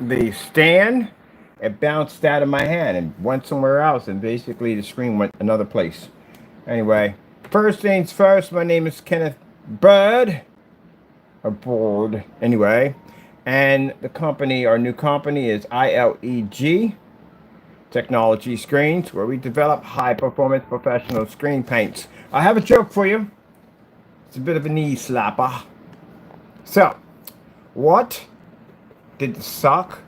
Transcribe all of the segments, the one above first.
the stand, it bounced out of my hand and went somewhere else, and basically the screen went another place. Anyway, first things first, my name is Kenneth Bird, or Board, anyway, and the company, our new company, is ILEG Technology Screens, where we develop high-performance professional screen paints. I have a joke for you. It's a bit of a knee slapper. So, what did the sock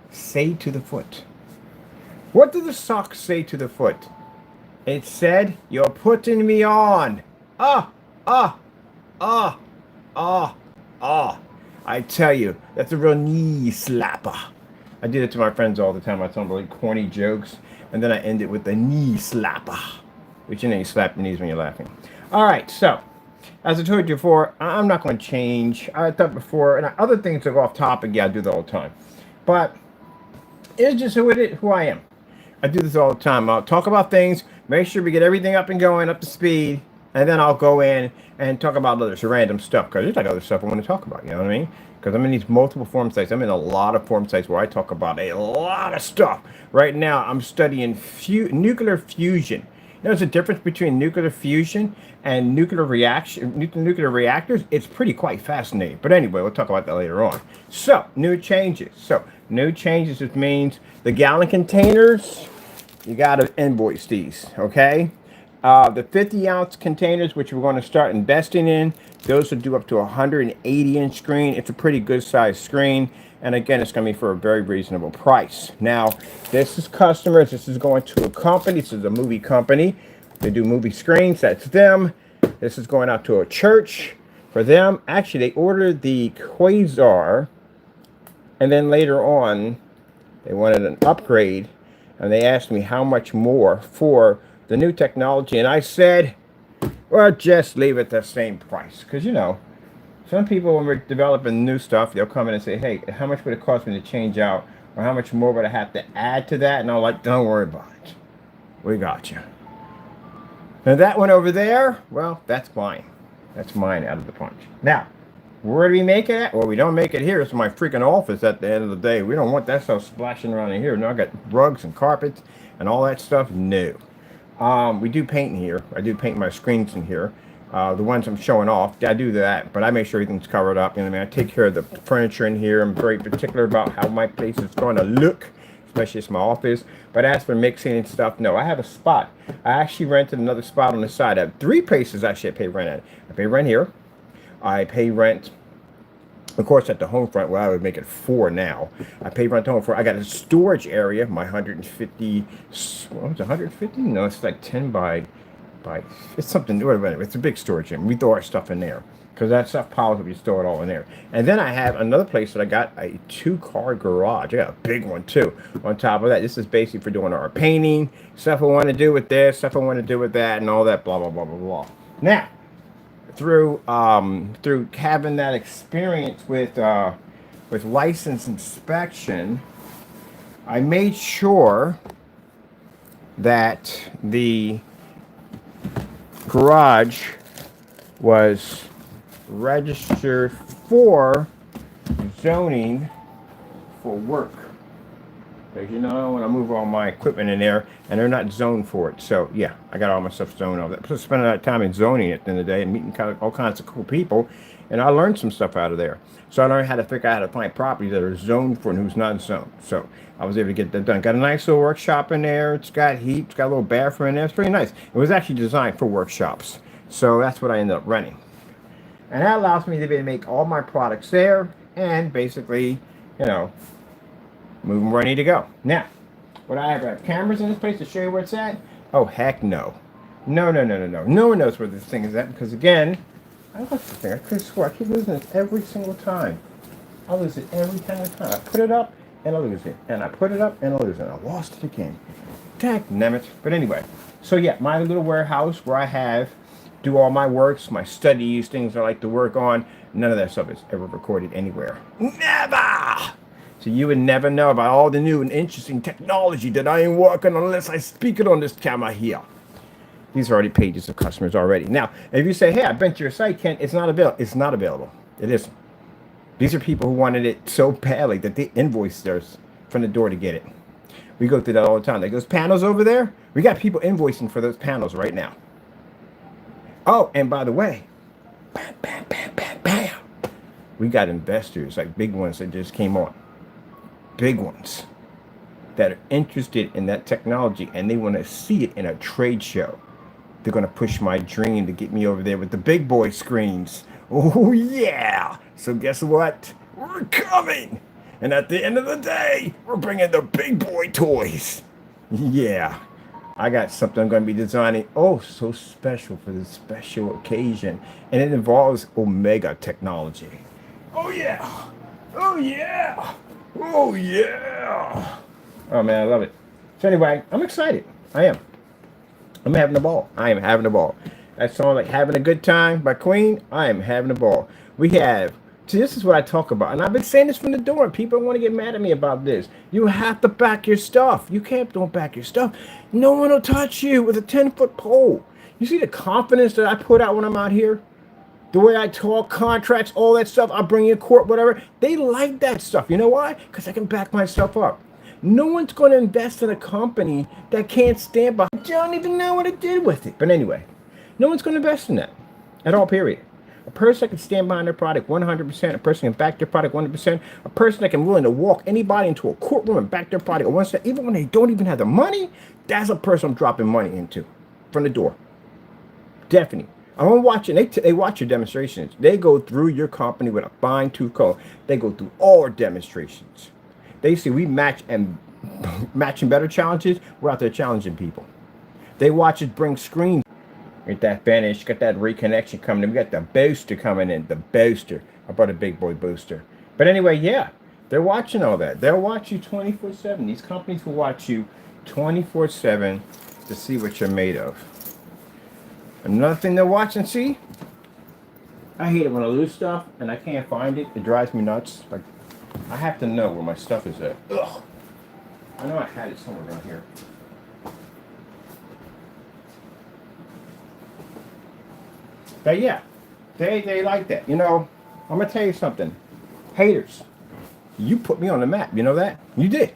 say to the foot? What did the sock say to the foot? It said, "You're putting me on." Ah, ah, ah, ah, ah. I tell you, that's a real knee slapper. I do it to my friends all the time. I tell them really corny jokes, and then I end it with the knee slapper, which, you slap your knees when you're laughing. All right, so as I told you before, I'm not going to change. I thought before, and other things that go off topic, yeah, I do that all the time. But it's just who I am. I do this all the time. I'll talk about things, make sure we get everything up and going, up to speed, and then I'll go in and talk about other random stuff, because there's like other stuff I want to talk about, you know what I mean? Because I'm in these multiple form sites. I'm in a lot of form sites where I talk about a lot of stuff. Right now, I'm studying nuclear fusion. There's a difference between nuclear fusion and nuclear reactors. It's pretty quite fascinating. But anyway, we'll talk about that later on. So, new changes. It means the gallon containers, you got to invoice these, okay? The 50-ounce containers, which we're going to start investing in, those will do up to a 180-inch screen. It's a pretty good sized screen. And again, it's going to be for a very reasonable price. Now, this is customers. This is going to a company. This is a movie company. They do movie screens. That's them. This is going out to a church for them. Actually, they ordered the Quasar. And then later on, they wanted an upgrade. And they asked me how much more for the new technology. And I said, well, just leave it the same price. Because, some people, when we're developing new stuff, they'll come in and say, hey, how much would it cost me to change out? Or how much more would I have to add to that? And I'm like, don't worry about it. We got you. And that one over there, well, that's mine. That's mine out of the punch. Now, where do we make it at? Well, we don't make it here. It's my freaking office at the end of the day. We don't want that stuff splashing around in here. No, I got rugs and carpets and all that stuff. No. We do paint in here. I do paint my screens in here. The ones I'm showing off, I do that, but I make sure everything's covered up. You know what I mean? I take care of the furniture in here. I'm very particular about how my place is going to look, especially it's my office. But as for mixing and stuff, no, I have a spot. I actually rented another spot on the side. I have 3 places actually I pay rent at. I pay rent here. I pay rent, of course, at the home front. Well, I would make it 4 now. I pay rent at home front. I got a storage area, my 150, what was it, 150? No, it's like 10 by it's something, whatever. It's a big storage room. We throw our stuff in there because that stuff piles up. You store it all in there. And then I have another place that I got a 2-car garage. I got a big one too. On top of that, this is basically for doing our painting stuff. I want to do with this, stuff I want to do with that, and all that. Blah blah blah blah blah. Now, through having that experience with license inspection, I made sure that the garage was registered for zoning for work. Because when I move all my equipment in there and they're not zoned for it. So yeah, I got all my stuff zoned over that. Plus spending that time in zoning at the end of the day and meeting all kinds of cool people. And I learned some stuff out of there. So I learned how to figure out how to find properties that are zoned for and who's not zoned. So I was able to get that done. Got a nice little workshop in there. It's got heat. It's got a little bathroom in there. It's pretty nice. It was actually designed for workshops. So that's what I ended up renting. And that allows me to be able to make all my products there and basically, move them where I need to go. Now, would I have cameras in this place to show you where it's at? Oh, heck no. No. No one knows where this thing is at because, again, I lost this thing. I could swear. I keep losing it every single time. I lose it every single time. I put it up and I lose it. And I put it up and I lose it. I lost it again. Dagnammit. But anyway, so yeah, my little warehouse where I do all my works, my studies, things I like to work on. None of that stuff is ever recorded anywhere. Never! So you would never know about all the new and interesting technology that I ain't working on unless I speak it on this camera here. These are already pages of customers already. Now, if you say, hey, I've been to your site, Ken, it's not available. It's not available. It isn't. These are people who wanted it so badly that they invoiced us from the door to get it. We go through that all the time. Like those panels over there, we got people invoicing for those panels right now. Oh, and by the way, bam, bam, bam, bam, bam. We got investors, like big ones that just came on. Big ones that are interested in that technology and they want to see it in a trade show. They're going to push my dream to get me over there with the big boy screens. Oh, yeah. So guess what? We're coming. And at the end of the day, we're bringing the big boy toys. Yeah. I got something I'm going to be designing. Oh, so special for this special occasion. And it involves Omega technology. Oh, yeah. Oh, yeah. Oh, yeah. Oh, man, I love it. So anyway, I'm excited. I am. I'm having a ball. I am having a ball. That song, like Having a Good Time by Queen, I am having a ball. We have, see, this is what I talk about. And I've been saying this from the door. And people want to get mad at me about this. You have to back your stuff. You can't don't back your stuff. No one will touch you with a 10-foot pole. You see the confidence that I put out when I'm out here? The way I talk, contracts, all that stuff. I bring you in court, whatever. They like that stuff. You know why? Because I can back myself up. No one's going to invest in a company that can't stand by. I don't even know what it did with it. But anyway, no one's going to invest in that at all, period. A person that can stand behind their product 100%, a person that can back their product 100%, a person that can willing to walk anybody into a courtroom and back their product 1%, even when they don't even have the money, that's a person I'm dropping money into from the door. Definitely. I'm watching. They watch your demonstrations. They go through your company with a fine-tooth comb. They go through all our demonstrations. They see we matching better challenges. We're out there challenging people. They watch us bring screens. Get that finish. Got that reconnection coming in. We got the booster coming in. The booster. I brought a big boy booster. But anyway, yeah, they're watching all that. They'll watch you 24/7. These companies will watch you 24/7 to see what you're made of. Another thing they'll watch and see. I hate it when I lose stuff and I can't find it. It drives me nuts. Like, I have to know where my stuff is at. Ugh. I know I had it somewhere around here. But yeah, they like that. You know, I'm going to tell you something. Haters, you put me on the map. You know that? You did.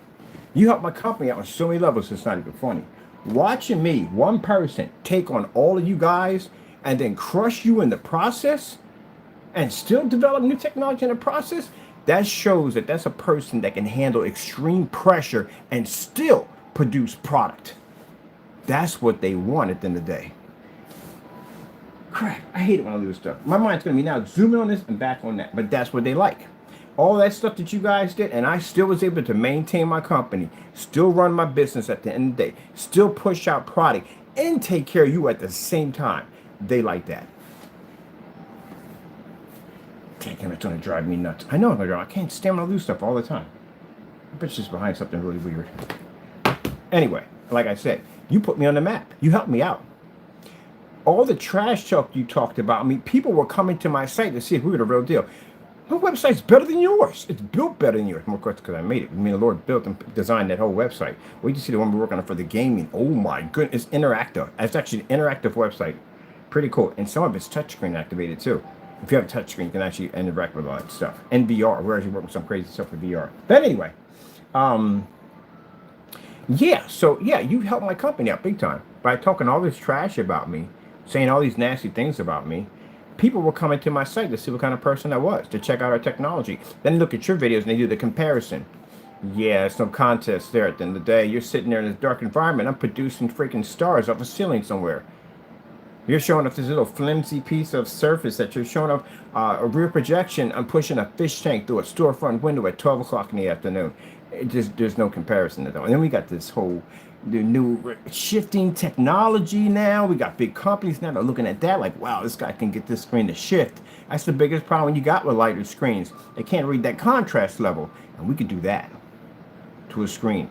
You helped my company out on so many levels, it's not even funny. Watching me, one person, take on all of you guys and then crush you in the process and still develop new technology in the process, that shows that that's a person that can handle extreme pressure and still produce product. That's what they want at the end of the day. Crap, I hate it when I lose stuff. My mind's going to be now zooming on this and back on that, but that's what they like. All that stuff that you guys did, and I still was able to maintain my company, still run my business at the end of the day, still push out product, and take care of you at the same time. They like that. Damn, it's going to drive me nuts. I know I'm going to drive. I can't stand when I lose stuff all the time. I bet she's behind something really weird. Anyway, like I said, you put me on the map. You helped me out. All the trash talk you talked about, I mean, people were coming to my site to see if we were the real deal. My website's better than yours. It's built better than yours. More course, because I made it. I mean, the Lord built and designed that whole website. Wait to see the one we're working on for the gaming. Oh my goodness, it's interactive. It's actually an interactive website. Pretty cool. And some of it's touchscreen activated too. If you have a touchscreen, you can actually interact with all that stuff. And VR, we're actually working with some crazy stuff with VR. But anyway, yeah. So yeah, you helped my company out big time by talking all this trash about me, saying all these nasty things about me. People were coming to my site to see what kind of person I was, to check out our technology. Then look at your videos and they do the comparison. Yeah, there's no contest there at the end of the day. You're sitting there in this dark environment. I'm producing freaking stars off a ceiling somewhere. You're showing off this little flimsy piece of surface that you're showing off a rear projection. I'm pushing a fish tank through a storefront window at 12 o'clock in the afternoon. There's no comparison to that. And then we got this whole the new shifting technology now. We got big companies now that are looking at that like, wow, this guy can get this screen to shift. That's the biggest problem you got with lighter screens. They can't read that contrast level. And we can do that to a screen.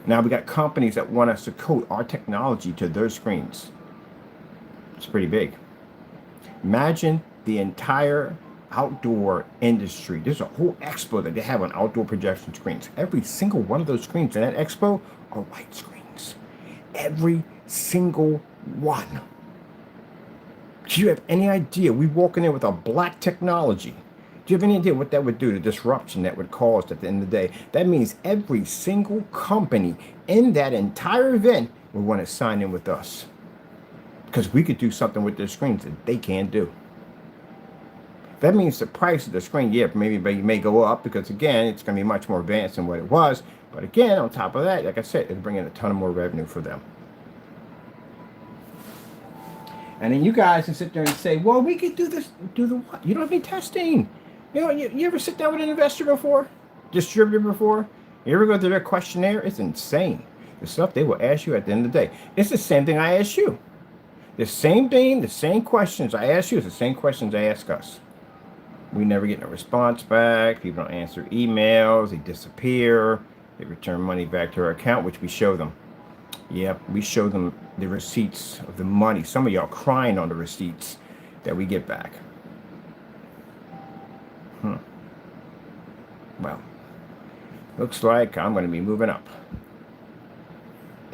Now we got companies that want us to code our technology to their screens. It's pretty big. Imagine the entire outdoor industry. There's a whole expo that they have on outdoor projection screens. Every single one of those screens in that expo are white screens. Every single one. Do you have any idea? We walk in there with a black technology. Do you have any idea what that would do, the disruption that would cause at the end of the day? That means every single company in that entire event would want to sign in with us because we could do something with their screens that they can't do. That means the price of the screen, yeah, maybe may go up because, again, it's going to be much more advanced than what it was. But again, on top of that, like I said, it'll bring in a ton of more revenue for them. And then you guys can sit there and say, well, we could do this, do the what? You don't have any testing. You know, you ever sit down with an investor before? Distributor before? You ever go through their questionnaire? It's insane. The stuff they will ask you at the end of the day. It's the same thing I ask you. The same thing, the same questions I ask you is the same questions they ask us. We never get no response back. People don't answer emails. They disappear. They return money back to our account, which we show them. Yep, we show them the receipts of the money. Some of y'all crying on the receipts that we get back. Well, looks like I'm going to be moving up.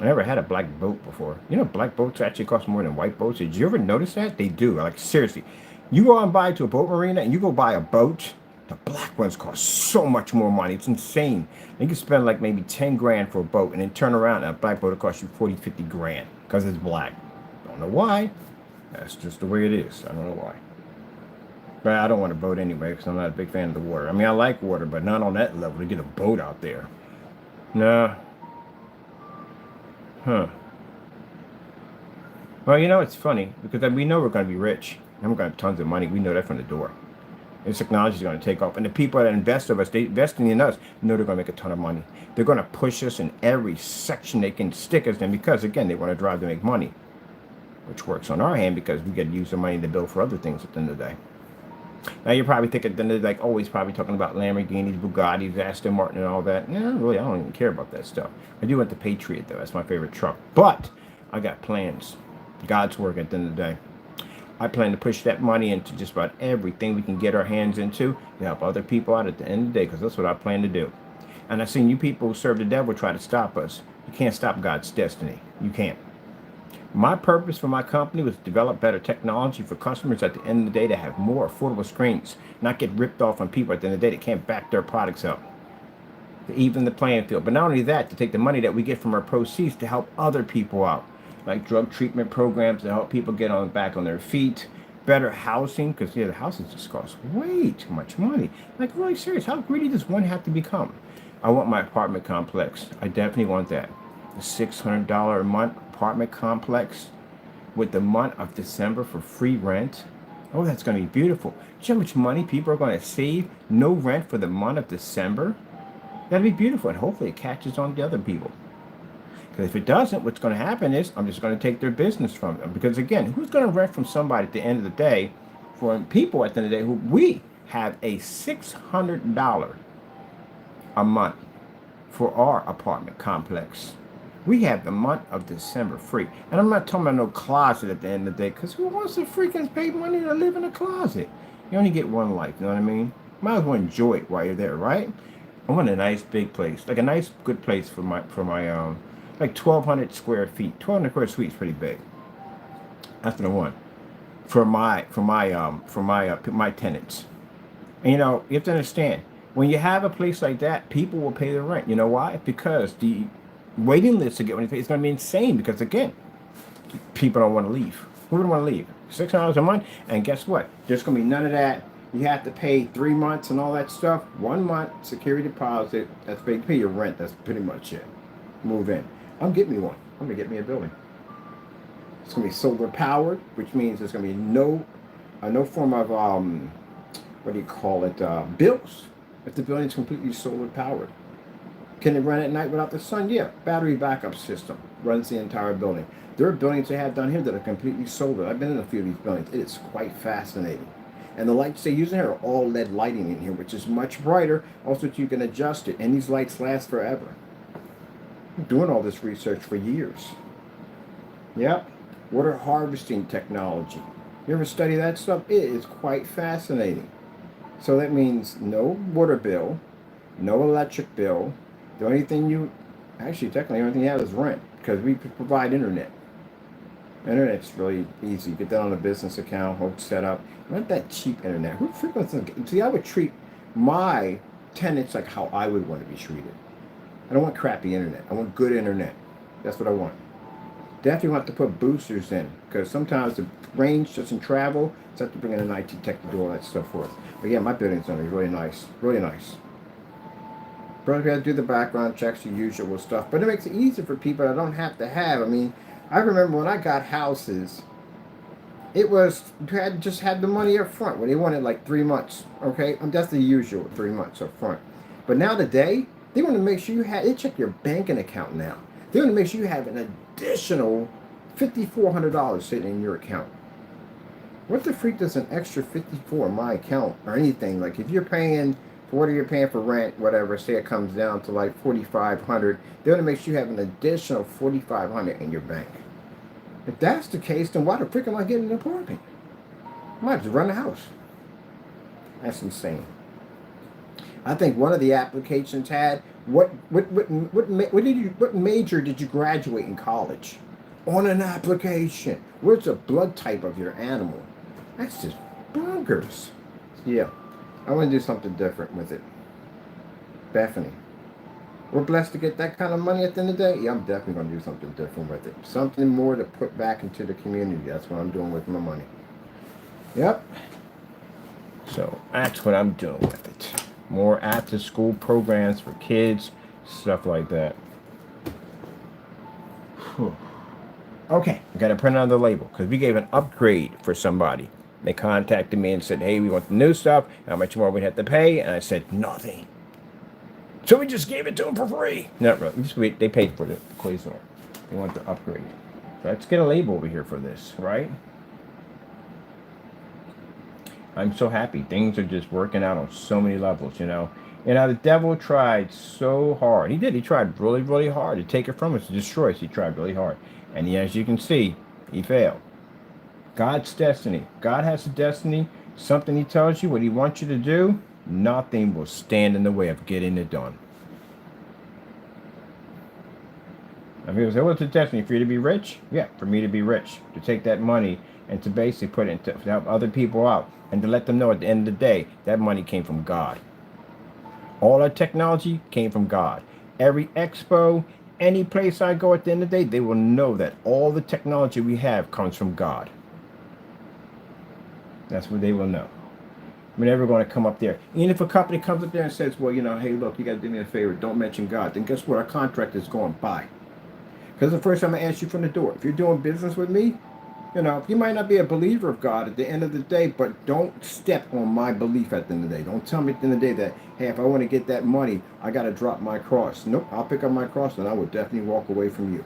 I never had a black boat before. You know, black boats actually cost more than white boats. Did you ever notice that? They do. Like, seriously. You go and buy to a boat marina and you go buy a boat, the black ones cost so much more money. It's insane. You can spend like maybe 10 grand for a boat and then turn around and a black boat will cost you 40, 50 grand because it's black. Don't know why. That's just the way it is. I don't know why. But I don't want a boat anyway because I'm not a big fan of the water. I mean, I like water, but not on that level to get a boat out there. Nah. Huh. Well, you know, it's funny because we know we're going to be rich. And we're going to have tons of money. We know that from the door. This technology is going to take off. And the people that invest in us, they investing in us, know they're going to make a ton of money. They're going to push us in every section they can stick us in because, again, they want to drive to make money. Which works on our hand because we get to use the money to build for other things at the end of the day. Now, you're probably thinking at the end of the day, like, always probably talking about Lamborghinis, Bugattis, Aston Martin, and all that. Yeah, really, I don't even care about that stuff. I do want the Patriot, though. That's my favorite truck. But I got plans. God's work at the end of the day. I plan to push that money into just about everything we can get our hands into to help other people out at the end of the day, because that's what I plan to do. And I've seen you people who serve the devil try to stop us. You can't stop God's destiny. You can't. My purpose for my company was to develop better technology for customers at the end of the day to have more affordable screens, not get ripped off on people at the end of the day that can't back their products up. To even the playing field. But not only that, to take the money that we get from our proceeds to help other people out. Like drug treatment programs to help people get back on their feet, better housing, because yeah, the houses just cost way too much money. Like, really serious, how greedy does one have to become? I want my apartment complex. I definitely want that. The $600 a month apartment complex with the month of December for free rent. Oh, that's going to be beautiful. Do you know how much money people are going to save? No rent for the month of December. That'll be beautiful, and hopefully it catches on to other people. Because if it doesn't, what's going to happen is I'm just going to take their business from them. Because again, who's going to rent from somebody at the end of the day, for people at the end of the day who we have a $600 a month for our apartment complex. We have the month of December free. And I'm not talking about no closet at the end of the day, because who wants to freaking pay money to live in a closet? You only get one life, you know what I mean? Might as well enjoy it while you're there, right? I want a nice big place, like a nice good place for my like 1,200 square feet. 1,200 square feet is pretty big. That's what I want for my tenants. And you know, you have to understand, when you have a place like that, people will pay the rent. You know why? Because the waiting list to get anything is going to be insane. Because again, people don't want to leave. Who would want to leave? $600 a month, and guess what? There's going to be none of that. You have to pay 3 months and all that stuff. 1 month security deposit. That's pay your rent. That's pretty much it. Move in. I'm getting me one. I'm going to get me a building. It's going to be solar powered, which means there's going to be no form of, what do you call it, bills if the building's completely solar powered. Can it run at night without the sun? Yeah. Battery backup system runs the entire building. There are buildings they have down here that are completely solar. I've been in a few of these buildings. It is quite fascinating. And the lights they use in here are all LED lighting in here, which is much brighter. Also, you can adjust it, and these lights last forever. I'm doing all this research for years. Yep. Water harvesting technology. You ever study that stuff? It is quite fascinating. So that means no water bill, no electric bill. The only thing technically, the only thing you have is rent, because we provide internet. Internet's really easy. Get that on a business account, hook set up. Not that cheap internet. Who frequently? See, I would treat my tenants like how I would want to be treated. I don't want crappy internet. I want good internet. That's what I want. Definitely want to put boosters in because sometimes the range doesn't travel. So I have to bring in an IT tech to do all that stuff for us. But yeah, my building's gonna be really nice. Really nice. First, we got to do the background checks, the usual stuff. But it makes it easier for people that don't have to have. I mean, I remember when I got houses, it was, you had just had the money up front. When they wanted like 3 months, okay? That's the usual, 3 months up front. But now today, they want to make sure you have, they check your banking account now. They want to make sure you have an additional $5,400 sitting in your account. What the freak does an extra 54 in my account or anything? Like if you're paying for what you're paying for rent, whatever, say it comes down to like 4,500, they want to make sure you have an additional 4,500 in your bank. If that's the case, then why the frick am I getting an apartment? I might just run the house. That's insane. I think one of the applications had what major did you graduate in college? On an application. Where's the blood type of your animal? That's just bonkers. Yeah. I want to do something different with it. Definitely. We're blessed to get that kind of money at the end of the day. Yeah, I'm definitely going to do something different with it. Something more to put back into the community. That's what I'm doing with my money. Yep. So that's what I'm doing with it. More after school programs for kids, stuff like that. Whew. Okay, I got to print another label because we gave an upgrade for somebody. They contacted me and said, hey, we want the new stuff. How much more we have to pay? And I said, nothing. So we just gave it to them for free. Not really. They paid for the Quasar. They want the upgrade. So let's get a label over here for this, right? I'm so happy. Things are just working out on so many levels, you know. And the devil tried so hard. He did. He tried really, really hard to take it from us, to destroy us. He tried really hard. And as you can see, he failed. God's destiny. God has a destiny. Something he tells you, what he wants you to do, nothing will stand in the way of getting it done. Now people say, what's the destiny? For you to be rich? Yeah, for me to be rich. To take that money and to basically put it to help other people out. And to let them know at the end of the day, that money came from God. All our technology came from God. Every expo, any place I go at the end of the day, they will know that all the technology we have comes from God. That's what they will know. We're never going to come up there. Even if a company comes up there and says, well, you know, hey, look, you got to do me a favor. Don't mention God. Then guess what? Our contract is going by. Because the first time I ask you from the door, if you're doing business with me, you know, you might not be a believer of God at the end of the day, but don't step on my belief at the end of the day. Don't tell me at the end of the day that, hey, if I want to get that money, I got to drop my cross. Nope, I'll pick up my cross and I will definitely walk away from you.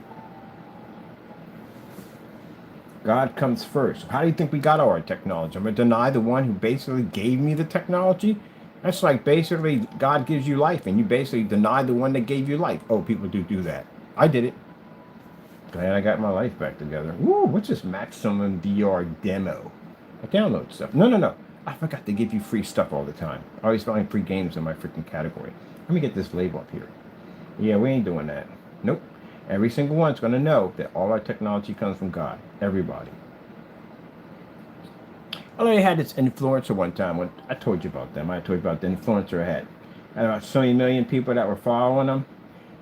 God comes first. How do you think we got our technology? I'm going to deny the one who basically gave me the technology? That's like basically God gives you life and you basically deny the one that gave you life. Oh, people do that. I did it. Glad I got my life back together. Woo, what's this Maximum VR demo? I download stuff. No. I forgot to give you free stuff all the time. I always find free games in my freaking category. Let me get this label up here. Yeah, we ain't doing that. Nope. Every single one's going to know that all our technology comes from God. Everybody. I only had this influencer one time. When I told you about them. I told you about the influencer I had. I had about so many million people that were following him.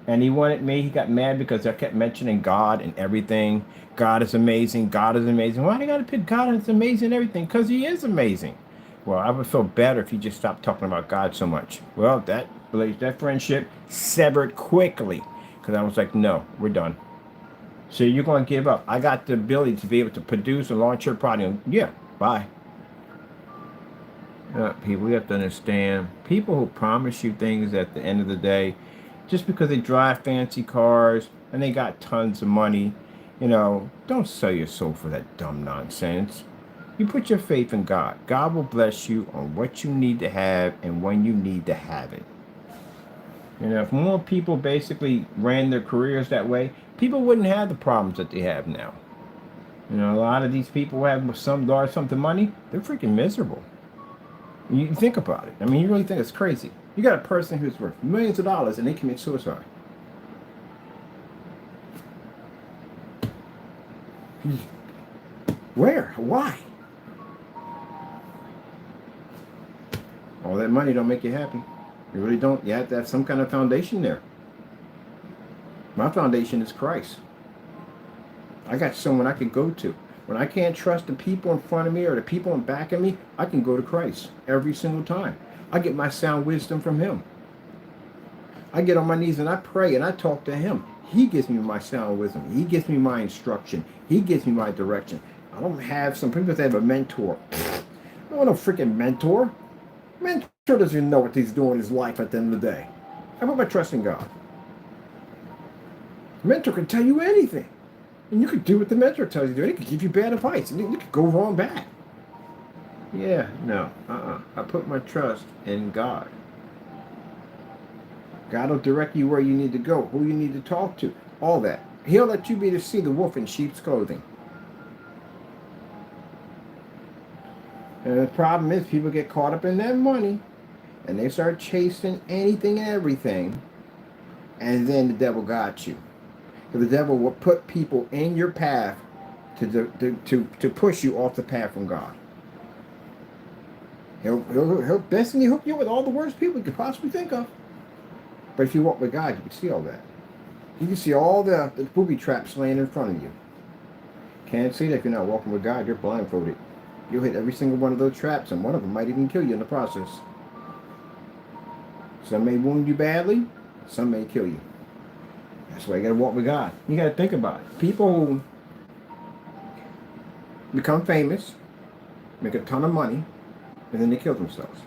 And he wanted me. He got mad because I kept mentioning God and everything. God is amazing. God is amazing. Why do you got to pick God as amazing and everything? Because he is amazing. Well, I would feel better if you just stopped talking about God so much. Well, that friendship severed quickly. Because I was like, no, we're done. So you're going to give up. I got the ability to be able to produce and launch your product. Yeah, bye. People, we have to understand, people who promise you things at the end of the day, just because they drive fancy cars and they got tons of money, you know, don't sell your soul for that dumb nonsense. You put your faith in God. God will bless you on what you need to have and when you need to have it. You know, if more people basically ran their careers that way, people wouldn't have the problems that they have now. You know, a lot of these people who have some large sums of money, they're freaking miserable. You think about it. I mean, you really think it's crazy. You got a person who's worth millions of dollars and they commit suicide. Where? Why? All that money don't make you happy. You really don't. You have to have some kind of foundation there. My foundation is Christ. I got someone I can go to. When I can't trust the people in front of me or the people in back of me, I can go to Christ every single time. I get my sound wisdom from him. I get on my knees and I pray and I talk to him. He gives me my sound wisdom. He gives me my instruction. He gives me my direction. I don't have some people that have a mentor. I don't want no freaking mentor. Mentor doesn't even know what he's doing in his life at the end of the day. I put my trust in God. Mentor can tell you anything. And you could do what the mentor tells you to do. He could give you bad advice. And you could go wrong bad. Yeah, no. I put my trust in God. God will direct you where you need to go, who you need to talk to, all that. He'll let you be to see the wolf in sheep's clothing. And the problem is people get caught up in that money and they start chasing anything and everything, and then the devil got you. So the devil will put people in your path to push you off the path from God. He'll destiny hook you with all the worst people you could possibly think of. But if you walk with God, you can see all that. You can see all the booby traps laying in front of you. Can't see that if you're not walking with God. You're blindfolded. You'll hit every single one of those traps, and one of them might even kill you in the process. Some may wound you badly. Some may kill you. That's why you got to walk with God. You got to think about it. People who become famous, make a ton of money, and then they kill themselves.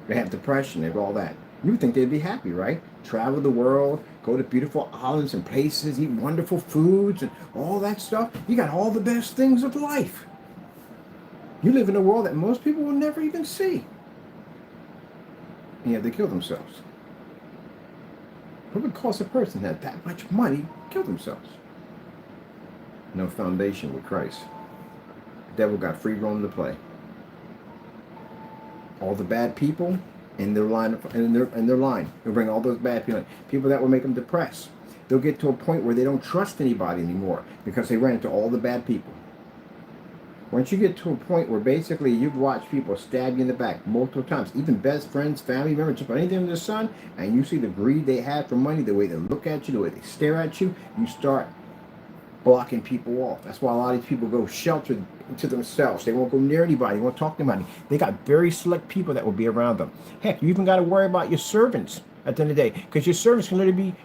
They have depression, they have all that. You would think they'd be happy, right? Travel the world, go to beautiful islands and places, eat wonderful foods and all that stuff. You got all the best things of life. You live in a world that most people will never even see. And yet they kill themselves. What would cause a person that had that much money to kill themselves? No foundation with Christ. The devil got free roam to play. All the bad people in their line, they'll bring all those bad people that will make them depressed. They'll get to a point where they don't trust anybody anymore because they ran into all the bad people. Once you get to a point where basically you've watched people stab you in the back multiple times, even best friends, family members, just anything under the sun, and you see the greed they have for money, the way they look at you, the way they stare at you, you start blocking people off. That's why a lot of these people go sheltered to themselves. They won't go near anybody. They won't talk to anybody. They got very select people that will be around them. Heck, you even got to worry about your servants at the end of the day, because your servants can literally be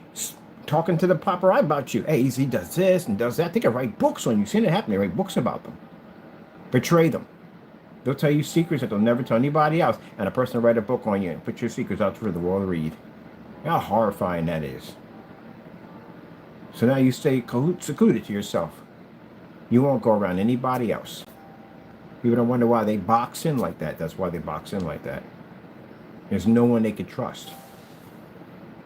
talking to the paparazzi about you. Hey, he does this and does that. They can write books on you. Seen it happen. They write books about them. Betray them. They'll tell you secrets that they'll never tell anybody else. And a person will write a book on you and put your secrets out for the world to read. How horrifying that is. So now you stay secluded to yourself. You won't go around anybody else. People don't wonder why they box in like that. That's why they box in like that. There's no one they can trust.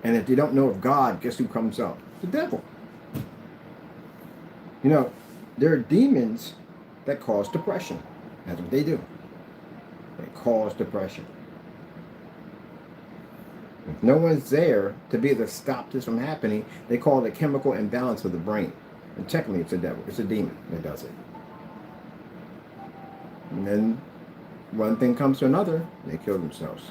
And if they don't know of God, guess who comes up? The devil. You know, there are demons that cause depression. That's what they do. They cause depression. If no one's there to be able to stop this from happening, they call it a chemical imbalance of the brain. And technically it's a devil. It's a demon that does it. And then one thing comes to another, they kill themselves.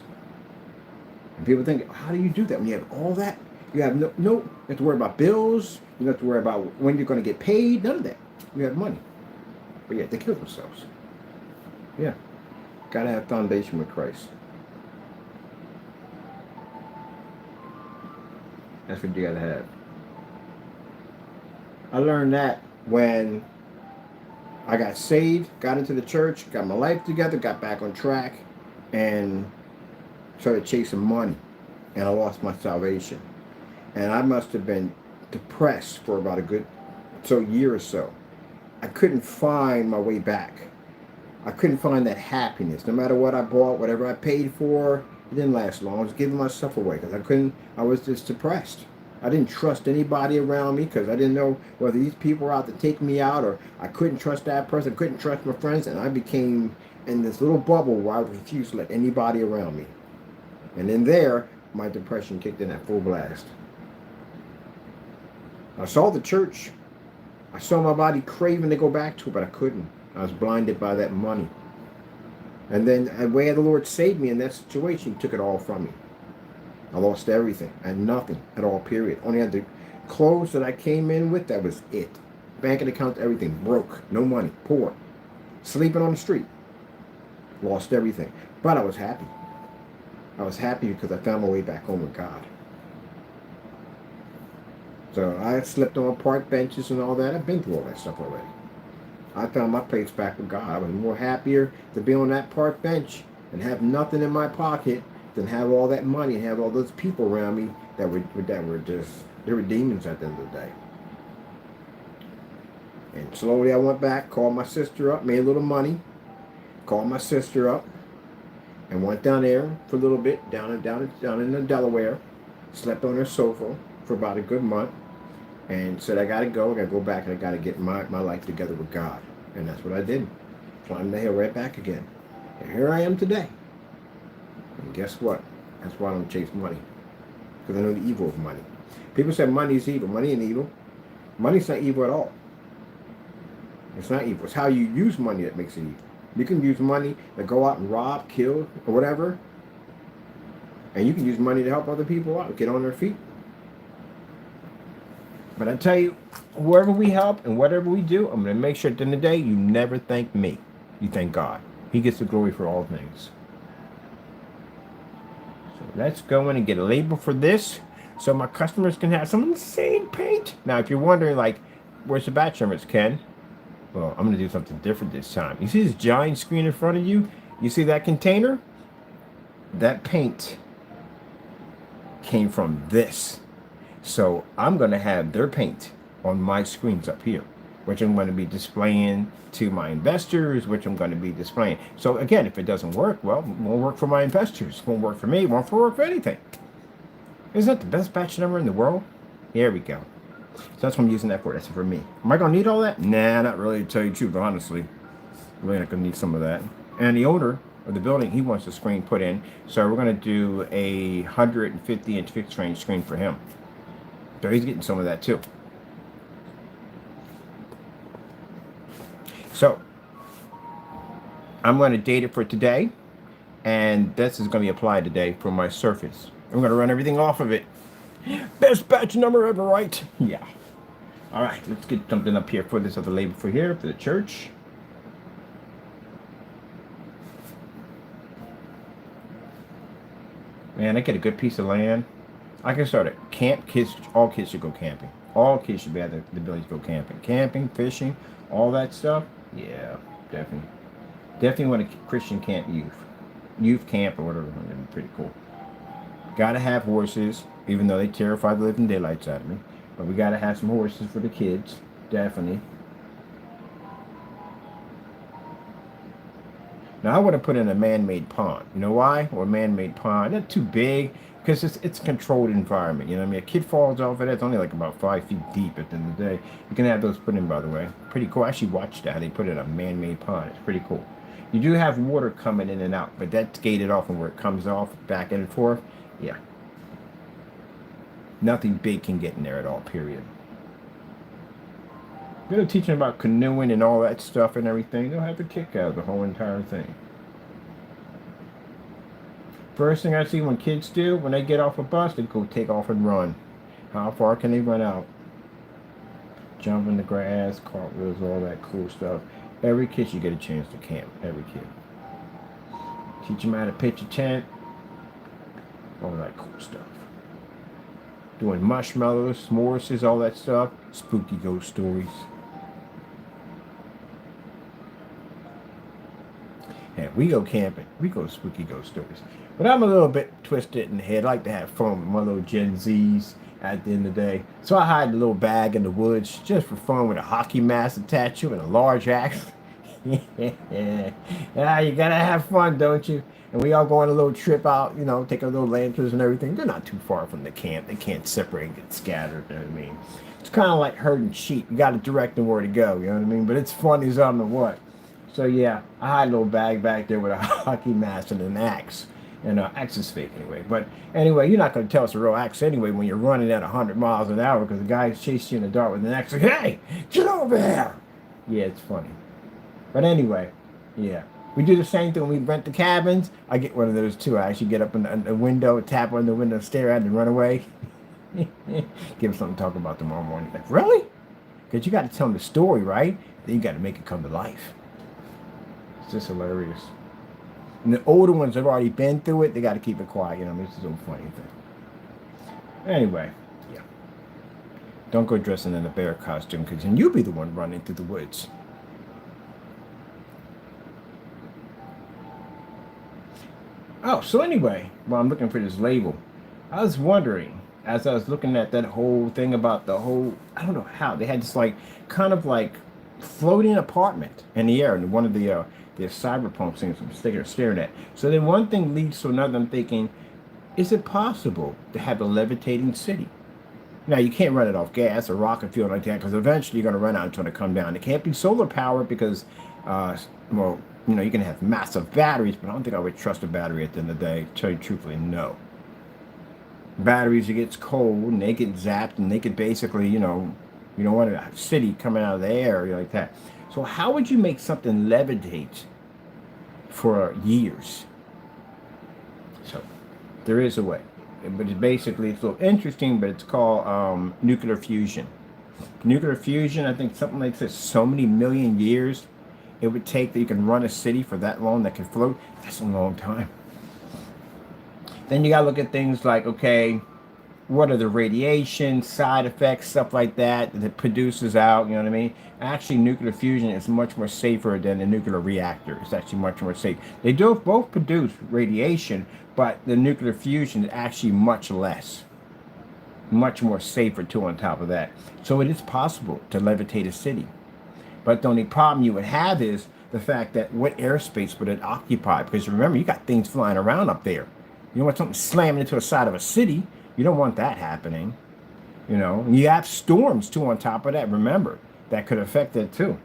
And people think, how do you do that when you have all that? You have no you have to worry about bills. You don't have to worry about when you're going to get paid. None of that. You have money. But yet they kill themselves. Yeah. Got to have foundation with Christ. That's what you got to have. I learned that when I got saved, got into the church, got my life together, got back on track, and started chasing money. And I lost my salvation. And I must have been depressed for about a good year or so. I couldn't find my way back. I couldn't find that happiness. No matter what I bought, whatever I paid for, it didn't last long. I was giving myself away because I was just depressed. I didn't trust anybody around me because I didn't know whether these people were out to take me out, or I couldn't trust that person. I couldn't trust my friends, and I became in this little bubble where I refused to let anybody around me. And in there, my depression kicked in at full blast. I saw the church I saw my body craving to go back to it, but I couldn't. I was blinded by that money. And then the way the Lord saved me in that situation, He took it all from me. I lost everything. I had nothing at all, period. Only had the clothes that I came in with, that was it. Banking account, everything. Broke. No money. Poor. Sleeping on the street. Lost everything. But I was happy. I was happy because I found my way back home with God. So I slept on park benches and all that. I've been through all that stuff already. I found my place back with God. I was more happier to be on that park bench and have nothing in my pocket than have all that money and have all those people around me that were just, they were demons at the end of the day. And slowly I went back, called my sister up, made a little money, called my sister up, and went down there for a little bit, down in Delaware, slept on her sofa for about a good month, and said, I gotta go back, and I gotta get my life together with God. And that's what I did. Climbed the hill right back again. And here I am today. And guess what? That's why I don't chase money. Because I know the evil of money. People say money is evil. Money ain't evil. Money's not evil at all. It's not evil. It's how you use money that makes it evil. You can use money to go out and rob, kill, or whatever. And you can use money to help other people out, get on their feet. But I tell you, whoever we help and whatever we do, I'm going to make sure at the end of the day, you never thank me. You thank God. He gets the glory for all things. So let's go in and get a label for this so my customers can have some insane paint. Now, if you're wondering, like, where's the batch numbers, Ken? Well, I'm going to do something different this time. You see this giant screen in front of you? You see that container? That paint came from this. So I'm going to have their paint on my screens up here, which I'm going to be displaying to my investors, which I'm going to be displaying. So again, if it doesn't work, well, it won't work for my investors. It won't work for me. It won't work for anything. Isn't that the best batch number in the world? Here we go. So that's what I'm using that for. That's for me. Am I going to need all that? Nah, not really, to tell you the truth, honestly. I'm really not going to need some of that. And the owner of the building, he wants the screen put in. So we're going to do a 150-inch fixed range screen for him. So he's getting some of that too. So I'm going to date it for today. And this is going to be applied today for my surface. I'm going to run everything off of it. Best batch number ever, right? Yeah. All right, let's get something up here for this other label for here, for the church. Man, I get a good piece of land. I can start a camp. Kids, all kids should go camping. All kids should have the ability to go camping. Camping, fishing, all that stuff. Yeah, definitely. Definitely want a Christian camp youth camp or whatever. That'd be pretty cool. Gotta have horses, even though they terrify the living daylights out of me. But we gotta have some horses for the kids, definitely. Now I want to put in a man-made pond. You know why? Or a man-made pond. Not too big, because it's a controlled environment. You know what I mean? A kid falls off of it, it's only like about 5 feet deep at the end of the day. You can have those put in, by the way. Pretty cool. I actually watched that. They put in a man-made pond. It's pretty cool. You do have water coming in and out, but that's gated off, and where it comes off, back and forth, yeah. Nothing big can get in there at all, period. They're teaching about canoeing and all that stuff and everything. They'll have a kick out of the whole entire thing. First thing I see when kids do, when they get off a bus, they go take off and run. How far can they run out? Jump in the grass, cartwheels, all that cool stuff. Every kid should get a chance to camp. Every kid. Teach them how to pitch a tent. All that cool stuff. Doing marshmallows, s'mores, all that stuff. Spooky ghost stories. And we go camping. We go spooky ghost stories. But I'm a little bit twisted in the head. I like to have fun with my little Gen Zs at the end of the day. So I hide a little bag in the woods just for fun with a hockey mask attached to it and a large axe. Yeah, you gotta have fun, don't you? And we all go on a little trip out, you know, take our little lanterns and everything. They're not too far from the camp. They can't separate and get scattered, you know what I mean? It's kind of like herding sheep. You got to direct them where to go, you know what I mean? But it's fun as on the what. So yeah, I had a little bag back there with a hockey mask and an axe. And X is fake anyway. But anyway, you're not going to tell us a real X anyway when you're running at 100 miles an hour because the guy chased you in the dark with an X. Like, hey, get over here. Yeah, it's funny. But anyway, yeah. We do the same thing when we rent the cabins. I get one of those too. I actually get up in the window, tap on the window, stare at it, and run away. Give them something to talk about tomorrow morning. Like, really? Because you got to tell them the story, right? Then you got to make it come to life. It's just hilarious. And the older ones have already been through it. They got to keep it quiet. You know, this is a funny thing. Anyway, yeah. Don't go dressing in a bear costume because then you'll be the one running through the woods. Oh, so anyway, while I'm looking for this label, I was wondering, as I was looking at that whole thing about the whole, I don't know how, they had this like, kind of like floating apartment in the air, and one of the cyberpunk things I'm staring at. So then one thing leads to another. I'm thinking, is it possible to have a levitating city? Now, you can't run it off gas or rocket fuel like that because eventually you're going to run out until it come down. It can't be solar powered because, well, you know, you can have massive batteries, but I don't think I would trust a battery at the end of the day. Tell you truthfully, no. Batteries, it gets cold and they get zapped and they could basically, you know, you don't want a city coming out of the air like that. So how would you make something levitate for years? So there is a way. But it's basically, it's a little interesting, but it's called nuclear fusion. Nuclear fusion, I think something like this, so many million years it would take that you can run a city for that long that can float. That's a long time. Then you got to look at things like, okay, what are the radiation, side effects, stuff like that that produces out, you know what I mean? Actually, nuclear fusion is much more safer than a nuclear reactor. It's actually much more safe. They do both produce radiation, but the nuclear fusion is actually much less. Much more safer too on top of that. So it is possible to levitate a city. But the only problem you would have is the fact that what airspace would it occupy? Because remember, you got things flying around up there. You don't want something slamming into the side of a city. You don't want that happening. You know, and you have storms too on top of that. Remember, that could affect it too.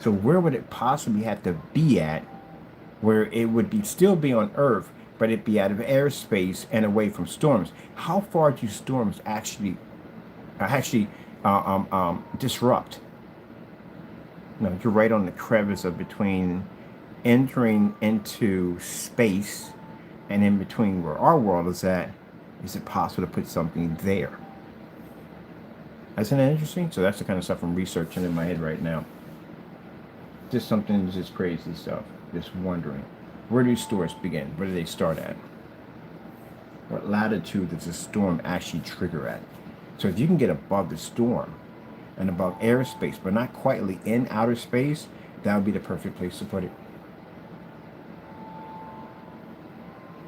So where would it possibly have to be at where it would be still be on Earth, but it'd be out of airspace and away from storms? How far do storms actually disrupt? You know, you're right on the crevice of between entering into space and in between where our world is at. Is it possible to put something there? Isn't that interesting? So that's the kind of stuff I'm researching in my head right now. Just something, just crazy stuff. Just wondering, where do storms begin? Where do they start at? What latitude does a storm actually trigger at? So if you can get above the storm and above airspace, but not quietly in outer space, that would be the perfect place to put it.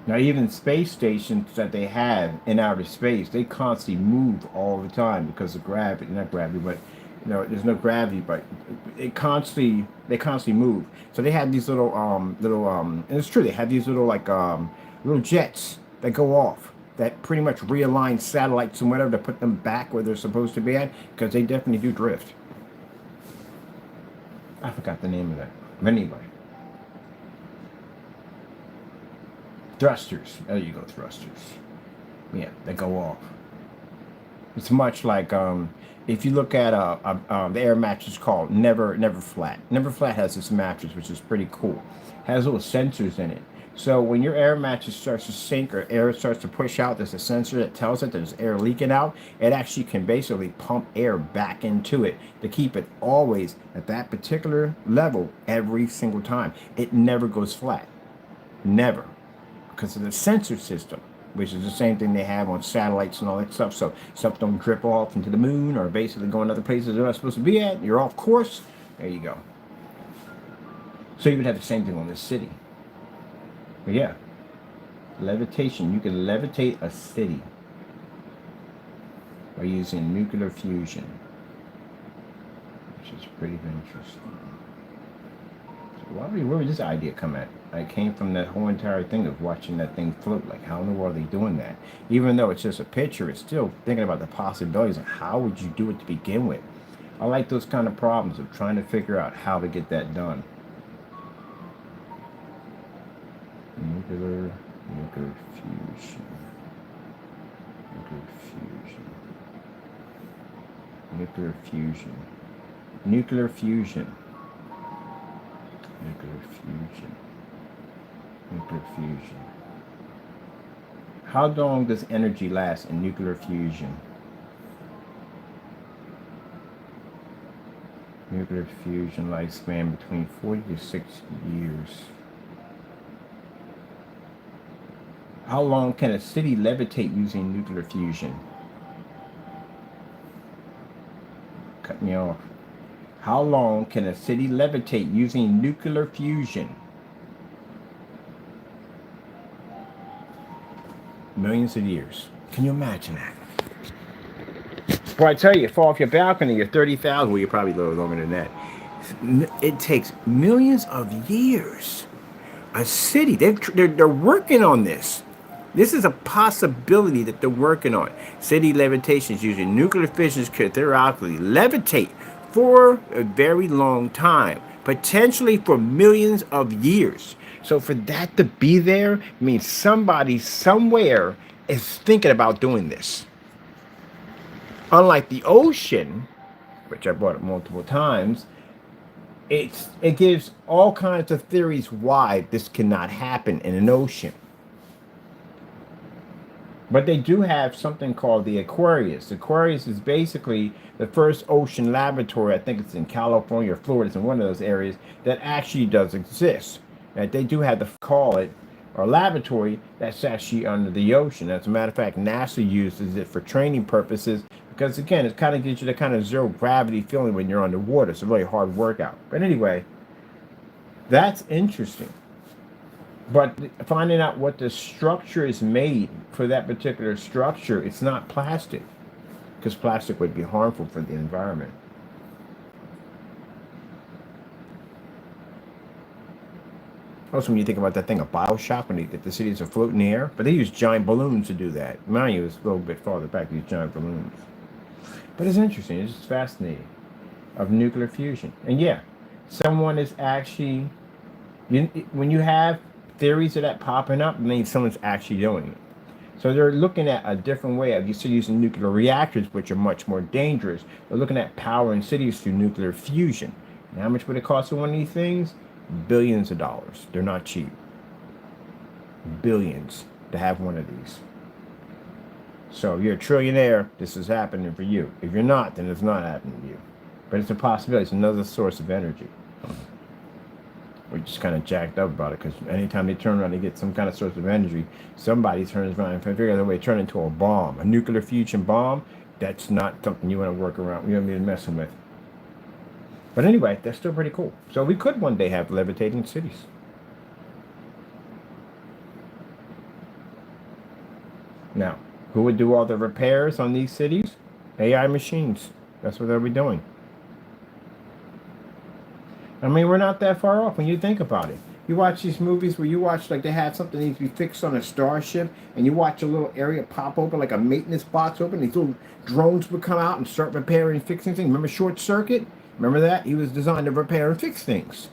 Now, even space stations that they have in outer space, they constantly move all the time because of gravity. Not gravity, but you know, there's no gravity, but they constantly move. So they have these little and it's true, they have these little like little jets that go off that pretty much realign satellites and whatever to put them back where they're supposed to be at, because they definitely do drift. I forgot the name of that. But anyway. Thrusters. There you go, thrusters. Yeah, they go off. It's much like if you look at the air mattress called Never Flat. Never Flat has this mattress, which is pretty cool. Has little sensors in it. So when your air mattress starts to sink or air starts to push out, there's a sensor that tells it there's air leaking out. It actually can basically pump air back into it to keep it always at that particular level every single time. It never goes flat. Never. Because of the sensor system, which is the same thing they have on satellites and all that stuff. So stuff don't drip off into the moon or basically going other places they're not supposed to be at. You're off course. There you go. So you would have the same thing on this city. But yeah, levitation. You can levitate a city by using nuclear fusion, which is pretty interesting. So where would this idea come at? I came from that whole entire thing of watching that thing float. Like, how in the world are they doing that? Even though it's just a picture, it's still thinking about the possibilities and how would you do it to begin with. I like those kind of problems of trying to figure out how to get that done. nuclear fusion, nuclear fusion, nuclear fusion, nuclear fusion, nuclear fusion, nuclear fusion. How long does energy last in nuclear fusion? Nuclear fusion lifespan between 40 to 60 years. How long can a city levitate using nuclear fusion? Cut me off. How long can a city levitate using nuclear fusion? Millions of years. Can you imagine that? Well, I tell you, fall off your balcony, you're 30,000. Well, you're probably a little longer than that. It takes millions of years. A city, they're working on this. This is a possibility that they're working on. City levitations using nuclear fission could theoretically levitate for a very long time, potentially for millions of years. So for that to be there means somebody somewhere is thinking about doing this. Unlike the ocean, which I brought up multiple times, it gives all kinds of theories why this cannot happen in an ocean. But they do have something called the Aquarius. Aquarius is basically the first ocean laboratory, I think it's in California or Florida, it's in one of those areas, that actually does exist. And they do have to call it a laboratory that's actually under the ocean. As a matter of fact, NASA uses it for training purposes because, again, it kind of gives you the kind of zero gravity feeling when you're underwater. It's a really hard workout. But anyway, that's interesting. But finding out what the structure is made for that particular structure, it's not plastic, because plastic would be harmful for the environment. Also, when you think about that thing, a Bioshock, when the cities are floating in the air, but they use giant balloons to do that. Mind you, it's a little bit farther back, these giant balloons. But it's interesting, it's just fascinating, of nuclear fusion. And yeah, someone is actually, when you have theories of that popping up, it means someone's actually doing it. So they're looking at a different way of using nuclear reactors, which are much more dangerous. They're looking at powering cities through nuclear fusion. And how much would it cost for one of these things? Billions of dollars. They're not cheap. Billions to have one of these. So if you're a trillionaire, this is happening for you. If you're not, then it's not happening to you. But it's a possibility. It's another source of energy. We're just kind of jacked up about it because anytime they turn around to get some kind of source of energy, somebody turns around and figures out a way to turn it into a bomb. A nuclear fusion bomb, that's not something you want to work around. You don't need to messing with. But anyway, that's still pretty cool. So we could one day have levitating cities. Now, who would do all the repairs on these cities? AI machines. That's what they'll be doing. I mean, we're not that far off when you think about it. You watch these movies where you watch, like, they had something that needs to be fixed on a starship, and you watch a little area pop open, like a maintenance box open, these little drones would come out and start repairing and fixing things. Remember Short Circuit? Remember that? He was designed to repair and fix things.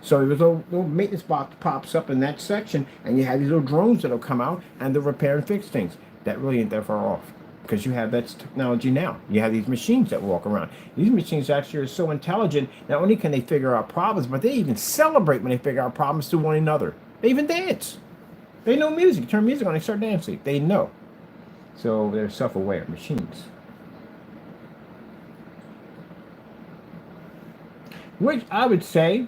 So there was a little maintenance box pops up in that section, and you have these little drones that'll come out, and they'll repair and fix things. That really ain't that far off. Because you have that technology now. You have these machines that walk around. These machines actually are so intelligent, not only can they figure out problems, but they even celebrate when they figure out problems to one another. They even dance. They know music. You turn music on, they start dancing. They know. So they're self-aware machines. Which I would say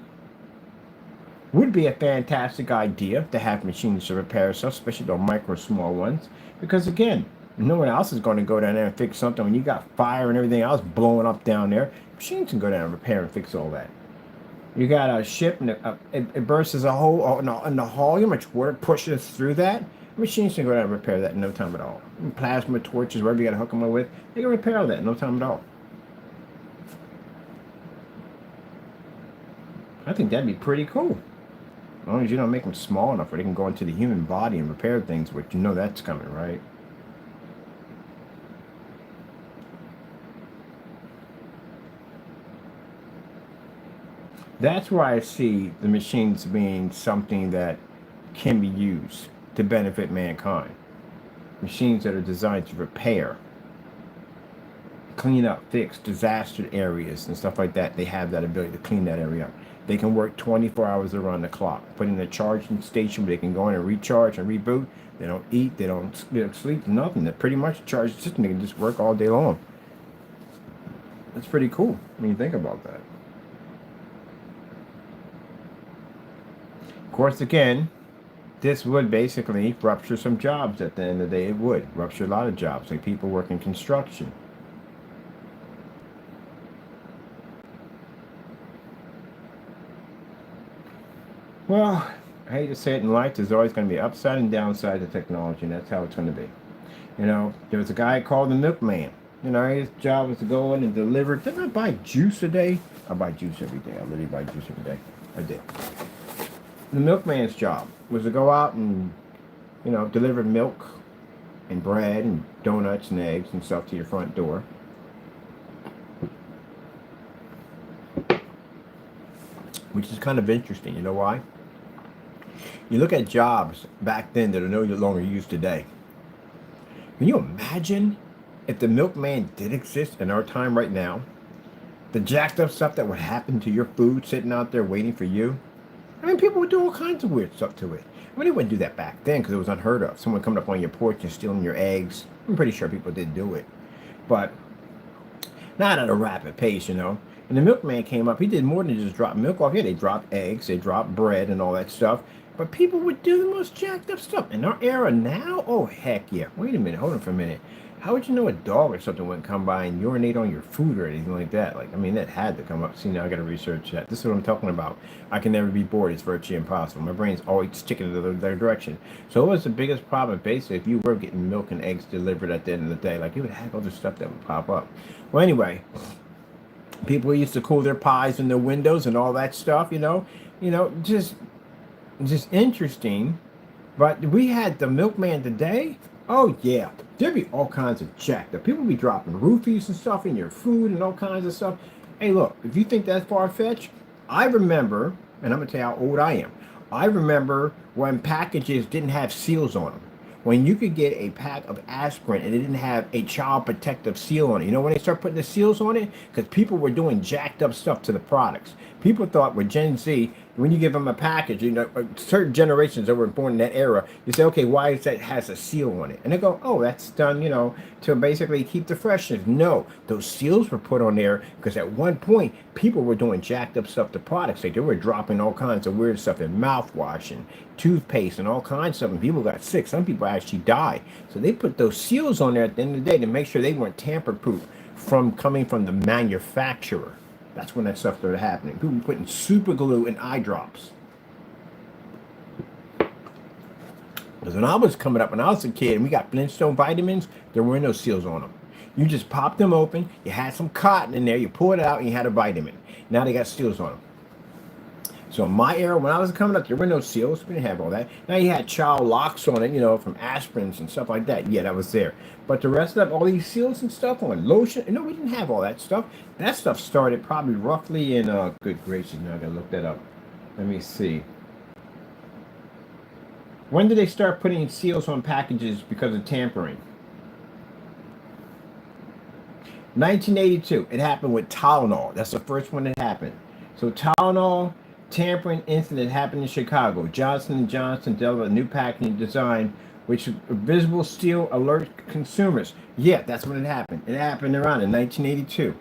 would be a fantastic idea to have machines to repair stuff, especially the micro small ones. Because again, no one else is going to go down there and fix something when you got fire and everything else blowing up down there. Machines can go down and repair and fix all that. You got a ship and it bursts a hole in the hull. You know how much water pushes through that? Machines can go down and repair that in no time at all. Plasma torches, whatever you got to hook them up with, they can repair that in no time at all. I think that'd be pretty cool. As long as you don't make them small enough where they can go into the human body and repair things, which you know that's coming, right? That's why I see the machines being something that can be used to benefit mankind. Machines that are designed to repair, clean up, fix disaster areas and stuff like that. They have that ability to clean that area up. They can work 24 hours around the clock. Put in a charging station where they can go in and recharge and reboot. They don't eat, they don't sleep, nothing. They're pretty much a charged system. They can just work all day long. That's pretty cool when you think about that. Of course, again, this would basically rupture some jobs at the end of the day. It would rupture a lot of jobs, like people working construction. Well, I hate to say it, in life, there's always going to be upside and downside to technology, and that's how it's going to be. You know, there was a guy called the milkman. You know, his job was to go in and deliver. Didn't I buy juice a day? I buy juice every day. I literally buy juice every day. I did. The milkman's job was to go out and, you know, deliver milk and bread and donuts and eggs and stuff to your front door. Which is kind of interesting. You know why? You look at jobs back then that are no longer used today. Can you imagine if the milkman did exist in our time right now? The jacked up stuff that would happen to your food sitting out there waiting for you? I mean, people would do all kinds of weird stuff to it. I mean, they wouldn't do that back then because it was unheard of. Someone coming up on your porch and stealing your eggs. I'm pretty sure people did do it. But not at a rapid pace, you know. And the milkman came up. He did more than just drop milk off. Yeah, they dropped eggs, they dropped bread and all that stuff. But people would do the most jacked up stuff. In our era now, oh, heck yeah. Wait a minute, hold on for a minute. How would you know a dog or something wouldn't come by and urinate on your food or anything like that? Like, I mean, that had to come up. See, now I got to research that. This is what I'm talking about. I can never be bored. It's virtually impossible. My brain's always sticking in the other direction. So what was the biggest problem, basically, if you were getting milk and eggs delivered at the end of the day? Like, you would have other stuff that would pop up. Well, anyway, people used to cool their pies in their windows and all that stuff, you know, just interesting. But we had the milkman today. Oh yeah, there'd be all kinds of jacked up. People be dropping roofies and stuff in your food and all kinds of stuff. Hey, look, if you think that's far-fetched, I remember, and I'm gonna tell you how old I am. I remember when packages didn't have seals on them. When you could get a pack of aspirin and it didn't have a child protective seal on it. You know when they start putting the seals on it? Because people were doing jacked up stuff to the products. People thought with Gen Z, when you give them a package, you know, certain generations that were born in that era, you say, okay, why is that has a seal on it? And they go, oh, that's done, you know, to basically keep the freshness. No, those seals were put on there because at one point, people were doing jacked up stuff to products. Like they were dropping all kinds of weird stuff in mouthwash and toothpaste and all kinds of stuff, and people got sick. Some people actually died. So they put those seals on there at the end of the day to make sure they weren't tamper-proof from coming from the manufacturer. That's when that stuff started happening. People were putting super glue in eye drops. Because when I was coming up, when I was a kid, and we got Flintstone vitamins, there were no seals on them. You just popped them open, you had some cotton in there, you pulled it out, and you had a vitamin. Now they got seals on them. So in my era, when I was coming up, there were no seals. We didn't have all that. Now you had child locks on it, you know, from aspirins and stuff like that. Yeah, that was there. But the rest of all these seals and stuff on lotion, no, we didn't have all that stuff. That stuff started probably roughly in, good gracious, now I gotta look that up. Let me see. When did they start putting seals on packages because of tampering? 1982. It happened with Tylenol. That's the first one that happened. So Tylenol tampering incident happened in Chicago. Johnson & Johnson developed a new packaging design which visible seal alert consumers. Yeah, that's when it happened. It happened around in 1982.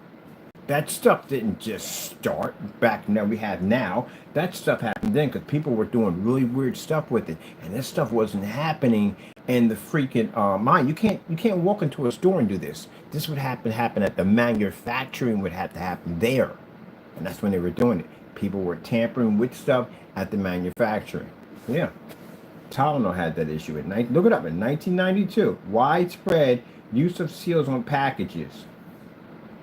That stuff didn't just start back now we have now. That stuff happened then because people were doing really weird stuff with it, and this stuff wasn't happening in the freaking mind. You can't walk into a store and do this. This would happen at the manufacturing would have to happen there, and that's when they were doing it. People were tampering with stuff at the manufacturing. Yeah, Tylenol had that issue. Look it up in 1992. Widespread use of seals on packages.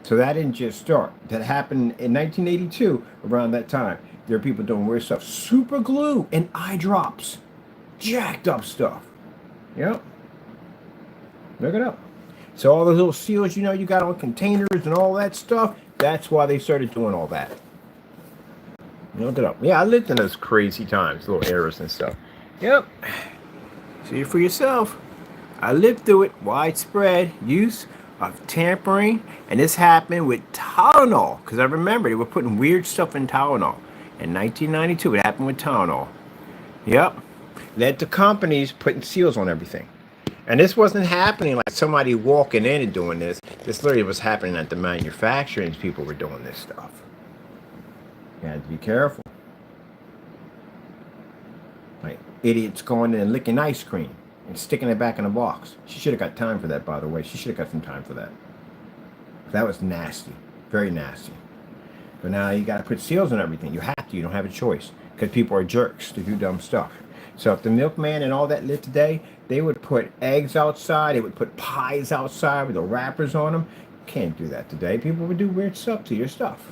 So that didn't just start. That happened in 1982, around that time. There are people doing weird stuff. Super glue and eye drops. Jacked up stuff. Yep. Look it up. So all those little seals, you know, you got on containers and all that stuff, that's why they started doing all that. Look it up. Yeah, I lived in those crazy times, little eras and stuff. Yep. See it for yourself. I lived through it. Widespread use of tampering, and this happened with Tylenol. Because I remember they were putting weird stuff in Tylenol. In 1992, it happened with Tylenol. Yep. Led to companies putting seals on everything. And this wasn't happening like somebody walking in and doing this. This literally was happening at the manufacturing. People were doing this stuff. You had to be careful. Like idiots going in and licking ice cream and sticking it back in a box. She should have got time for that, by the way. She should have got some time for that. That was nasty. Very nasty. But now you got to put seals on everything. You have to. You don't have a choice. Because people are jerks to do dumb stuff. So if the milkman and all that lived today, they would put eggs outside. They would put pies outside with the wrappers on them. Can't do that today. People would do weird stuff to your stuff.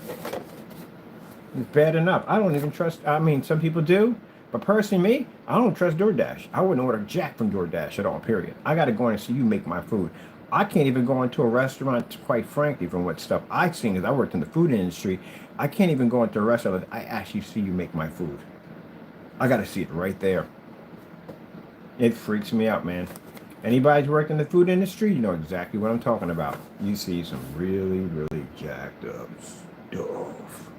It's bad enough. I don't even trust. I mean, some people do. But personally, me, I don't trust DoorDash. I wouldn't order jack from DoorDash at all, period. I got to go in and see you make my food. I can't even go into a restaurant, quite frankly, from what stuff I've seen, because I worked in the food industry. I can't even go into a restaurant. I actually see you make my food. I got to see it right there. It freaks me out, man. Anybody's worked in the food industry, you know exactly what I'm talking about. You see some really, really jacked up stuff.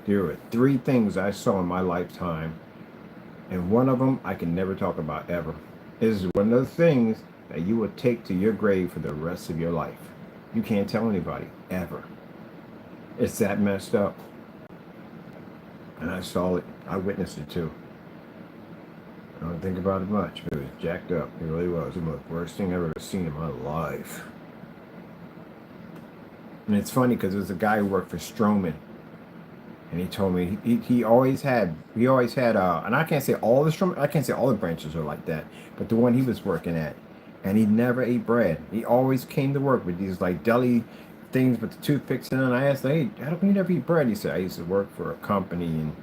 There were 3 things I saw in my lifetime, and one of them I can never talk about ever. This is one of those things that you will take to your grave for the rest of your life. You can't tell anybody, ever. It's that messed up. And I saw it. I witnessed it too. I don't think about it much, but it was jacked up. It really was. It was the worst thing I've ever seen in my life. And it's funny because there's a guy who worked for Stroman. And he told me he always had, and I can't say all the Stroman, I can't say all the branches are like that, but the one he was working at, and he never ate bread. He always came to work with these like deli things with the toothpicks in it. And I asked him, hey, how come you never eat bread? He said, I used to work for a company and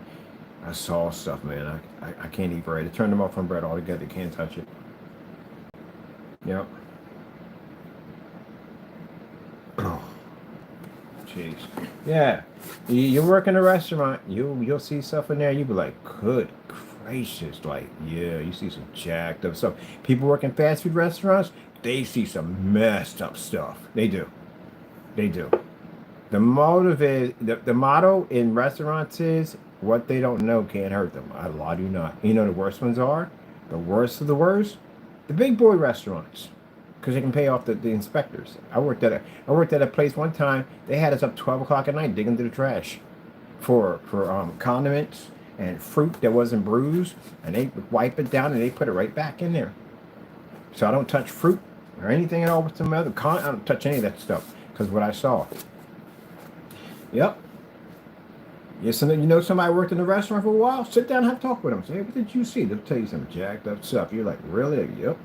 I saw stuff, man. I can't eat bread. It turned them off from bread altogether. Can't touch it. Yep. Oh, jeez. Yeah. You work in a restaurant. You'll see stuff in there. You be like, good gracious. Like, yeah, you see some jacked up stuff. People work in fast food restaurants. They see some messed up stuff. They do. They do. The motive is the motto in restaurants is, what they don't know can't hurt them. I lie to you not. You know the worst ones are? The worst of the worst? The big boy restaurants. Because they can pay off the inspectors. I worked at a place one time, they had us up 12 o'clock at night digging through the trash for condiments and fruit that wasn't bruised, and they would wipe it down and they put it right back in there. So I don't touch fruit or anything at all with some other I don't touch any of that stuff because what I saw. Yep. Yes, and then you know somebody worked in the restaurant for a while, sit down and have a talk with them. Say, hey, what did you see? They'll tell you some jacked up stuff. You're like, really? Yep.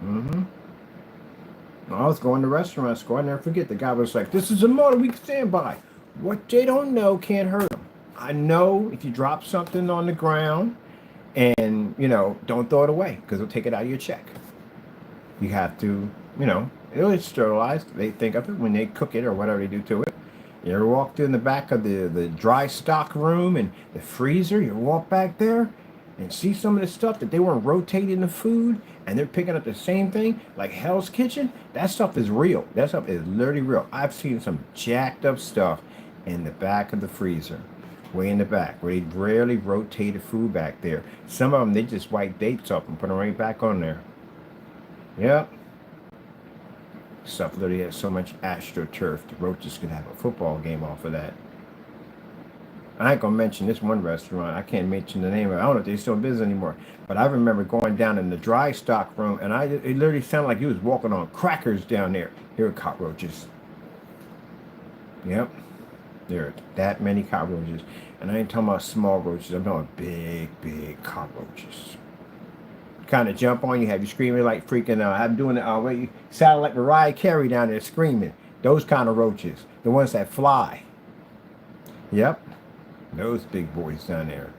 Mm-hmm. I was going to restaurants, I'll never forget. The guy was like, this is a motor we can stand by. What they don't know can't hurt them. I know if you drop something on the ground and, don't throw it away because they'll take it out of your check. You have to, it's sterilized. They think of it when they cook it or whatever they do to it. You ever walk through in the back of the dry stock room and the freezer? You walk back there and see some of the stuff that they weren't rotating the food and they're picking up the same thing like Hell's Kitchen? That stuff is real. That stuff is literally real. I've seen some jacked up stuff in the back of the freezer, way in the back, where they rarely rotated food back there. Some of them, they just wipe dates up and put them right back on there. Yep. Stuff literally has so much astroturf, the roaches could have a football game off of that. I ain't gonna mention this one restaurant. I can't mention the name of it. I don't know if they're still in business anymore. But I remember going down in the dry stock room, and it literally sounded like you was walking on crackers down there. There were cockroaches. Yep. There are that many cockroaches. And I ain't talking about small roaches. I'm talking big, big cockroaches. Kind of jump on you, have you screaming like freaking out. I'm doing it. You sound like Mariah Carey down there screaming. Those kind of roaches, the ones that fly. Yep, those big boys down there.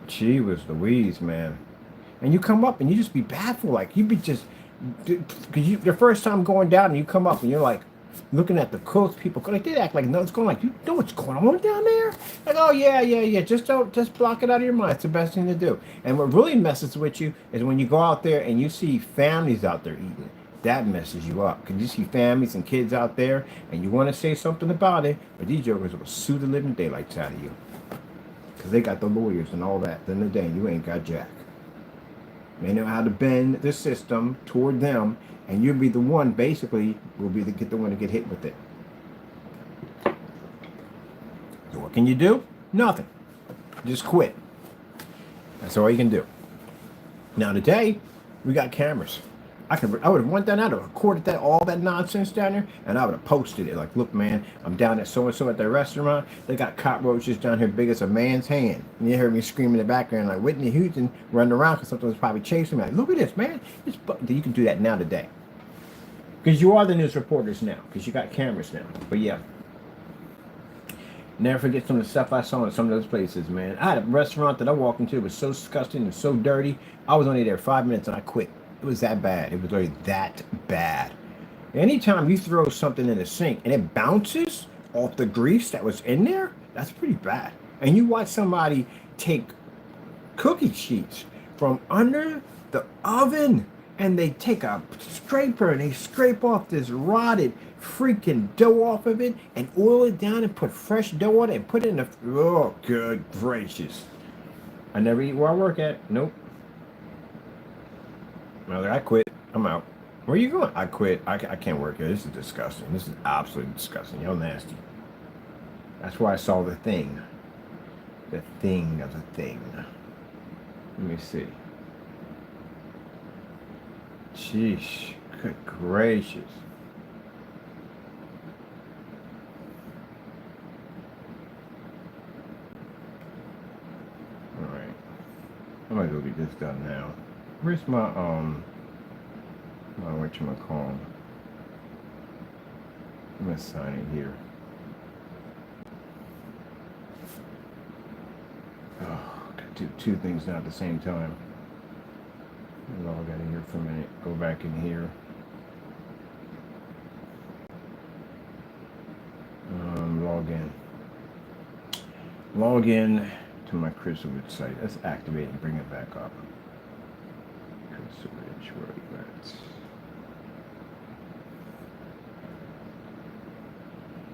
Gee was Louise, man. And you come up and you just be baffled, like you be just, because the first time going down and you come up and you're like, looking at the cooks, people, like they act like nothing's going on. Like, you know what's going on down there? Like, oh yeah, yeah, yeah. Just block it out of your mind. It's the best thing to do. And what really messes with you is when you go out there and you see families out there eating. That messes you up. Because you see families and kids out there and you want to say something about it, but these jokers will sue the living daylights out of you. Because they got the lawyers and all that. Then the day you ain't got jack. They know how to bend the system toward them, and you'll be the one, basically, will be the one to get hit with it. So what can you do? Nothing. Just quit. That's all you can do. Now today, we got cameras. I would have went down there, I would have recorded that, all that nonsense down there, and I would have posted it. Like, look, man, I'm down at so-and-so at the restaurant. They got cockroaches down here big as a man's hand. And you heard me scream in the background like Whitney Houston running around because something was probably chasing me. Like, look at this, man. You can do that now today. Because you are the news reporters now, because you got cameras now. But yeah. Never forget some of the stuff I saw in some of those places, man. I had a restaurant that I walked into. It was so disgusting and so dirty. I was only there 5 minutes and I quit. It was that bad. It was really that bad. Anytime you throw something in the sink and it bounces off the grease that was in there, that's pretty bad. And you watch somebody take cookie sheets from under the oven and they take a scraper and they scrape off this rotted freaking dough off of it and oil it down and put fresh dough on it and put it in the... Oh, good gracious. I never eat where I work at. Nope. I quit. I'm out. Where are you going? I quit. I can't work here. This is disgusting. This is absolutely disgusting. Y'all nasty. That's why I saw the thing. The thing of the thing. Let me see. Sheesh. Good gracious. Alright. I'm gonna go get this done now. Where's my whatchamacallit? I'm gonna sign it here. Oh, gotta do two things now at the same time. Log out of here for a minute. Go back in here. Log in. Log in to my Chrysalit site. Let's activate and bring it back up. Chrysalit, where are you at?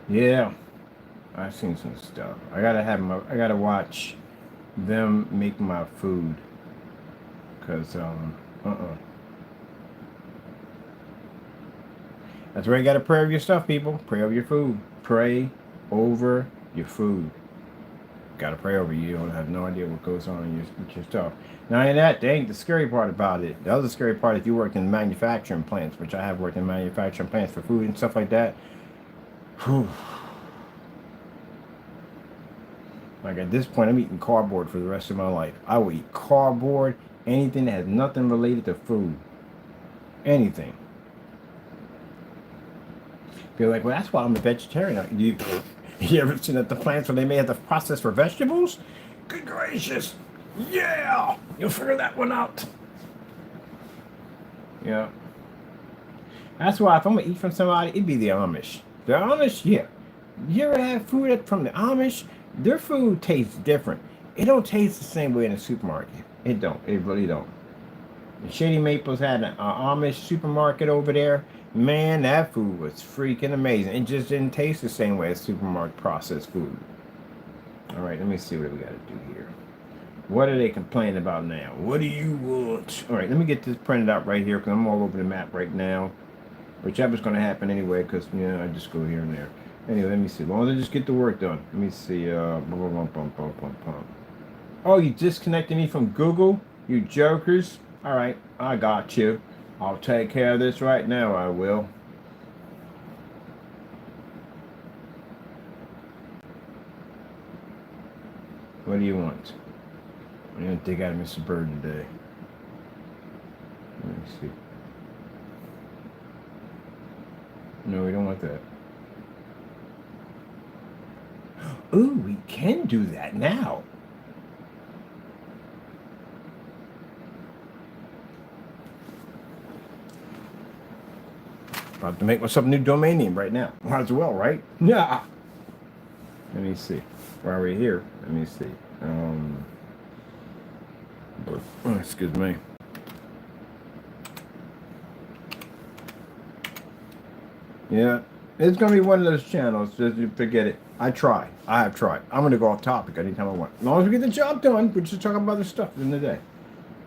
Yeah, I've seen some stuff. I gotta watch them make my food. Cause That's where you gotta pray over your stuff, people. Pray over your food. Pray over your food. Gotta pray over you. You don't have no idea what goes on with your stuff. Now, in that, that ain't the scary part about it. The other scary part, if you work in manufacturing plants, which I have worked in manufacturing plants for food and stuff like that. Whew. Like at this point, I'm eating cardboard for the rest of my life. I will eat cardboard, anything that has nothing related to food. Anything. Be like, well, that's why I'm a vegetarian. You ever seen at the plants where they may have to process for vegetables? Good gracious. Yeah. You'll figure that one out. Yeah. That's why if I'm going to eat from somebody, it'd be the Amish. The Amish, yeah. You ever have food from the Amish? Their food tastes different. It don't taste the same way in a supermarket. It don't. It really don't. And Shady Maples had an Amish supermarket over there. Man, that food was freaking amazing. It just didn't taste the same way as supermarket processed food. All right, let me see what we got to do here. What are they complaining about now? What do you want? All right, let me get this printed out right here because I'm all over the map right now. Whichever's going to happen anyway because, you know, I just go here and there. Anyway, let me see. As long as I just get the work done. Let me see. Oh, you disconnected me from Google? You jokers? All right, I got you. I'll take care of this right now, I will. What do you want? I'm going to dig out of Mr. Bird today. Let me see. No, we don't want that. Ooh, we can do that now. About to make myself a new domain name right now. Might as well, right? Yeah. Let me see. While we're here, let me see. Excuse me. Yeah, it's gonna be one of those channels. Just you forget it. I have tried. I'm gonna go off topic anytime I want. As long as we get the job done, we're just talking about other stuff in the day.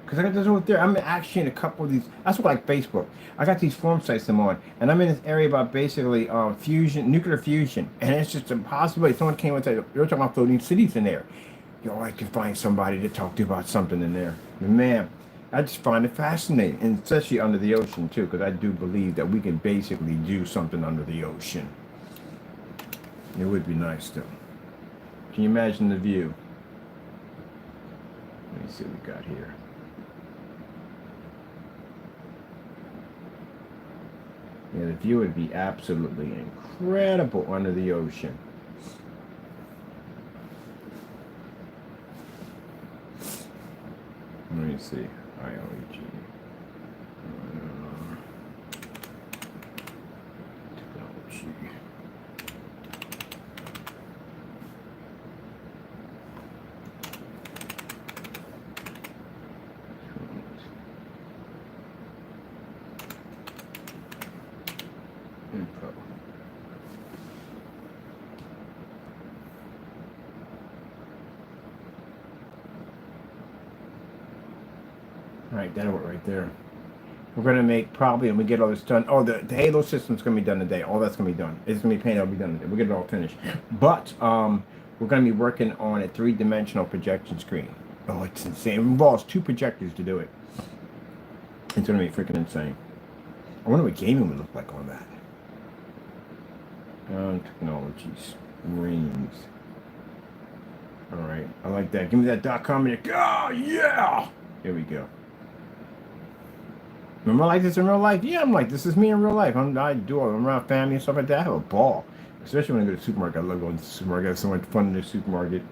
Because I got this over there. I'm actually in a couple of these. That's what like Facebook. I got these forum sites I'm on, and I'm in this area about basically fusion, nuclear fusion, and it's just impossible. Someone came and said they were talking about floating cities in there. I can find somebody to talk to about something in there. And man, I just find it fascinating, and especially under the ocean too, because I do believe that we can basically do something under the ocean. It would be nice though. Can you imagine the view? Let me see what we got here. Yeah, the view would be absolutely incredible under the ocean. Let me see. ILEG. Technology. Info. Alright, that'll work right there. We're going to make probably, and we get all this done. Oh, the Halo system's going to be done today. All that's going to be done. It's going to be painted. It'll be done today. We'll get it all finished. But we're going to be working on a 3-dimensional projection screen. Oh, it's insane. It involves 2 projectors to do it. It's going to be freaking insane. I wonder what gaming would look like on that. Technologies. Rings. Alright, I like that. Give me that .com in there. Oh, yeah! Here we go. Am I like this in real life? Yeah, I'm like this. Is me in real life. I'm around family and stuff like that. I have a ball. Especially when I go to the supermarket. I love going to the supermarket. I have so much fun in the supermarket.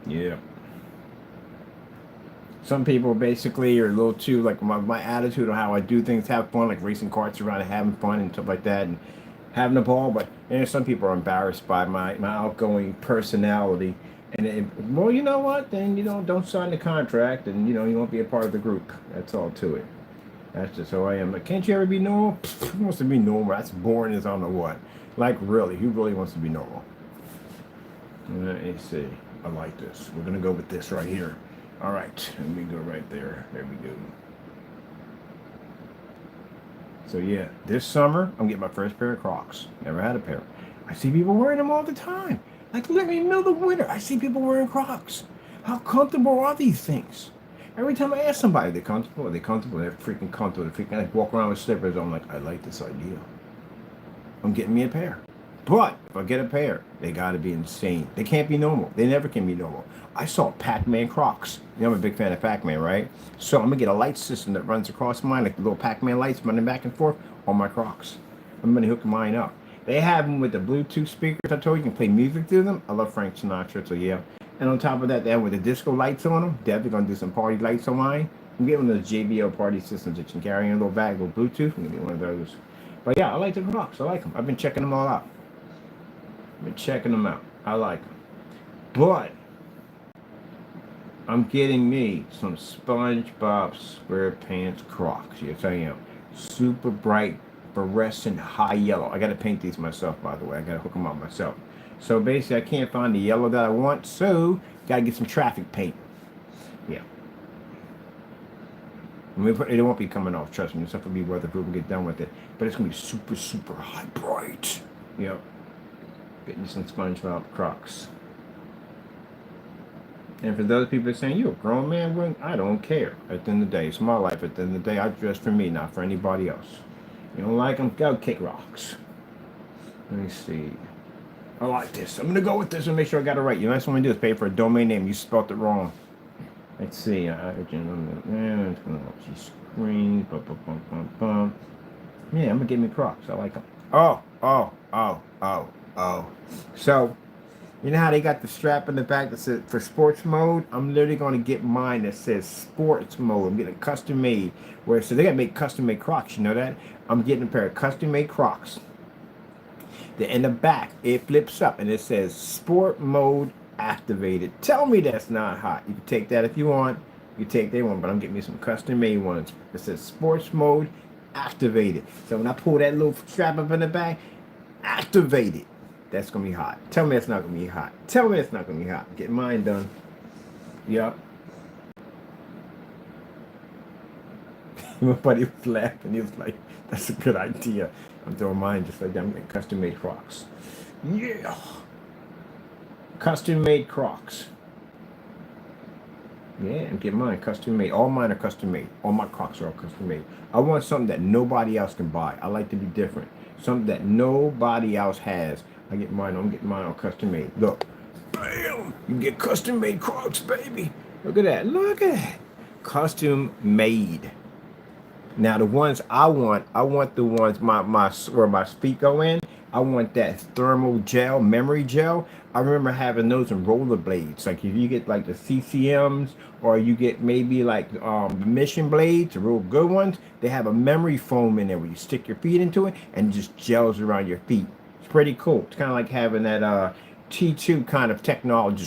Yeah. Some people basically are a little too, like my attitude on how I do things, have fun, like racing karts around and having fun and stuff like that, and having a ball. But some people are embarrassed by my outgoing personality. And well, you know what? Then don't sign the contract, and you won't be a part of the group. That's all to it. That's just how I am. Like, can't you ever be normal? Who wants to be normal? That's boring as I don't know what. Like, really, who really wants to be normal? Let me see. I like this. We're gonna go with this right here. All right, let me go right there. There we go. So yeah, this summer I'm getting my first pair of Crocs. Never had a pair. I see people wearing them all the time. Like literally in the middle of the winter, I see people wearing Crocs. How comfortable are these things? Every time I ask somebody, they're comfortable. They're comfortable. They're freaking comfortable. They're freaking like walk around with slippers. I'm like, I like this idea. I'm getting me a pair. But if I get a pair, they gotta be insane. They can't be normal. They never can be normal. I saw Pac-Man Crocs. I'm a big fan of Pac-Man, right? So I'm gonna get a light system that runs across mine, like the little Pac-Man lights running back and forth on my Crocs. I'm gonna hook mine up. They have them with the Bluetooth speakers. I told you can play music through them. I love Frank Sinatra, so yeah. And on top of that, they have with the disco lights on them. Definitely gonna do some party lights on mine. I'm getting one of those JBL party systems that you can carry in a little bag with Bluetooth. I'm gonna get one of those. But yeah, I like the Crocs. I like them. I've been checking them all out. I like them. But I'm getting me some SpongeBob SquarePants Crocs. Yes, I am. Super bright, fluorescent, high yellow. I got to paint these myself, by the way. I got to hook them up myself. So basically, I can't find the yellow that I want, so got to get some traffic paint. Yeah. It won't be coming off, trust me. This stuff will be weatherproof and get done with it. But it's going to be super, super high bright. Yep. Getting some SpongeBob Crocs. And for those people that are saying, you're a grown man, I don't care. At the end of the day, it's my life. At the end of the day, I dress for me, not for anybody else. You don't like them? Go kick rocks. Let me see. I like this. I'm going to go with this and make sure I got it right. You know, that's what I'm going to do is pay for a domain name. You spelled it wrong. Let's see. Screen. Yeah, I'm going to get me Crocs. I like them. Oh. So, You know how they got the strap in the back that says for sports mode? I'm literally going to get mine that says sports mode. I'm getting custom made. Where so they got to make custom made Crocs. You know that? I'm getting a pair of custom made Crocs. Then in the back, it flips up and it says sport mode activated. Tell me that's not hot. You can take that if you want. You can take that one, but I'm getting me some custom made ones. It says sports mode activated. So when I pull that little strap up in the back, activated. That's gonna be hot. Tell me it's not gonna be hot. Tell me it's not gonna be hot. Get mine done. Yup. My buddy was laughing. He was like, "That's a good idea." I'm doing mine just like that. I'm getting custom made Crocs. Yeah. Custom made Crocs. Yeah, I'm getting mine custom made. All mine are custom made. All my Crocs are all custom made. I want something that nobody else can buy. I like to be different. Something that nobody else has. I get mine. I'm getting mine all custom made. Look. Bam! You can get custom made Crocs, baby. Look at that. Look at that. Custom made. Now the ones I want the ones where my feet go in. I want that thermal gel, memory gel. I remember having those in rollerblades. Like if you get like the CCMs or you get maybe like the Mission blades, the real good ones, they have a memory foam in there where you stick your feet into it and it just gels around your feet. It's pretty cool. It's kind of like having that T2 kind of technology.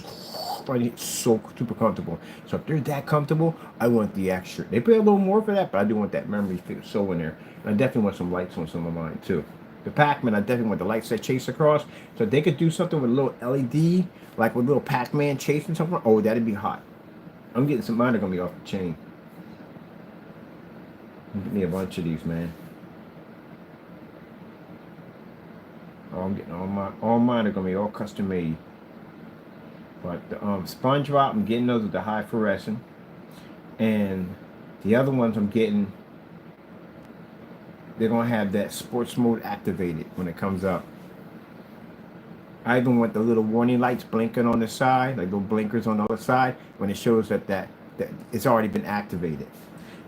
It's so super comfortable. So if they're that comfortable, I want the extra. They pay a little more for that, but I do want that memory so in there. And I definitely want some lights on some of mine too. The Pac-Man, I definitely want the lights that chase across. So if they could do something with a little LED, like with little Pac-Man chasing something, oh, that'd be hot. I'm getting some, mine are gonna be off the chain. I'm getting me a bunch of these, man. Oh, I'm getting all mine are gonna be all custom made. But the SpongeBob, I'm getting those with the high fluorescent. And the other ones I'm getting, they're going to have that sports mode activated when it comes up. I even want the little warning lights blinking on the side, like little blinkers on the other side, when it shows that it's already been activated.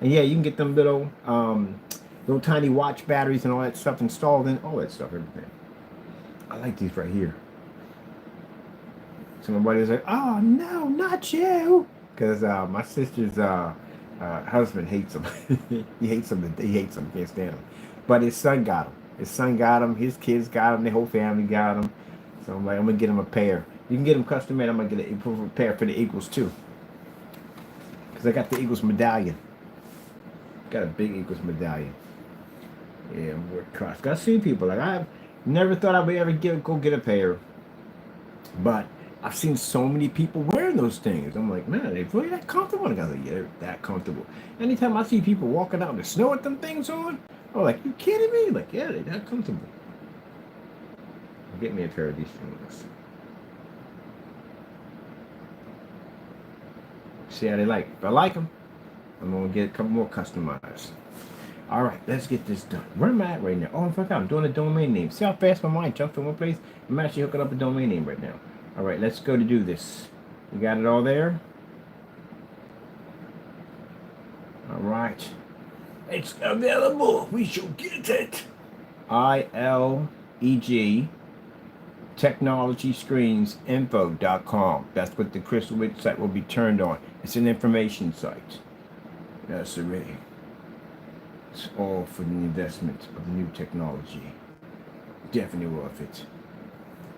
And yeah, you can get them little tiny watch batteries and all that stuff installed in, all that stuff, everything. I like these right here. So my buddy's like, "Oh no, not you!" Because my sister's husband hates him. He hates him. He hates him. Can't stand him. But his son got him. His son got him. His kids got him. The whole family got him. So I'm like, I'm gonna get him a pair. You can get him custom made. I'm gonna get a pair for the Eagles too. Because I got the Eagles medallion. Got a big Eagles medallion. Yeah, I'm working cross. I see people like I never thought I would ever go get a pair, but I've seen so many people wearing those things. I'm like, man, they're really that comfortable. And I go, yeah, they're that comfortable. Anytime I see people walking out in the snow with them things on, I'm like, you kidding me? Like, yeah, they're that comfortable. Get me a pair of these things. See how they like. If I like them, I'm going to get a couple more customized. All right, let's get this done. Where am I at right now? Oh, I forgot. I'm doing a domain name. See how fast my mind jumped from one place? I'm actually hooking up a domain name right now. All right, let's go to do this. You got it all there? All right. It's available. We shall get it. ILEG technologyscreensinfo.com. That's what the Crystal Witch site will be turned on. It's an information site. That's already. It's all for the investment of new technology. Definitely worth it.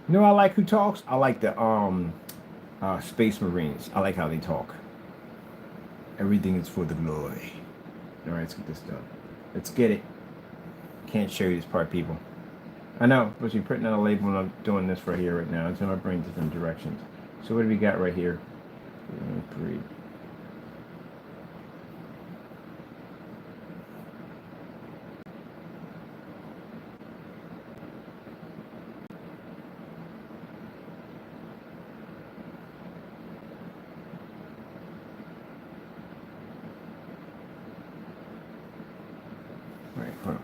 You know I like who talks? I like the Space Marines. I like how they talk. Everything is for the glory. All right, let's get this done. Let's get it. Can't show you this part, people. I know, but you're printing out a label and I'm doing this right here right now. It's in my brain different directions. So what do we got right here? 3. Right, hold on.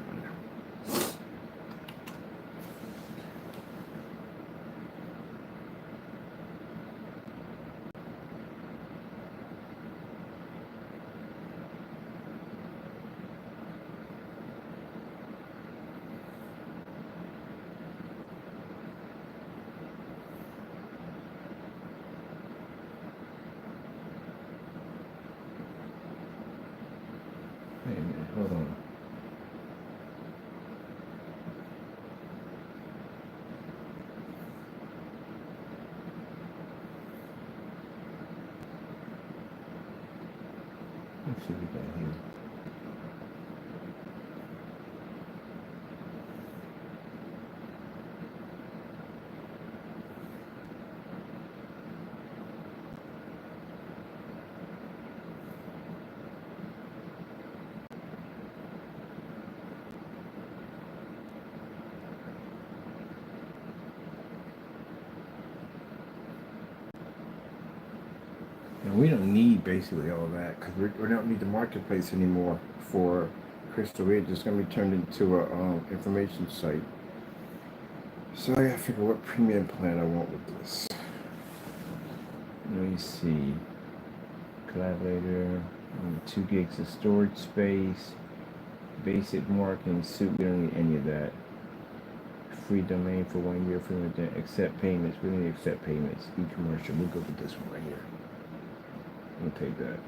see what we got here. And we don't need basically all that because we don't need the marketplace anymore for Crystal Ridge. It's going to be turned into a information site. So I gotta figure what premium plan I want with this. Let me see. Collaborator, 2 gigs of storage space, basic marketing suite. We don't need any of that. Free domain for 1 year, free accept payments. We don't need accept payments. E-commercial. We'll go with this one right here. We'll take that.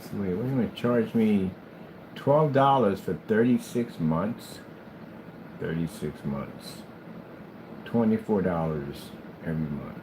So wait, what are you going to charge me? $12 for 36 months? 36 months. $24 every month.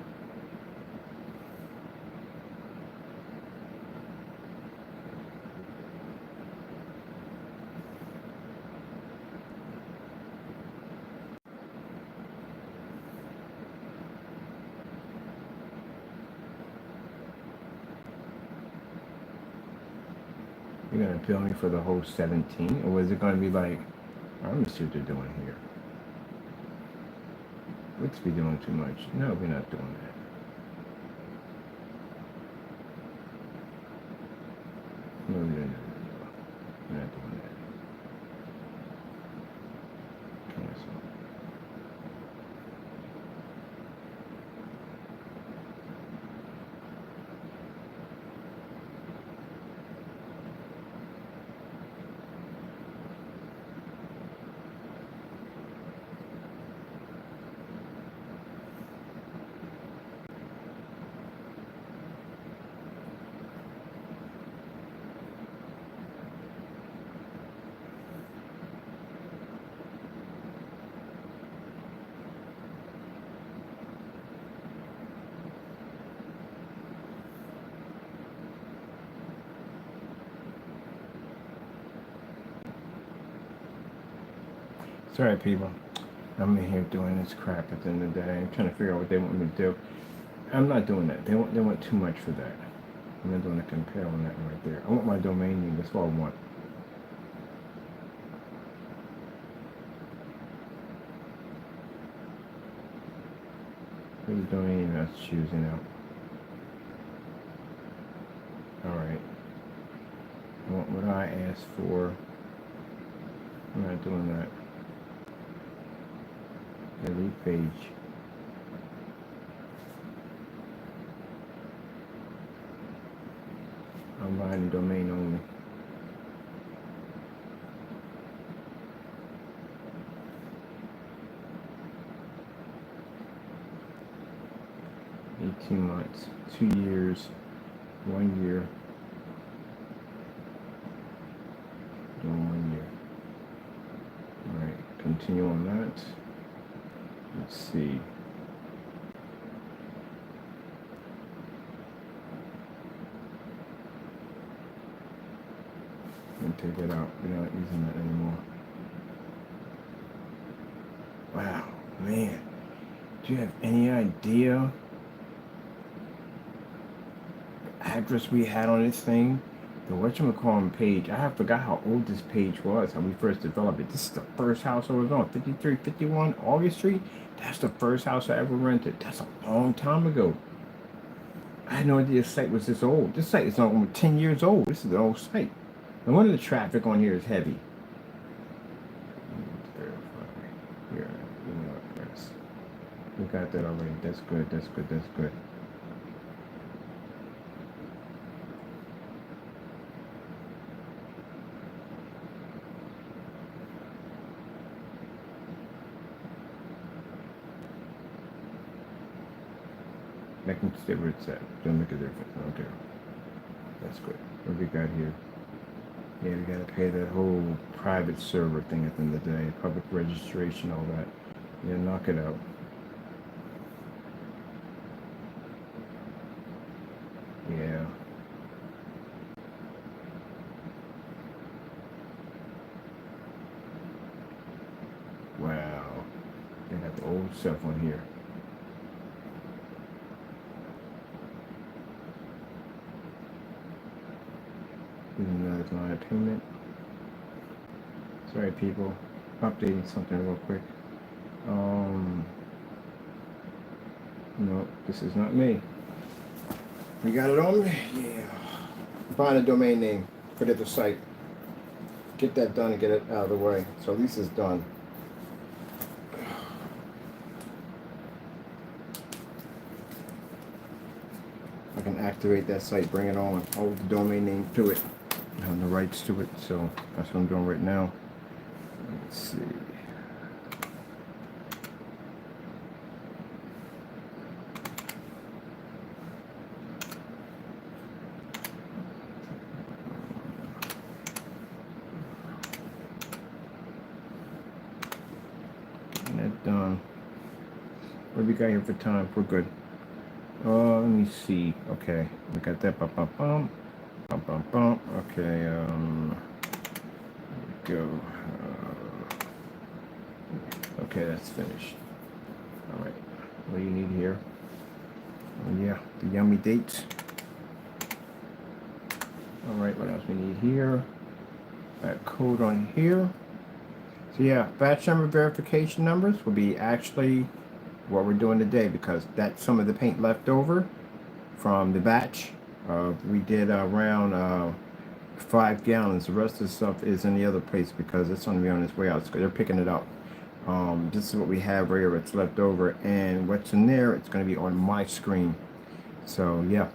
You're gonna bill me for the whole 17, or is it gonna be like, let me see what they're doing here. Let's be doing too much. No, we're not doing that. No, we're not doing that. Cancel. Sorry, people. I'm in here doing this crap at the end of the day. I'm trying to figure out what they want me to do. I'm not doing that. They want too much for that. I'm not doing a compare on that right there. I want my domain name. That's all I want. Here's the domain name I was choosing out. Alright. I want what I asked for. I'm not doing that. Delete page. I'm buying the domain only. $18 months, 2 years, 1 year. Doing 1 year. Alright, continue on that. Let's see. Take that out. We're not using that anymore. Wow, man. Do you have any idea the address we had on this thing? The whatchamacallit page. I forgot how old this page was, when we first developed it. This is the first house I was on, 5351 August Street. That's the first house I ever rented. That's a long time ago. I had no idea this site was this old. This site is almost 10 years old. This is an old site. No wonder the traffic on here is heavy. Here, email address. We got that already. That's good. That's good. That's good. I can stay where it's at. Don't make a difference. Okay. That's good. What we got here? Yeah, we gotta pay that whole private server thing at the end of the day. Public registration, all that. Yeah, knock it out. Yeah. Wow. They got the old stuff on here. Here's another line of payment. Sorry, people. Updating something real quick. No, this is not me. We got it on me? Yeah. Find a domain name for the site. Get that done and get it out of the way. So at least it's done. I can activate that site, bring it on, hold the domain name to it. I have the rights to it, so that's what I'm doing right now. Let's see. Getting that done. What do we got here for time? We're good. Let me see. Okay, we got that. Bum, bum, bum. Bum, bum, bum. Okay, there we go. Okay, that's finished. All right, what do you need here? Oh, yeah, the yummy dates. All right, what else we need here? That code on here. So yeah, batch number verification numbers will be actually what we're doing today, because that's some of the paint left over from the batch. We did around 5 gallons. The rest of the stuff is in the other place because it's going to be on its way out. So they're picking it up. This is what we have right here. It's left over, and what's in there, it's going to be on my screen. So yeah,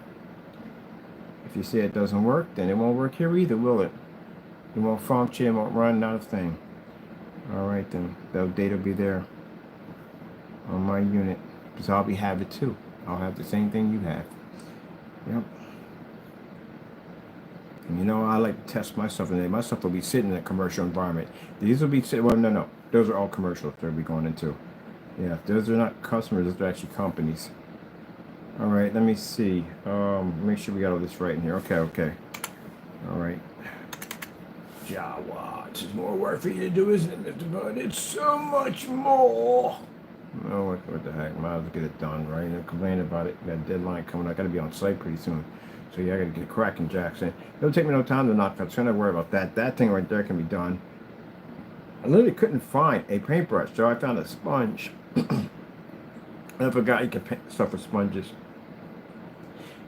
if you see it doesn't work, then it won't work here either, will it? It won't function, it won't run, not a thing. All right then, that data will be there on my unit, because I'll have it too. I'll have the same thing you have. Yep. And you know, I like to test my stuff, and my stuff will be sitting in a commercial environment. These will be sitting, well, no, those are all commercial they'll be going into. Yeah, those are not customers, those are actually companies. All right, let me see. Make sure we got all this right in here. Okay. All right. Jawa, it's more work for you to do, isn't it, Mr. Bud? It's so much more. Oh, what the heck? Might as well get it done, right? And complain about it. Got a deadline coming. I got to be on site pretty soon. So yeah, I got to get cracking, Jackson. It'll take me no time to knock out. So I'm not worry about that. That thing right there can be done. I literally couldn't find a paintbrush, so I found a sponge. I forgot you can paint stuff with sponges.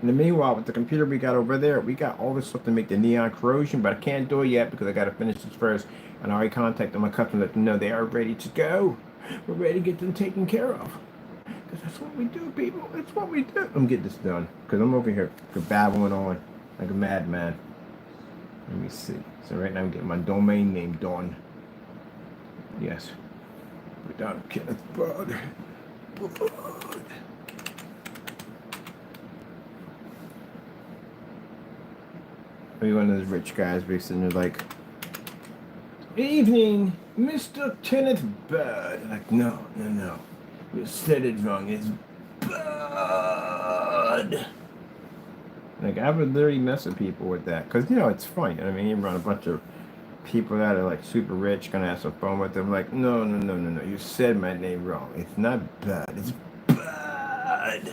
In the meanwhile, with the computer we got over there, we got all this stuff to make the neon corrosion, but I can't do it yet because I got to finish this first. And I already contacted my customer, let them know they are ready to go. We're ready to get them taken care of. Because that's what we do, people. That's what we do. I'm getting this done because I'm over here babbling on like a madman. Let me see. So right now I'm getting my domain name done. Yes. Put down Kenneth Bud. Maybe one of those rich guys be sitting there like, "Good evening, Mr. Kenneth Bud." Like, no. You said it wrong. It's Bud. Like, I would literally mess with people with that. Because, you know, it's funny. I mean, you run a bunch of people that are, like, super rich, gonna have some fun with them. Like, no. You said my name wrong. It's not Bud. It's Bud.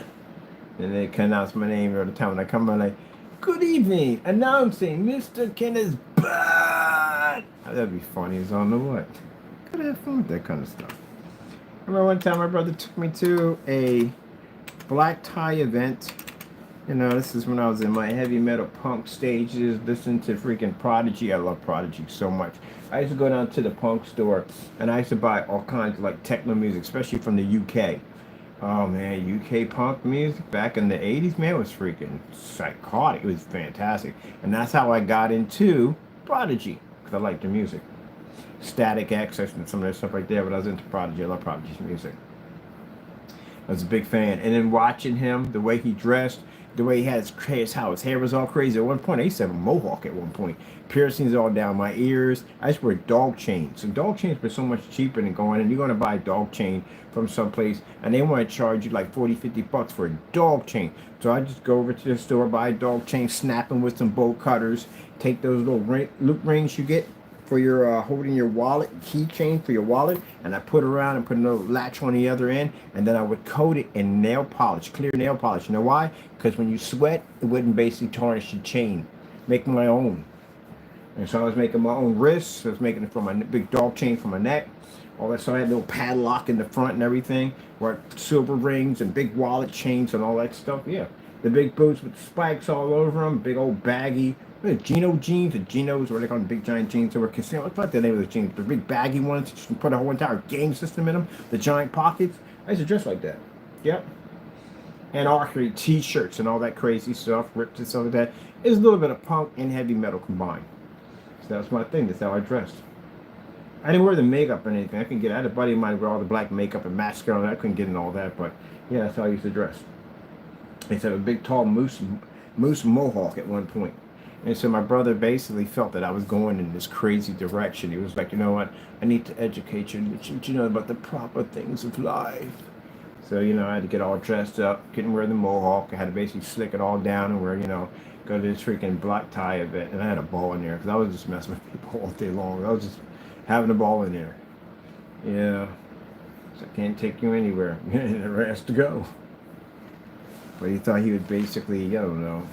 And they can announce my name all the time. When I come on, like, "Good evening, announcing Mr. Kenneth Bud." That'd be funny as I don't know what. Gotta have fun with that kind of stuff. I remember one time my brother took me to a black tie event. You know, this is when I was in my heavy metal punk stages, listening to freaking Prodigy. I love Prodigy so much. I used to go down to the punk store, and I used to buy all kinds of like techno music, especially from the UK. Oh man, UK punk music back in the 80s, man, was freaking psychotic. It was fantastic. And that's how I got into Prodigy, because I liked the music. Static X and some of that stuff right there, but I was into Prodigy. I love Prodigy's music. I was a big fan. And then watching him, the way he dressed, the way he had how his hair was all crazy. At one point, I used to have a mohawk at one point. Piercings all down my ears. I used to wear dog chains. And dog chains were so much cheaper than going, and you're going to buy a dog chain from someplace, and they want to charge you like 40, 50 bucks for a dog chain. So I just go over to the store, buy a dog chain, snap them with some bolt cutters, take those little loop rings you get for your holding your wallet, keychain for your wallet, and I put around and put a little latch on the other end, and then I would coat it in nail polish, clear nail polish. You know why? Because when you sweat, it wouldn't basically tarnish the chain. Make my own. And so I was making my own wrists. I was making it for my big dog chain for my neck. All that. So I had a little padlock in the front and everything, or silver rings and big wallet chains and all that stuff. Yeah, the big boots with spikes all over them, big old baggy. Gino jeans, the Genos, what they call them, big giant jeans that were concealed. I forgot the name of the jeans, the big baggy ones. You can put a whole entire game system in them. The giant pockets. I used to dress like that. Yep. And archery t-shirts and all that crazy stuff, ripped and stuff like that. It's a little bit of punk and heavy metal combined. So that was my thing. That's how I dressed. I didn't wear the makeup or anything. I had a buddy of mine with all the black makeup and mascara, and I couldn't get in all that. But yeah, that's how I used to dress. I used to have a big, tall moose mohawk at one point. And so my brother basically felt that I was going in this crazy direction. He was like, you know what, I need to educate you know, about the proper things of life. So, you know, I had to get all dressed up, couldn't wear the mohawk. I had to basically slick it all down and wear, you know, go to this freaking black tie event. And I had a ball in there because I was just messing with people all day long. I was just having a ball in there. Yeah. So I can't take you anywhere. You never has to go. But he thought he would basically, I don't know.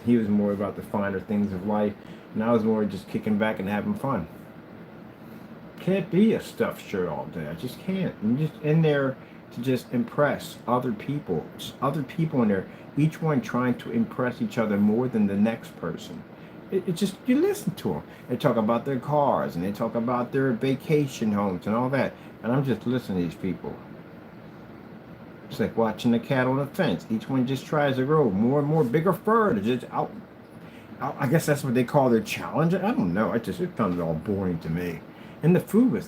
He was more about the finer things of life, and I was more just kicking back and having fun. Can't be a stuffed shirt all day. I just can't. I'm just in there to just impress other people. Just other people in there, each one trying to impress each other more than the next person. It just, you listen to them. They talk about their cars, and they talk about their vacation homes and all that, and I'm just listening to these people. It's like watching the cat on a fence. Each one just tries to grow more and more bigger fur to just out. I guess that's what they call their challenge. I don't know. It found it all boring to me. And the food was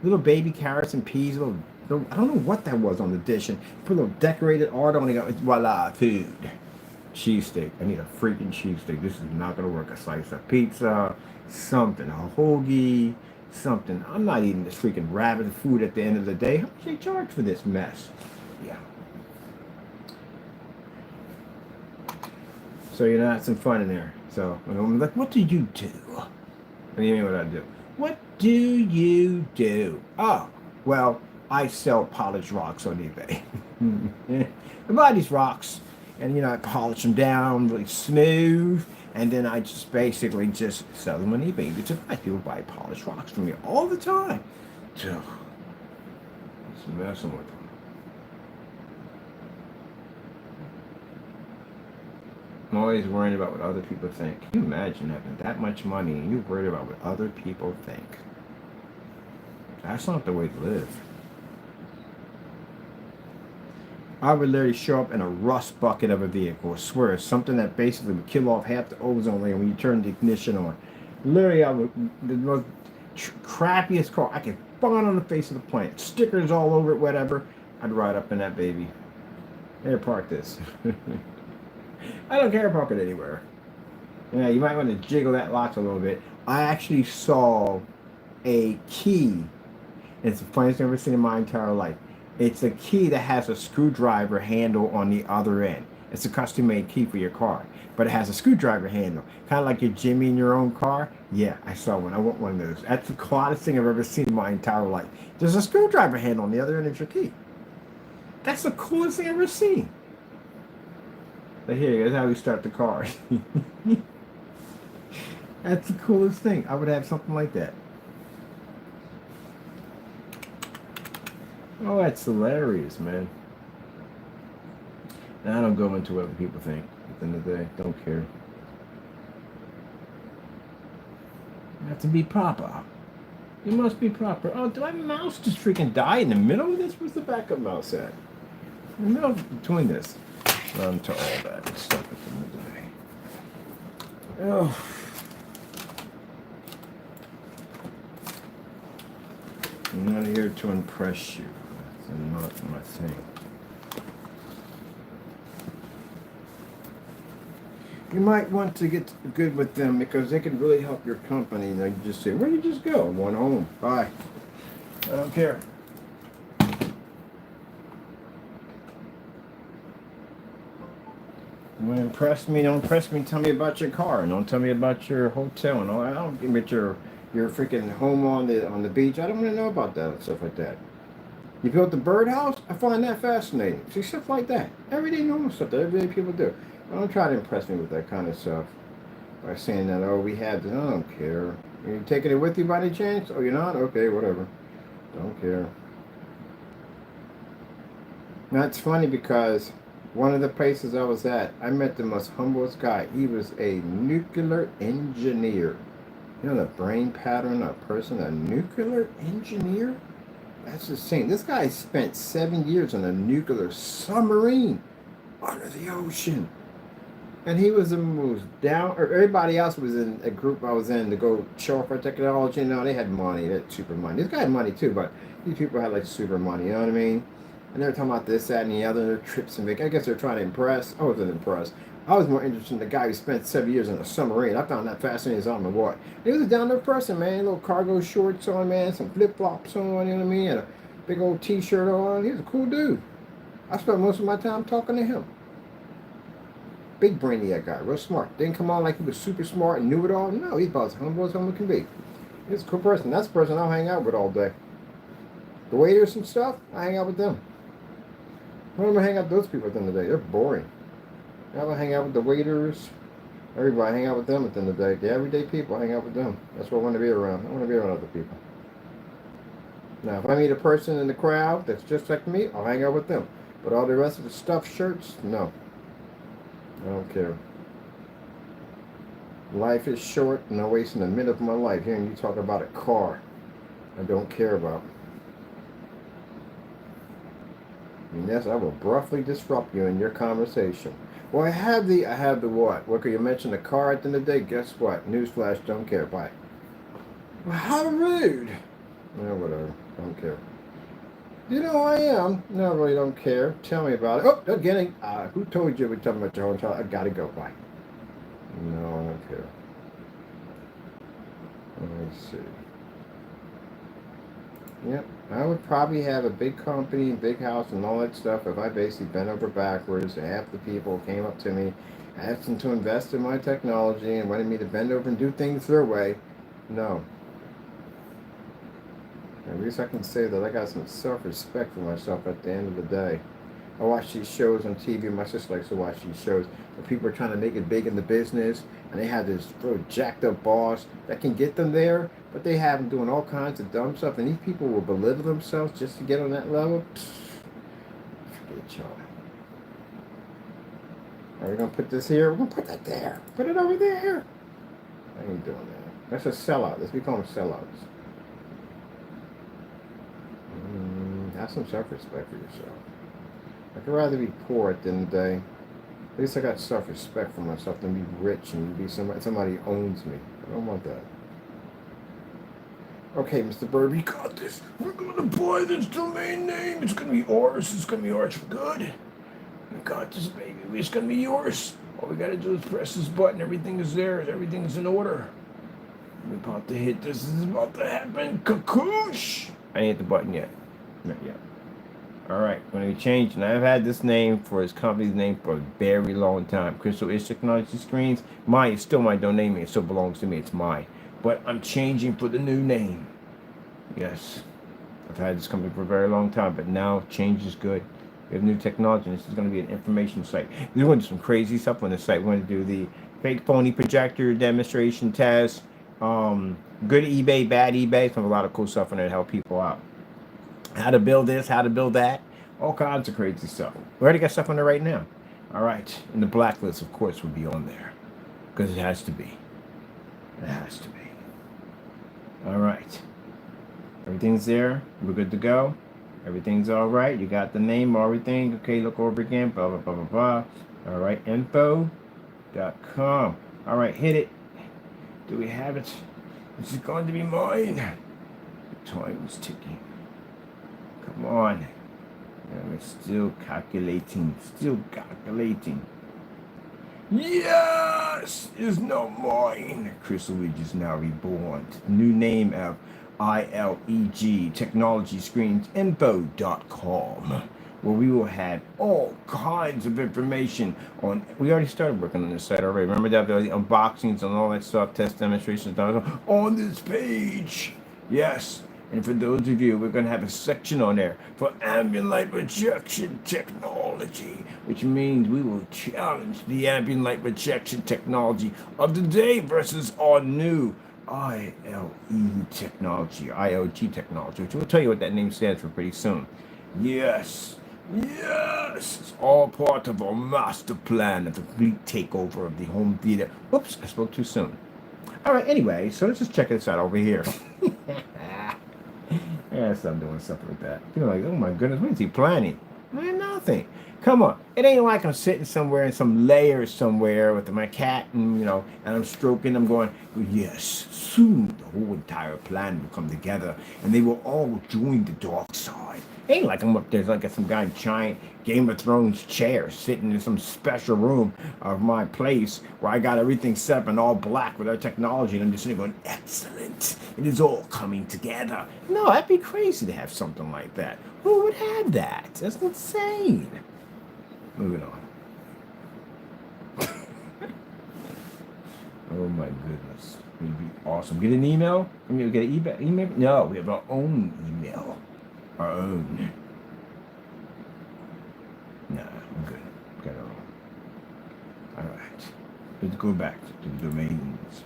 little baby carrots and peas. I don't know what that was on the dish. And put a little decorated art on it. Voila, food. Cheesesteak. I need a freaking cheesesteak. This is not going to work. A slice of pizza, something, a hoagie, something. I'm not eating this freaking rabbit food at the end of the day. How much they charge for this mess? Yeah. So, you know, I had some fun in there. So I'm like, what do you do? What do you mean what I do? What do you do? Oh, well, I sell polished rocks on eBay. I buy these rocks, and, you know, I polish them down really smooth, and then I just basically just sell them on eBay. Because people buy polished rocks from me all the time. So, just messing with them. I'm always worrying about what other people think. Can you imagine having that much money and you're worried about what other people think? That's not the way to live. I would literally show up in a rust bucket of a vehicle. I swear, something that basically would kill off half the ozone layer when you turn the ignition on. Literally, I would, the most crappiest car I could find on the face of the planet. Stickers all over it, whatever. I'd ride up in that baby. Here, park this. I don't care park it anywhere. Yeah, you might want to jiggle that lock a little bit. I actually saw a key. It's the funniest thing I've ever seen in my entire life. It's a key that has a screwdriver handle on the other end. It's a custom-made key for your car, but it has a screwdriver handle, kind of like your Jimmy in your own car. Yeah, I saw one. I want one of those. That's the coolest thing I've ever seen in my entire life. There's a screwdriver handle on the other end of your key. That's the coolest thing I've ever seen. But here, that's how we start the car. That's the coolest thing. I would have something like that. Oh, that's hilarious, man. And I don't go into what other people think. At the end of the day, don't care. You have to be proper. You must be proper. Oh, did my mouse just freaking die in the middle of this? Where's the backup mouse at? In the middle between this. Run to all that stuff at the end of the day. Oh. I'm not here to impress you. That's not my thing. you might want to get good with them because they can really help your company. You just say, where you just go? One home. Bye. I don't care. You want to impress me? Don't impress me. Tell me about your car. And don't tell me about your hotel and all. I don't give about your freaking home on the beach. I don't want to know about that and stuff like that. You built the birdhouse? I find that fascinating. See, stuff like that. Everyday normal stuff that everyday people do. Don't try to impress me with that kind of stuff. By saying that, oh, we have this. I don't care. Are you taking it with you by any chance? Oh, you're not? Okay, whatever. Don't care. Now, it's funny because one of the places I was at, I met the most humblest guy. He was a nuclear engineer. You know the brain pattern of a person, a nuclear engineer? That's insane. This guy spent 7 years on a nuclear submarine under the ocean. And he was the most down, or everybody else was in a group I was in to go show off our technology. No, they had money, they had super money. This guy had money too, but these people had like super money, you know what I mean? And they were talking about this, that, and the other, their trips and vacations. I guess they're trying to impress. I wasn't impressed. I was more interested in the guy who spent 7 years in a submarine. I found that fascinating as I don't know what. He was a down there person, man. Little cargo shorts on, man, some flip flops on, you know what I mean? And a big old t-shirt on. He was a cool dude. I spent most of my time talking to him. Big brainiac guy, real smart. Didn't come on like he was super smart and knew it all. No, he's about as humble as humble can be. He's a cool person. That's the person I'll hang out with all day. The waiters and stuff, I hang out with them. I don't hang out with those people at the end of the day. They're boring. I don't hang out with the waiters. Everybody, I hang out with them at the end of the day. The everyday people, I hang out with them. That's what I want to be around. I want to be around other people. Now, if I meet a person in the crowd that's just like me, I'll hang out with them. But all the rest of the stuffed shirts, no. I don't care. Life is short, and I'm wasting a minute of my life hearing you talk about a car I don't care about. And yes, I will abruptly disrupt you in your conversation. Well, I have the what? What could you mention the car at the end of the day? Guess what? Newsflash, don't care. Bye. Well, how rude. Well, whatever. Don't care. You know who I am. No, I really don't care. Tell me about it. Oh, again, who told you we're talking about your hotel? I gotta go. Bye. No, I don't care. Let's see. Yep, I would probably have a big company, big house, and all that stuff if I basically bent over backwards. Half the people came up to me, asked them to invest in my technology, and wanted me to bend over and do things their way. No. At least I can say that I got some self-respect for myself at the end of the day. I watch these shows on TV. My sister likes to watch these shows where people are trying to make it big in the business, and they have this real jacked up boss that can get them there, but they have them doing all kinds of dumb stuff, and these people will belittle themselves just to get on that level. Forget y'all. Are we gonna put this here? We're gonna put that there. Put it over there. I ain't doing that. That's a sellout. Let's become sellouts. Have some self-respect for yourself. I'd rather be poor at the end of the day. At least I got self-respect for myself than be rich and be somebody owns me. I don't want that. Okay, Mr. Bird, we got this. We're going to buy this domain name. It's going to be ours. It's going to be ours for good. We got this, baby. It's going to be yours. All we got to do is press this button. Everything is there. Everything's in order. We're about to hit this. This is about to happen. Kakoosh! I ain't hit the button yet. Not yet. Alright, going to be changing. I've had this name for his company's name for a very long time. Crystal Edge Technology Screens. Mine is still my domain name. It still belongs to me. It's mine. But I'm changing for the new name. Yes. I've had this company for a very long time, but now change is good. We have new technology, and this is going to be an information site. We're going to do some crazy stuff on the site. We're going to do the fake phony projector demonstration test. Good eBay, bad eBay. Some a lot of cool stuff on there to help people out. How to build this, how to build that. All kinds of crazy stuff. We already got stuff on there right now. All right. And the blacklist, of course, will be on there. Because it has to be. It has to be. All right. Everything's there. We're good to go. Everything's all right. You got the name, everything. Okay, look over again. Blah, blah, blah, blah, blah. All right. Info.com. All right. Hit it. Do we have it? This is going to be mine. The time is ticking. Come on. I'm still calculating. Still calculating. Yeah! Yes, is now mine. Crystal Ridge is now reborn. New name of ILEG Technology Screens Info.com, where we will have all kinds of information on. We already started working on this site already. Remember that the unboxings and all that stuff, test demonstrations on this page. Yes. And for those of you, we're going to have a section on there for ambient light rejection technology, which means we will challenge the ambient light rejection technology of today versus our new ILE technology, IOG technology, which we'll tell you what that name stands for pretty soon. Yes, yes, it's all part of our master plan of the complete takeover of the home theater. Whoops, I spoke too soon. All right, anyway, so let's just check this out over here. Yeah, stop doing stuff like that. You're like, oh my goodness, what is he planning? Man, nothing. Come on. It ain't like I'm sitting somewhere in some lair somewhere with my cat and, and I'm stroking them going, yes, soon the whole entire plan will come together and they will all join the dark side. It ain't like I'm up there like some guy giant Game of Thrones chair sitting in some special room of my place where I got everything set up in all black with our technology and I'm just sitting going, excellent. It is all coming together. No, that'd be crazy to have something like that. Who would have that? That's insane. Moving on. Oh my goodness. It'd be awesome. Get an email? I mean, get an email? No, we have our own email. Our own. Nah, I'm good. Got our own. Alright. Let's go back to the domains.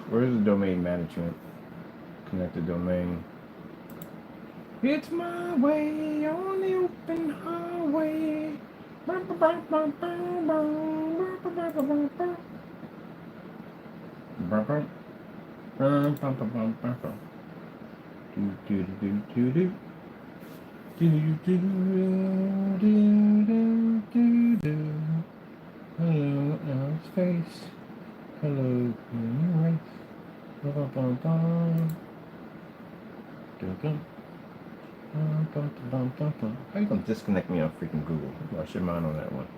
Where's the domain management? Connect the domain. It's my way on the open highway. Hello, space. Hello, right. How you gonna disconnect me on freaking Google? Lost your mind on that one.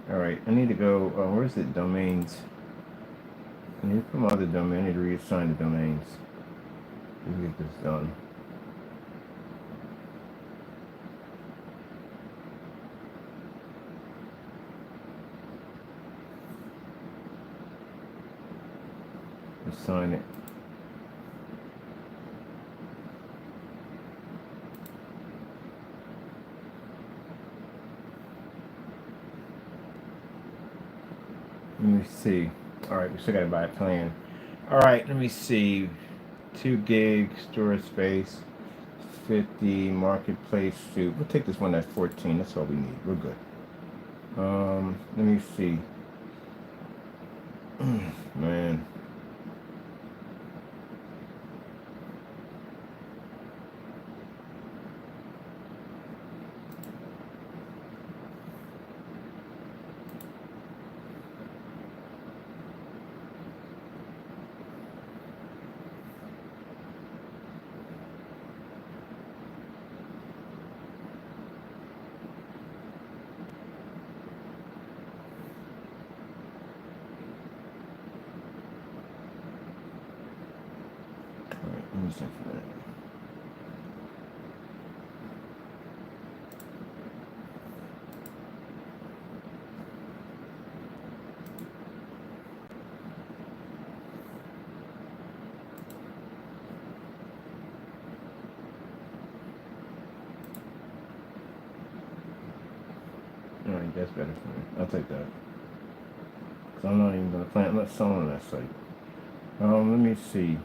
Alright, I need to go, where's it? Domains. I need to put my other domain. I need to reassign the domains. Let me get this done. Assign it. Let me see. Alright, we still gotta buy a plan. Alright, let me see. 2 gig storage space, 50 marketplace suit. We'll take this one at 14. That's all we need. We're good. Let me see. Man. Let me see for that. Alright, that's better for me. I'll take that. Because I'm not even going to plan. I'm not selling on that site. Let me see.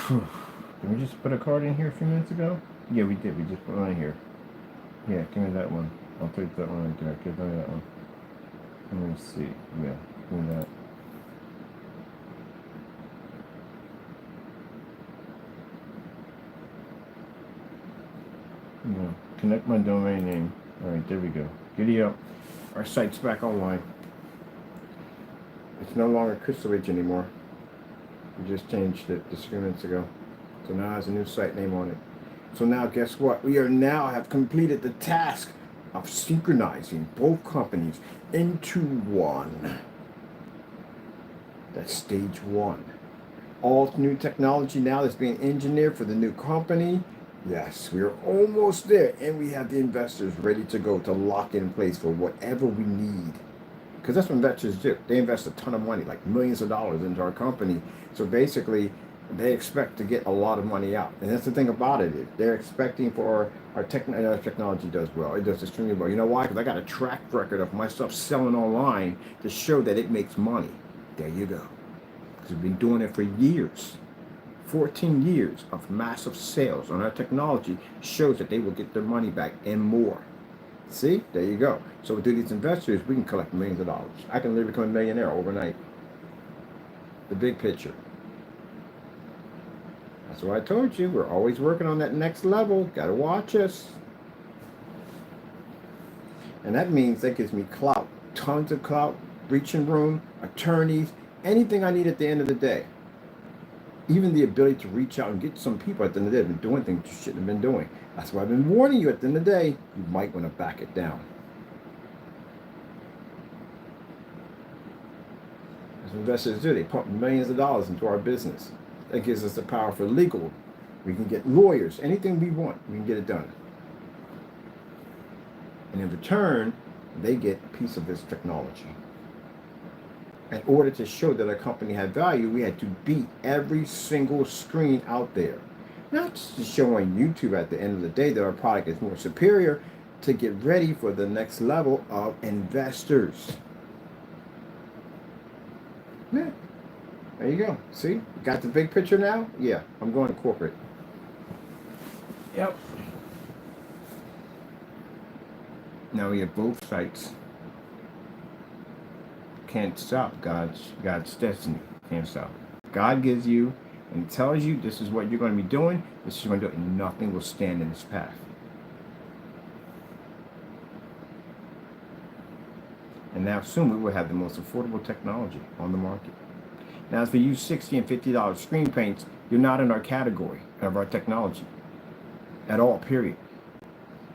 Did we just put a card in here a few minutes ago? Yeah, we did. We just put one in here. Yeah, give me that one. I'll take that one right there. Give me that one. Let me see. Yeah, give me that. Yeah, Connect my domain name. All right, there we go. Giddy up. Our site's back online. It's no longer Crystal Ridge anymore. We just changed it just a few minutes ago. So now it has a new site name on it. So now guess what? We are now have completed the task of synchronizing both companies into one. That's stage one. All new technology now that's being engineered for the new company. Yes, we are almost there, and we have the investors ready to go to lock in place for whatever we need. Because that's what investors do. They invest a ton of money, like millions of dollars into our company. So basically, they expect to get a lot of money out. And that's the thing about it. They're expecting for our technology does well. It does extremely well. You know why? Because I got a track record of my stuff selling online to show that it makes money. There you go. Because we've been doing it for years. 14 years of massive sales on our technology shows that they will get their money back and more. See, there you go. So with these investors, we can collect millions of dollars. I can literally become a millionaire overnight. The big picture. That's why I told you, we're always working on that next level. Gotta watch us. And that means that gives me clout. Tons of clout, breaching room, attorneys, anything I need at the end of the day. Even the ability to reach out and get some people at the end of the day have been doing things you shouldn't have been doing. That's why I've been warning you at the end of the day, you might want to back it down. As investors do, they pump millions of dollars into our business. That gives us the power for legal. We can get lawyers, anything we want, we can get it done. And in return, they get a piece of this technology. In order to show that a company had value, we had to beat every single screen out there. Not just to show on YouTube at the end of the day that our product is more superior, to get ready for the next level of investors. Yeah, there you go. See, got the big picture now? Yeah, I'm going corporate. Yep. Now we have both sites. Can't stop God's destiny. Can't stop. God gives you and tells you this is what you're going to be doing. This is what you're going to do, and nothing will stand in its path. And now soon we will have the most affordable technology on the market. Now, if you use $60 and $50 screen paints, you're not in our category of our technology at all. Period.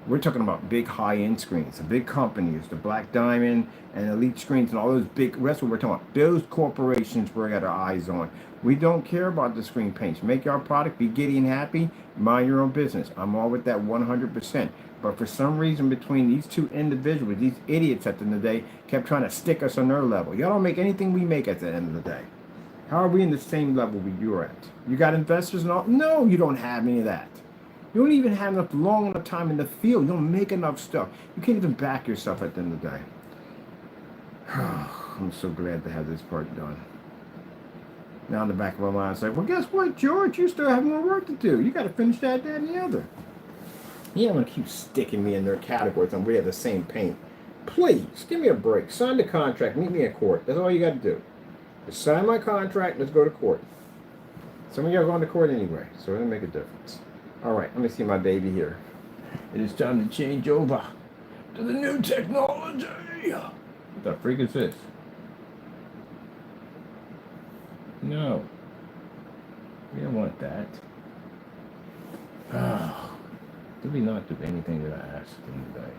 We're talking about big high-end screens, the big companies, the Black Diamond and Elite Screens and all those big, that's what we're talking about. Those corporations we're got our eyes on. We don't care about the screen paints. Make your product, be giddy and happy, mind your own business. I'm all with that 100%. But for some reason between these two individuals, these idiots at the end of the day, kept trying to stick us on their level. Y'all don't make anything we make at the end of the day. How are we in the same level you're at? You got investors and all? No, you don't have any of that. You don't even have enough long enough time in the field. You don't make enough stuff. You can't even back yourself at the end of the day. I'm so glad to have this part done. Now in the back of my mind, it's like, well, guess what, George? You still have more work to do. You got to finish that, and the other. You don't want to keep sticking me in their categories and we have the same paint. Please, give me a break. Sign the contract. Meet me in court. That's all you got to do. Just sign my contract. Let's go to court. Some of you are going to court anyway, so it'll make a difference. All right, let me see my baby here. It is time to change over to the new technology. What the freak is this? No. We don't want that. Oh. Did we not do anything that I asked them today?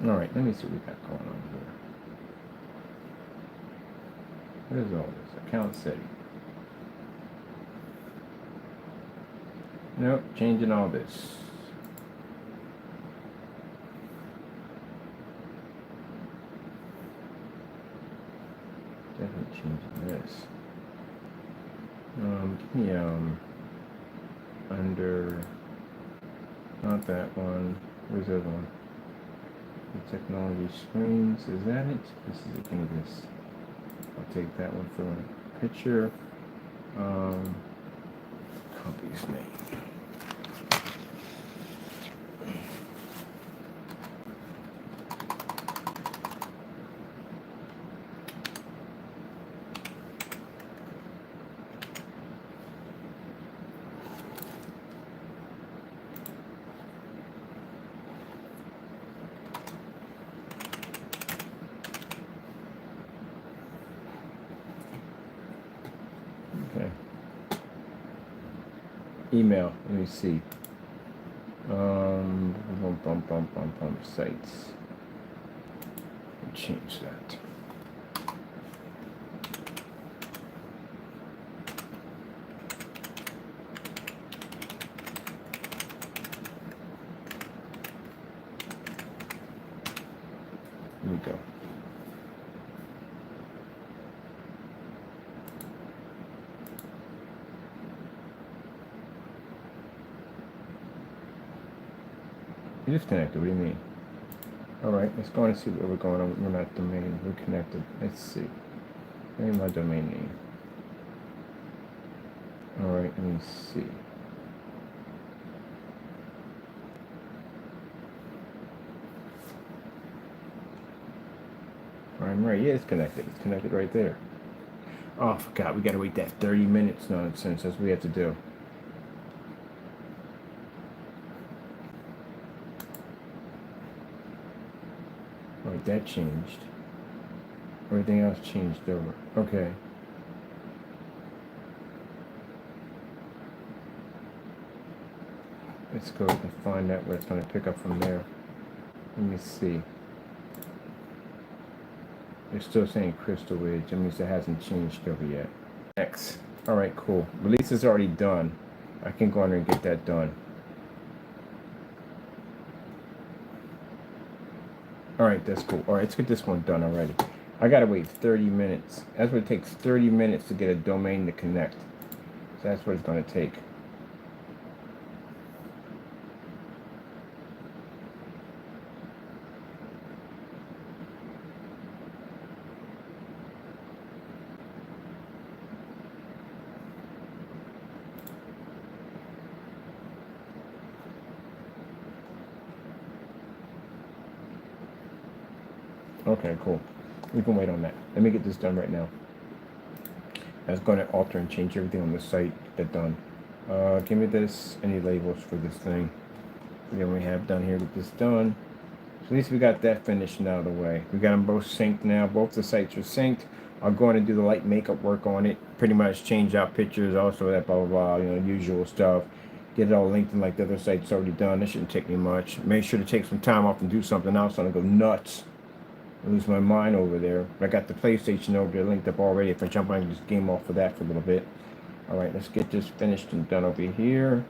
All right, let me see what we got going on here. What is all this? Account setting. Nope, changing all this. Definitely changing this. Give me under, not that one. Where's the other one? The technology screens. Is that it? This is the thing. This. I'll take that one for a picture. Company's name. email. Let me see. Sites. Change that. Here we go. You disconnected. What do you mean? All right, let's go and see where we're going on. We're not domain. We're connected. Let's see. Name my domain name. All right, let me see. Right. Yeah, it's connected. It's connected right there. Oh, I forgot. We got to wait that 30 minutes nonsense. That's what we have to do. All right, that changed. Everything else changed over. Okay. Let's go and find out where it's going to pick up from there. Let me see. It's still saying crystal edge. That means it hasn't changed over yet. X. All right, cool. Release is already done. I can go in there and get that done. All right, that's cool. All right, let's get this one done already. I gotta wait 30 minutes. That's what it takes, 30 minutes to get a domain to connect. So that's what it's gonna take. Okay, cool. We can wait on that. Let me get this done right now. I was going to alter and change everything on the site. Get that done. Give me this. Any labels for this thing? Then we have done here. Get this done. So at least we got that finished and out of the way. We got them both synced now. Both the sites are synced. I'll go in and do the light makeup work on it. Pretty much change out pictures. Also that blah blah blah. You know, usual stuff. Get it all linked in like the other site's already done. That shouldn't take me much. Make sure to take some time off and do something else. I'm gonna go nuts. I lose my mind over there. I got the PlayStation over there linked up already. If I jump on, I can just game off for that for a little bit. All right, let's get this finished and done over here.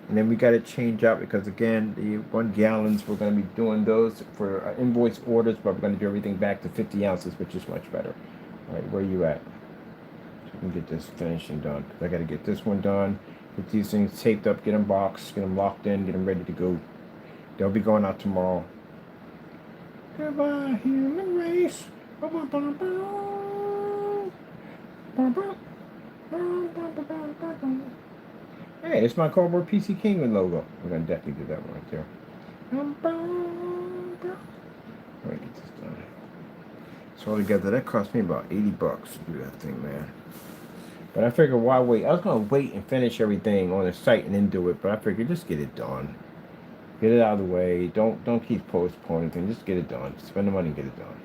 And then we got to change out because again, the 1 gallons, we're going to be doing those for invoice orders, but we're going to do everything back to 50 ounces, which is much better. All right, where are you at? So we can get this finished and done. I got to get this one done. Get these things taped up, get them boxed, get them locked in, get them ready to go. They'll be going out tomorrow. Goodbye, human race. Hey, it's my Cardboard PC King logo. We're gonna definitely do that one right there. Alright, get this done. So altogether, that cost me about 80 bucks to do that thing, man. But I figured, why wait? I was gonna wait and finish everything on the site and then do it, but I figured just get it done. Get it out of the way. Don't keep postponing things. Just get it done. Spend the money and get it done.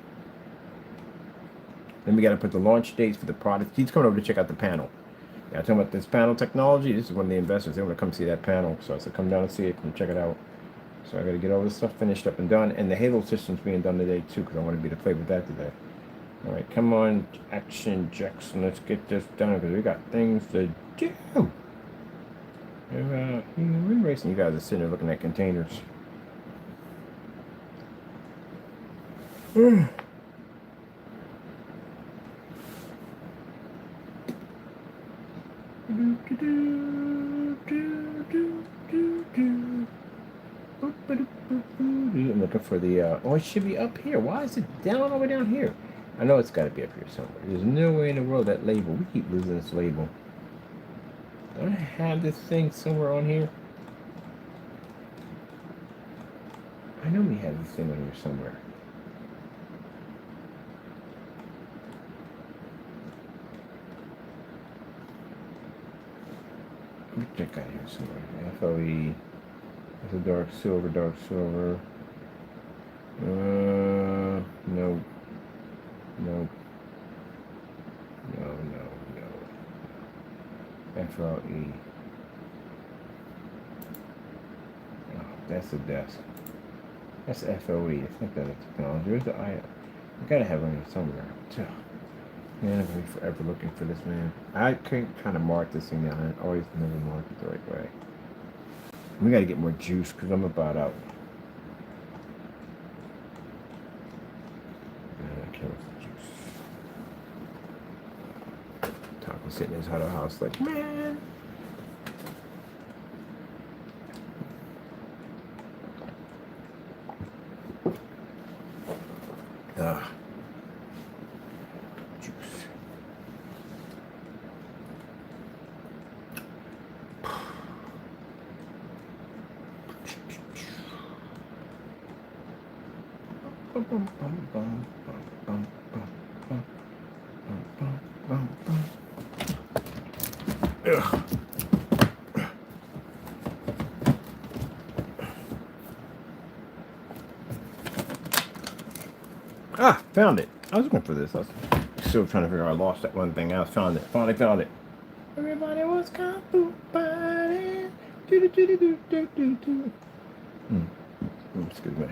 Then we got to put the launch dates for the product. He's coming over to check out the panel. Yeah, I'm talking about this panel technology. This is one of the investors. They want to come see that panel. So I said, come down and see it. Come check it out. So I got to get all this stuff finished up and done. And the Halo system's being done today too, because I want to be to play with that today. All right, come on, Action Jackson. Let's get this done because we got things to do. Human racing, you guys are sitting there looking at containers. I'm looking for the, oh, it should be up here. Why is it down all the way down here? I know it's got to be up here somewhere. There's no way in the world that label. We keep losing this label. Don't I have this thing somewhere on here? I know we have this thing on here somewhere. Let me check out here somewhere. FOE. That's a dark silver, dark silver. No. No. No, no. FLE. That's the desk. That's FOE. I think that's technology. Where's the I? I gotta have one here somewhere. Man, I'm gonna be forever looking for this, man. I can't try to mark this thing down. I always never mark it the right way. We gotta get more juice because I'm about out. I can't with juice. Taco sitting in his huddle house like, man. Juice. Ugh. Ah, found it. I was looking for this. I was still trying to figure out. I lost that one thing. I found it. Finally found it. Everybody was compatibility. Excuse me.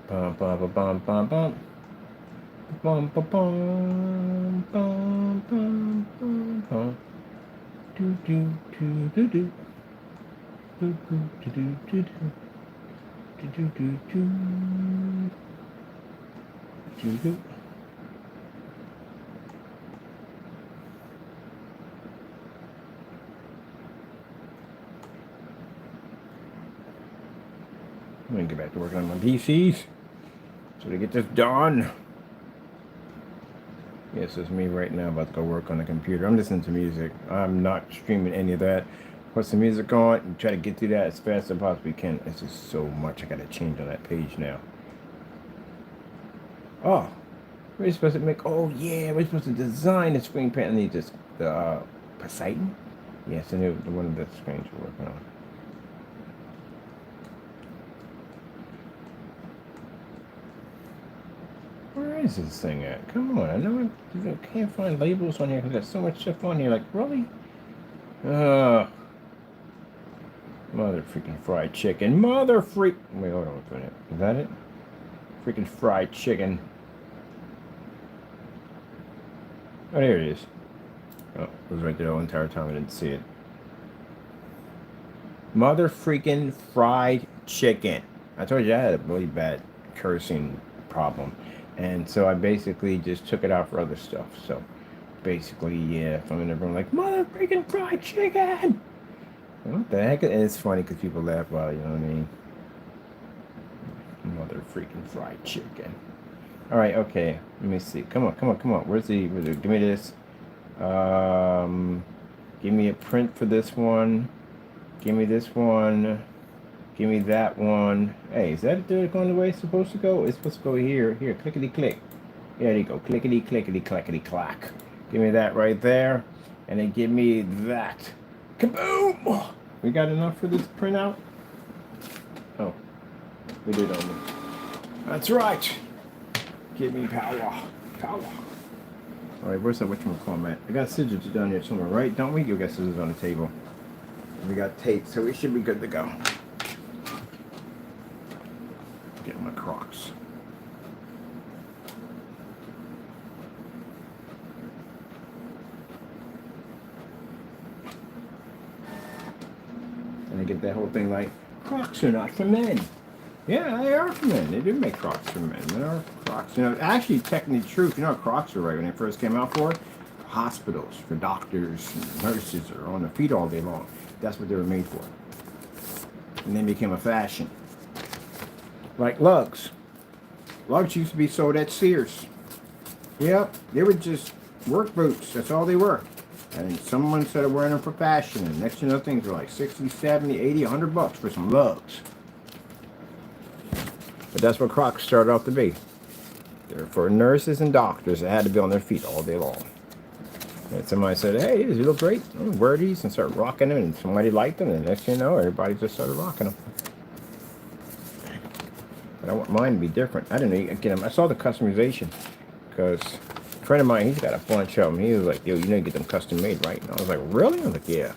Bum bum bum bum bum bum bum bum bum bum bum bum. Do do do do do do do do do do do do do do. I'm gonna get back to working on my PCs. So to get this done. Yes, it's me right now about to go work on the computer. I'm listening to music. I'm not streaming any of that. Put some music on and try to get through that as fast as I possibly can. It's just so much I gotta change on that page now. Oh, we're supposed to make, oh yeah, we're supposed to design the screen print. I need this, Poseidon? Yes, I knew the one of the screens we're working on. Where is this thing at? Come on, I know I can't find labels on here because there's so much stuff on here. Like, really? Mother freaking fried chicken. Mother freak. Wait, hold on a minute. Is that it? Freaking fried chicken. Oh, there it is. Oh, it was right there the entire time. I didn't see it. Mother freaking fried chicken. I told you I had a really bad cursing problem. And so I basically just took it out for other stuff. So basically, yeah, if I'm in the room like, mother freaking fried chicken! What the heck? And it's funny because people laugh about it, you know what I mean? Mother freaking fried chicken. Alright, okay. Let me see. Come on. Where's the give me this. Give me a print for this one. Give me this one. Give me that one. Hey, is that going the way it's supposed to go? It's supposed to go here. Here, clickety click. There you go. Clickety clickety clackety clack. Give me that right there. And then give me that. Kaboom! We got enough for this printout? Oh, we did only. That's right. Give me power. Power. All right, where's that whatchamacallit? I got scissors down here somewhere, right? Don't we? You got scissors on the table. We got tape, so we should be good to go. Get my Crocs. And I get that whole thing like, Crocs are not for men. Yeah, they are for men. They do make Crocs for men. There are Crocs. You know, actually, technically true. You know what Crocs were right when they first came out for? Hospitals, for doctors, and nurses are on their feet all day long. That's what they were made for. And then became a fashion. Like lugs. Lugs used to be sold at Sears. Yep, they were just work boots. That's all they were. And someone started wearing them for fashion. And next you know, things were like 60, 70, 80, 100 bucks for some lugs. But that's what Crocs started off to be. They're for nurses and doctors that had to be on their feet all day long. And somebody said, hey, you look great. Wear these and start rocking them. And somebody liked them. And next thing you know, everybody just started rocking them. But I want mine to be different. I didn't get them. I saw the customization because a friend of mine, he's got a bunch of them. He was like, yo, you need to get them custom made, right? And I was like, really? I was like, yeah.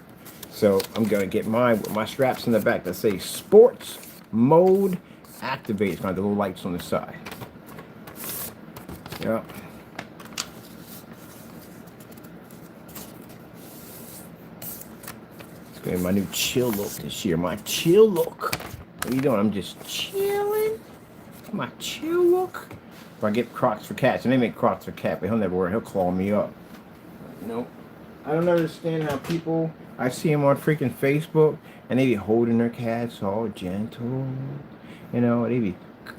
So I'm going to get mine with my straps in the back that say sports mode activate. It's got the little lights on the side. Yeah. It's going to be my new chill look this year. My chill look. What are you doing? I'm just chilling. My chill look. If I get Crocs for cats, and they make Crocs for cat, but he'll never wear it. He'll claw me up. Nope. I don't understand how people, I see them on freaking Facebook, and they be holding their cats all gentle. You know, they be,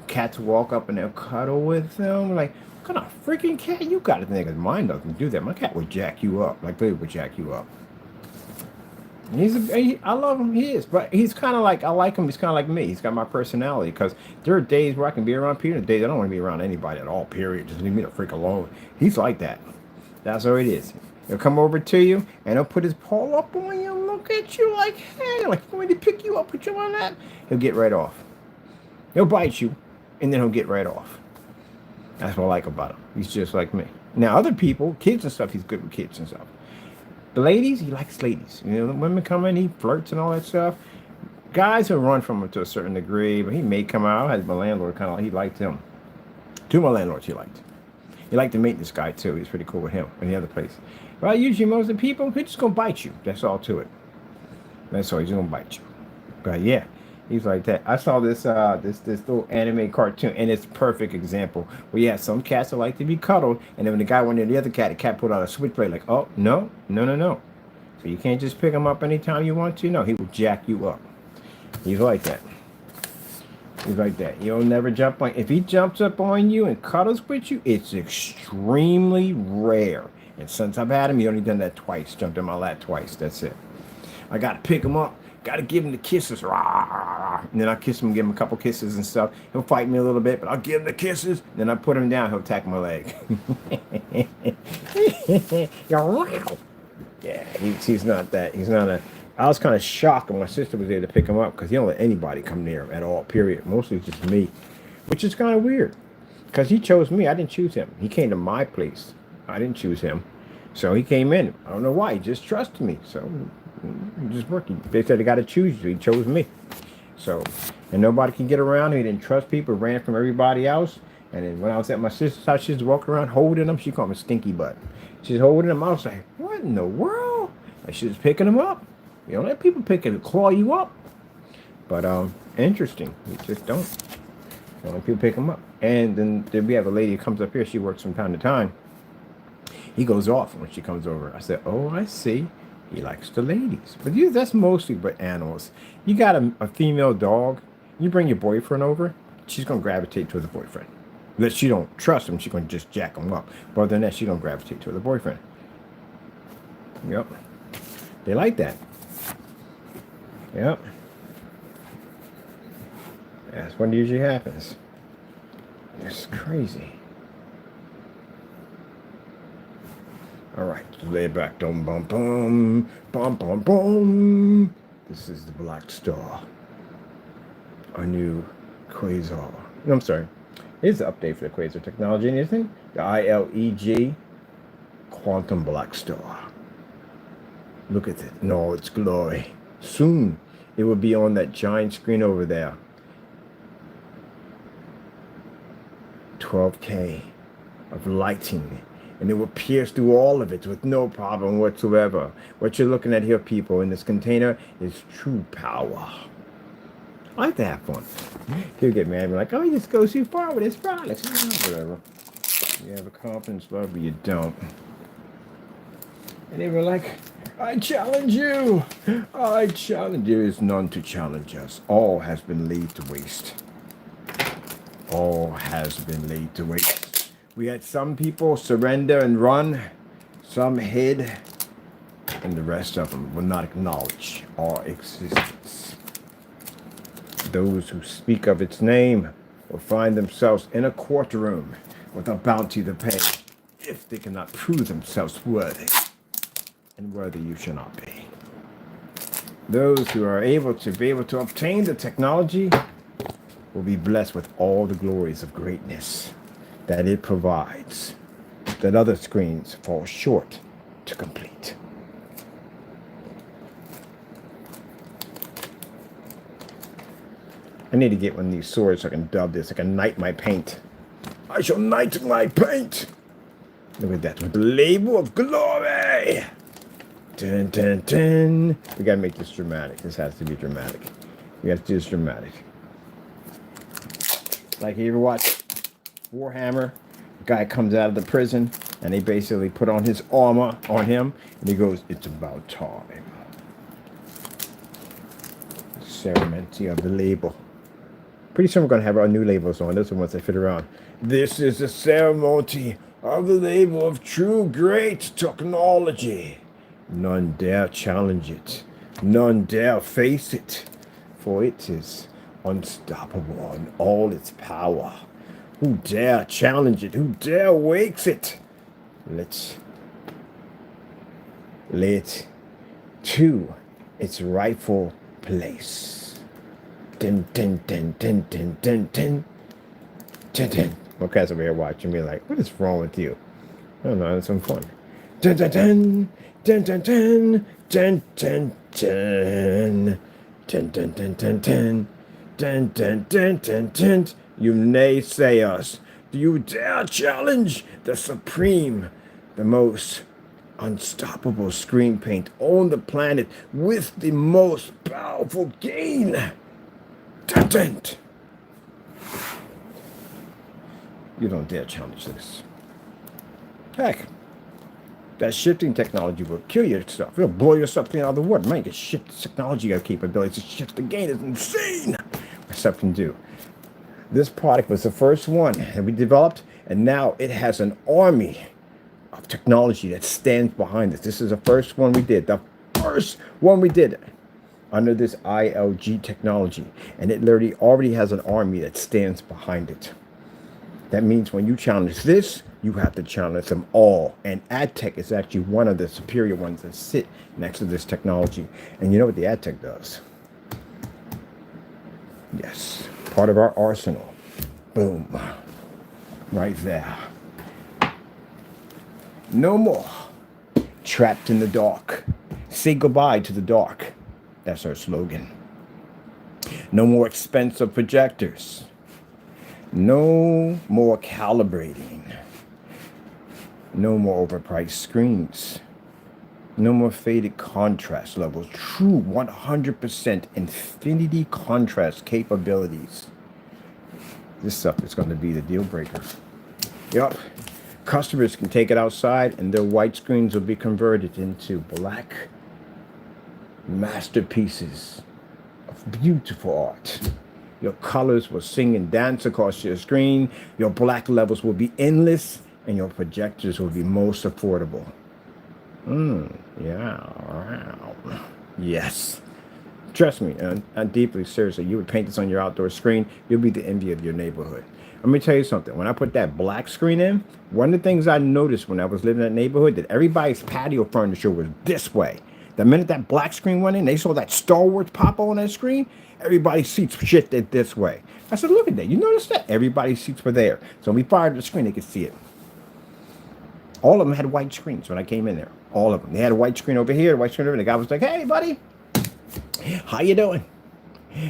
cats walk up and they'll cuddle with them. Like, what kind of freaking cat you got? I think mine doesn't do that. My cat would jack you up. Like, they would jack you up. And I love him, he is. But he's kind of like, I like him, he's kind of like me. He's got my personality. Because there are days where I can be around people, and days I don't want to be around anybody at all, period. Just leave me the freak alone. He's like that. That's how it is. He'll come over to you, and he'll put his paw up on you and look at you like, hey, like, going to pick you up, put you on that. He'll get right off. He'll bite you, and then he'll get right off. That's what I like about him. He's just like me. Now, other people, kids and stuff, he's good with kids and stuff. The ladies, he likes ladies. You know, the women come in, he flirts and all that stuff. Guys will run from him to a certain degree, but he may come out. I had my landlord kind of, he liked him. Two of my landlords he liked. He liked the maintenance guy too. He was pretty cool with him in the other place. Well, usually most of the people, he's just going to bite you. That's all to it. That's all. He's going to bite you. But yeah, he's like that. I saw this this little anime cartoon, and it's a perfect example. Where yeah, some cats that like to be cuddled, and then when the guy went near the other cat, the cat pulled out a switchblade like, oh, no. So you can't just pick him up anytime you want to. No, he will jack you up. He's like that. He's like that. He'll never jump on. If he jumps up on you and cuddles with you, it's extremely rare. And since I've had him, he only done that twice. Jumped in my lap twice. That's it. I got to pick him up. Got to give him the kisses. And then I kiss him, give him a couple kisses and stuff. He'll fight me a little bit, but I'll give him the kisses. Then I put him down. He'll attack my leg. Yeah, he's not that. He's not a... I was kind of shocked when my sister was there to pick him up because he don't let anybody come near him at all, period. Mostly just me, which is kind of weird because he chose me. I didn't choose him. He came to my place. I didn't choose him. So he came in. I don't know why. He just trusted me. So just working. They said they got to choose you. He chose me. So, and nobody can get around him. He didn't trust people. Ran from everybody else. And then when I was at my sister's house, she was walking around holding him. She called me stinky butt. She's holding him. I was like, what in the world? Like she was picking him up. You don't let people pick and claw you up. But interesting. You just don't. You don't let people pick them up. And then we have a lady who comes up here. She works from time to time. He goes off when she comes over. I said, oh, I see. He likes the ladies. But that's mostly with animals. You got a female dog. You bring your boyfriend over. She's going to gravitate towards the boyfriend. Unless she don't trust him, she's going to just jack him up. But other than that, she's going to gravitate towards the boyfriend. Yep. They like that. Yep. That's what usually happens. It's crazy. All right, lay back, bum bum bum, bum bum bum. This is the Black Star, our new quasar. No, I'm sorry. Here's the update for the quasar technology and everything. The ILEG Quantum Black Star. Look at it in all its glory. Soon, it will be on that giant screen over there. 12K of lighting. And it will pierce through all of it with no problem whatsoever. What you're looking at here, people, in this container is true power. I like to have fun. People get mad and be like, oh, you just go too far with this product. Whatever. You have a confidence level, you don't. And they were like, I challenge you. I challenge you. There is none to challenge us. All has been laid to waste. All has been laid to waste. We had some people surrender and run, some hid, and the rest of them will not acknowledge our existence. Those who speak of its name will find themselves in a courtroom with a bounty to pay if they cannot prove themselves worthy. and worthy you shall not be. Those who are able to obtain the technology will be blessed with all the glories of greatness that it provides, that other screens fall short to complete. I need to get one of these swords so I can dub this. I can knight my paint. I shall knight my paint. Look at that, with the label of glory. Dun, dun, dun. We gotta make this dramatic. This has to be dramatic. We have to do this dramatic. Like you ever watch Warhammer? The guy comes out of the prison and they basically put on his armor on him and he goes, "It's about time." Ceremony of the label. Pretty soon we're going to have our new labels on. Those are the ones that fit around. This is the ceremony of the label of true great technology. None dare challenge it. None dare face it. For it is unstoppable in all its power. Who dare challenge it? Who dare wakes it? Let's lay it to its rightful place. Dun, dun, dun, dun, dun, dun, dun. Dun, dun. My cat's over here watching me like, what is wrong with you? I don't know, it's some fun. Dun, dun, dun, dun, dun, dun, dun, dun, dun, dun, dun, dun, dun, dun, dun, dun, dun, dun, dun. You naysayers, do you dare challenge the supreme, the most unstoppable screen paint on the planet with the most powerful gain? Dun, dun. You don't dare challenge this. Heck, that shifting technology will kill your stuff. It'll blow your stuff clean out of the water. Man, get shift technology capabilities to shift the gain is insane. What stuff can do. This product was the first one that we developed, and now it has an army of technology that stands behind it. This is the first one we did. The first one we did under this ILG technology, and it literally already has an army that stands behind it. That means when you challenge this, you have to challenge them all. And AdTech is actually one of the superior ones that sit next to this technology. And you know what the AdTech does? Yes, part of our arsenal. Boom. Right there. No more trapped in the dark. Say goodbye to the dark. That's our slogan. No more expensive projectors. No more calibrating. No more overpriced screens. No more faded contrast levels. True 100% infinity contrast capabilities. This stuff is going to be the deal breaker. Yup. Customers can take it outside and their white screens will be converted into black masterpieces of beautiful art. Your colors will sing and dance across your screen. Your black levels will be endless and your projectors will be most affordable. Yeah. Wow. Yes. Trust me, I'm deeply seriously. You would paint this on your outdoor screen, you'll be the envy of your neighborhood. Let me tell you something. When I put that black screen in, one of the things I noticed when I was living in that neighborhood, that everybody's patio furniture was this way. The minute that black screen went in, they saw that Star Wars pop on that screen, everybody's seats shifted this way. I said, look at that. You notice that? Everybody's seats were there. So when we fired the screen, they could see it. All of them had white screens when I came in there. All of them. They had a white screen over here, a white screen over there. The guy was like, hey, buddy. How you doing?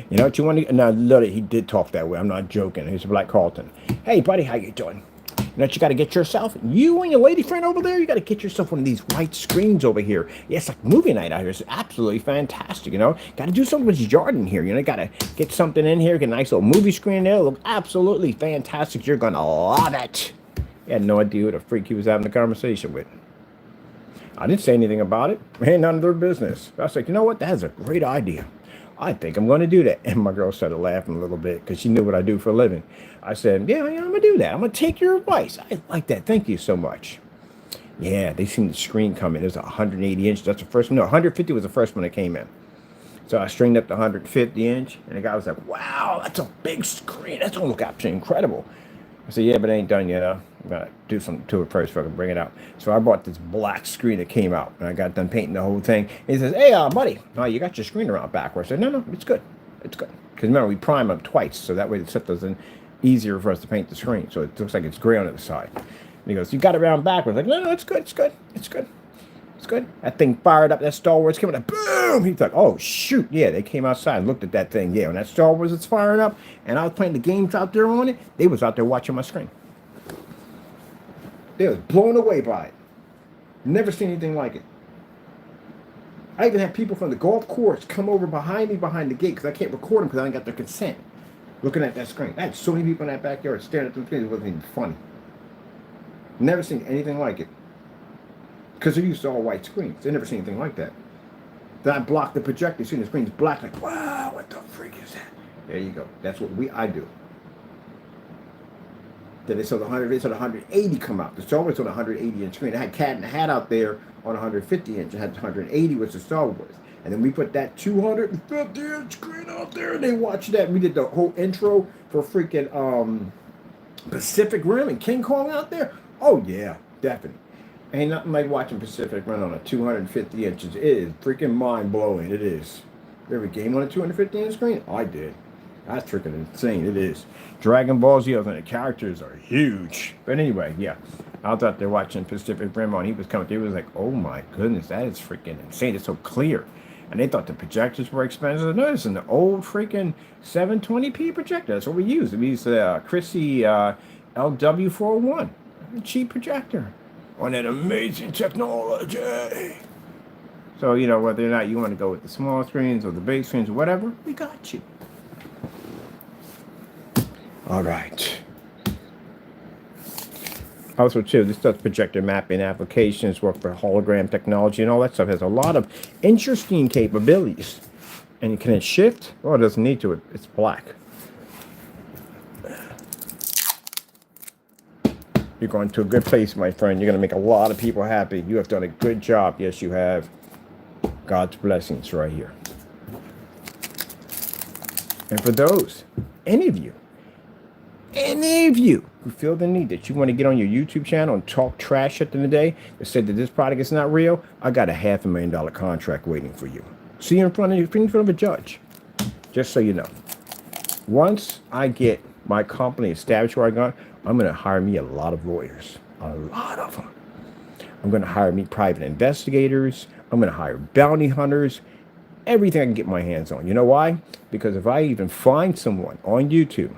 You know what you want to... Now, literally, he did talk that way. I'm not joking. He's a Black Carlton. Hey, buddy, how you doing? You know what you got to get yourself? You and your lady friend over there, you got to get yourself one of these white screens over here. Yeah, it's like movie night out here. It's absolutely fantastic, you know? Got to do something with your yard in here, you know? Got to get something in here, get a nice little movie screen there. Look absolutely fantastic. You're going to love it. He had no idea what a freak he was having a conversation with. I didn't say anything about it. Ain't none of their business. I was like, you know what? That is a great idea. I think I'm going to do that. And my girl started laughing a little bit because she knew what I do for a living. I said, yeah, I'm going to do that. I'm going to take your advice. I like that. Thank you so much. Yeah, they seen the screen come in. It was 180 inches. That's the first one. No, 150 was the first one that came in. So I stringed up the 150 inch. And the guy was like, wow, that's a big screen. That's going to look absolutely incredible. I said, yeah, but it ain't done yet. I'm gonna do something to it first before I can bring it out. So I bought this black screen that came out, and I got done painting the whole thing. And he says, hey, buddy, you got your screen around backwards. I said, no, it's good. It's good. Because remember, we prime them twice, so that way the stuff doesn't easier for us to paint the screen. So it looks like it's gray on the other side. And he goes, you got it around backwards. I'm like, no, it's good. It's good. It's good. It's good. That thing fired up. That Star Wars came out. Boom! He's like, oh, shoot. Yeah, they came outside and looked at that thing. Yeah, when that Star Wars is firing up, and I was playing the games out there on it, they was out there watching my screen. They was blown away by it. Never seen anything like it. I even had people from the golf course come over behind me behind the gate because I can't record them because I ain't got their consent. Looking at that screen. I had so many people in that backyard staring at the screen. It wasn't even funny. Never seen anything like it. Because they're used to all white screens. They never seen anything like that. Then I blocked the projector. You see the screen's black. Like, wow, what the freak is that? There you go. That's what I do. Then they saw the 180 come out. The Star Wars on a 180-inch screen. I had Cat in the Hat out there on 150-inch. I had 180 was the Star Wars. And then we put that 250-inch screen out there, and they watched that. We did the whole intro for freaking Pacific Rim and King Kong out there. Oh, yeah, definitely. Ain't nothing like watching Pacific Rim on a 250 inches. It is freaking mind-blowing. It is. You ever game on a 250-inch screen? I did. That's freaking insane. It is. Dragon Ball Z, and the characters are huge. But anyway, yeah. I was out there watching Pacific Rim on. He was coming through. He was like, oh my goodness, that is freaking insane. It's so clear. And they thought the projectors were expensive. No, it's an old freaking 720p projector. That's what we use. We use the Chrissy LW401. A cheap projector on that amazing technology. So, you know, whether or not you want to go with the small screens or the big screens or whatever, we got you. All right. Also, too, this does projector mapping applications, work for hologram technology, and all that stuff. Has a lot of interesting capabilities. And can it shift? Oh, it doesn't need to. It's black. You're going to a good place, my friend. You're going to make a lot of people happy. You have done a good job. Yes, you have. God's blessings right here. And for those, any of you who feel the need that you want to get on your YouTube channel and talk trash at the end of the day that said that this product is not real, I got a $500,000 contract waiting for you. See you in front of a judge. Just so you know. Once I get my company established where I got, I'm going to hire me a lot of lawyers. A lot of them. I'm going to hire me private investigators. I'm going to hire bounty hunters. Everything I can get my hands on. You know why? Because if I even find someone on YouTube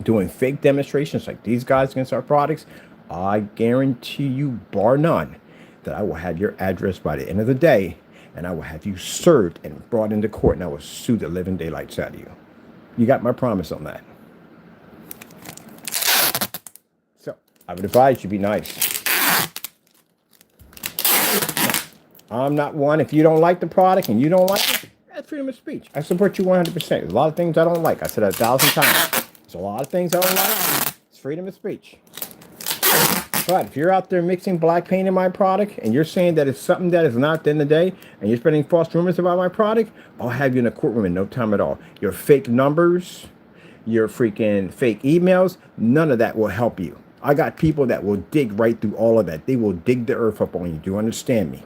doing fake demonstrations like these guys against our products, I guarantee you, bar none, that I will have your address by the end of the day, and I will have you served and brought into court, and I will sue the living daylights out of you. You got my promise on that. So, I would advise you be nice. I'm not one, if you don't like the product and you don't like it, that's freedom of speech. I support you 100%. There's a lot of things I don't like. I said it 1,000 times. There's a lot of things I don't like. It's freedom of speech. But if you're out there mixing black paint in my product and you're saying that it's something that is not at the end of the day and you're spreading false rumors about my product, I'll have you in a courtroom in no time at all. Your fake numbers, your freaking fake emails, none of that will help you. I got people that will dig right through all of that. They will dig the earth up on you. Do you understand me?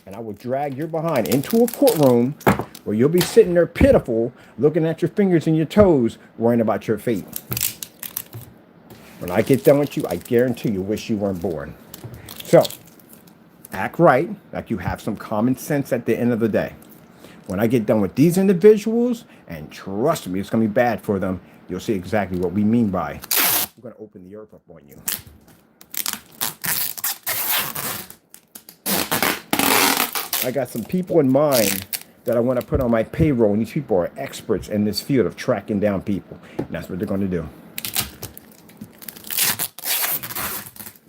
And I will drag your behind into a courtroom where you'll be sitting there pitiful, looking at your fingers and your toes, worrying about your fate. When I get done with you, I guarantee you wish you weren't born. So, act right, like you have some common sense at the end of the day. When I get done with these individuals, and trust me, it's going to be bad for them, you'll see exactly what we mean by, I'm going to open the earth up on you. I got some people in mind that I want to put on my payroll, and these people are experts in this field of tracking down people. And that's what they're going to do.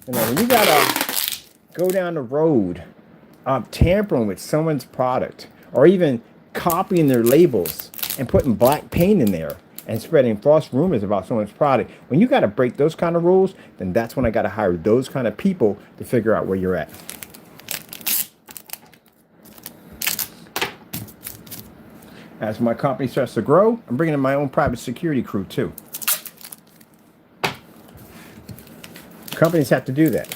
You know, when you got to go down the road of tampering with someone's product, or even copying their labels and putting black paint in there and spreading false rumors about someone's product, when you got to break those kind of rules, then that's when I got to hire those kind of people to figure out where you're at. As my company starts to grow, I'm bringing in my own private security crew too. Companies have to do that.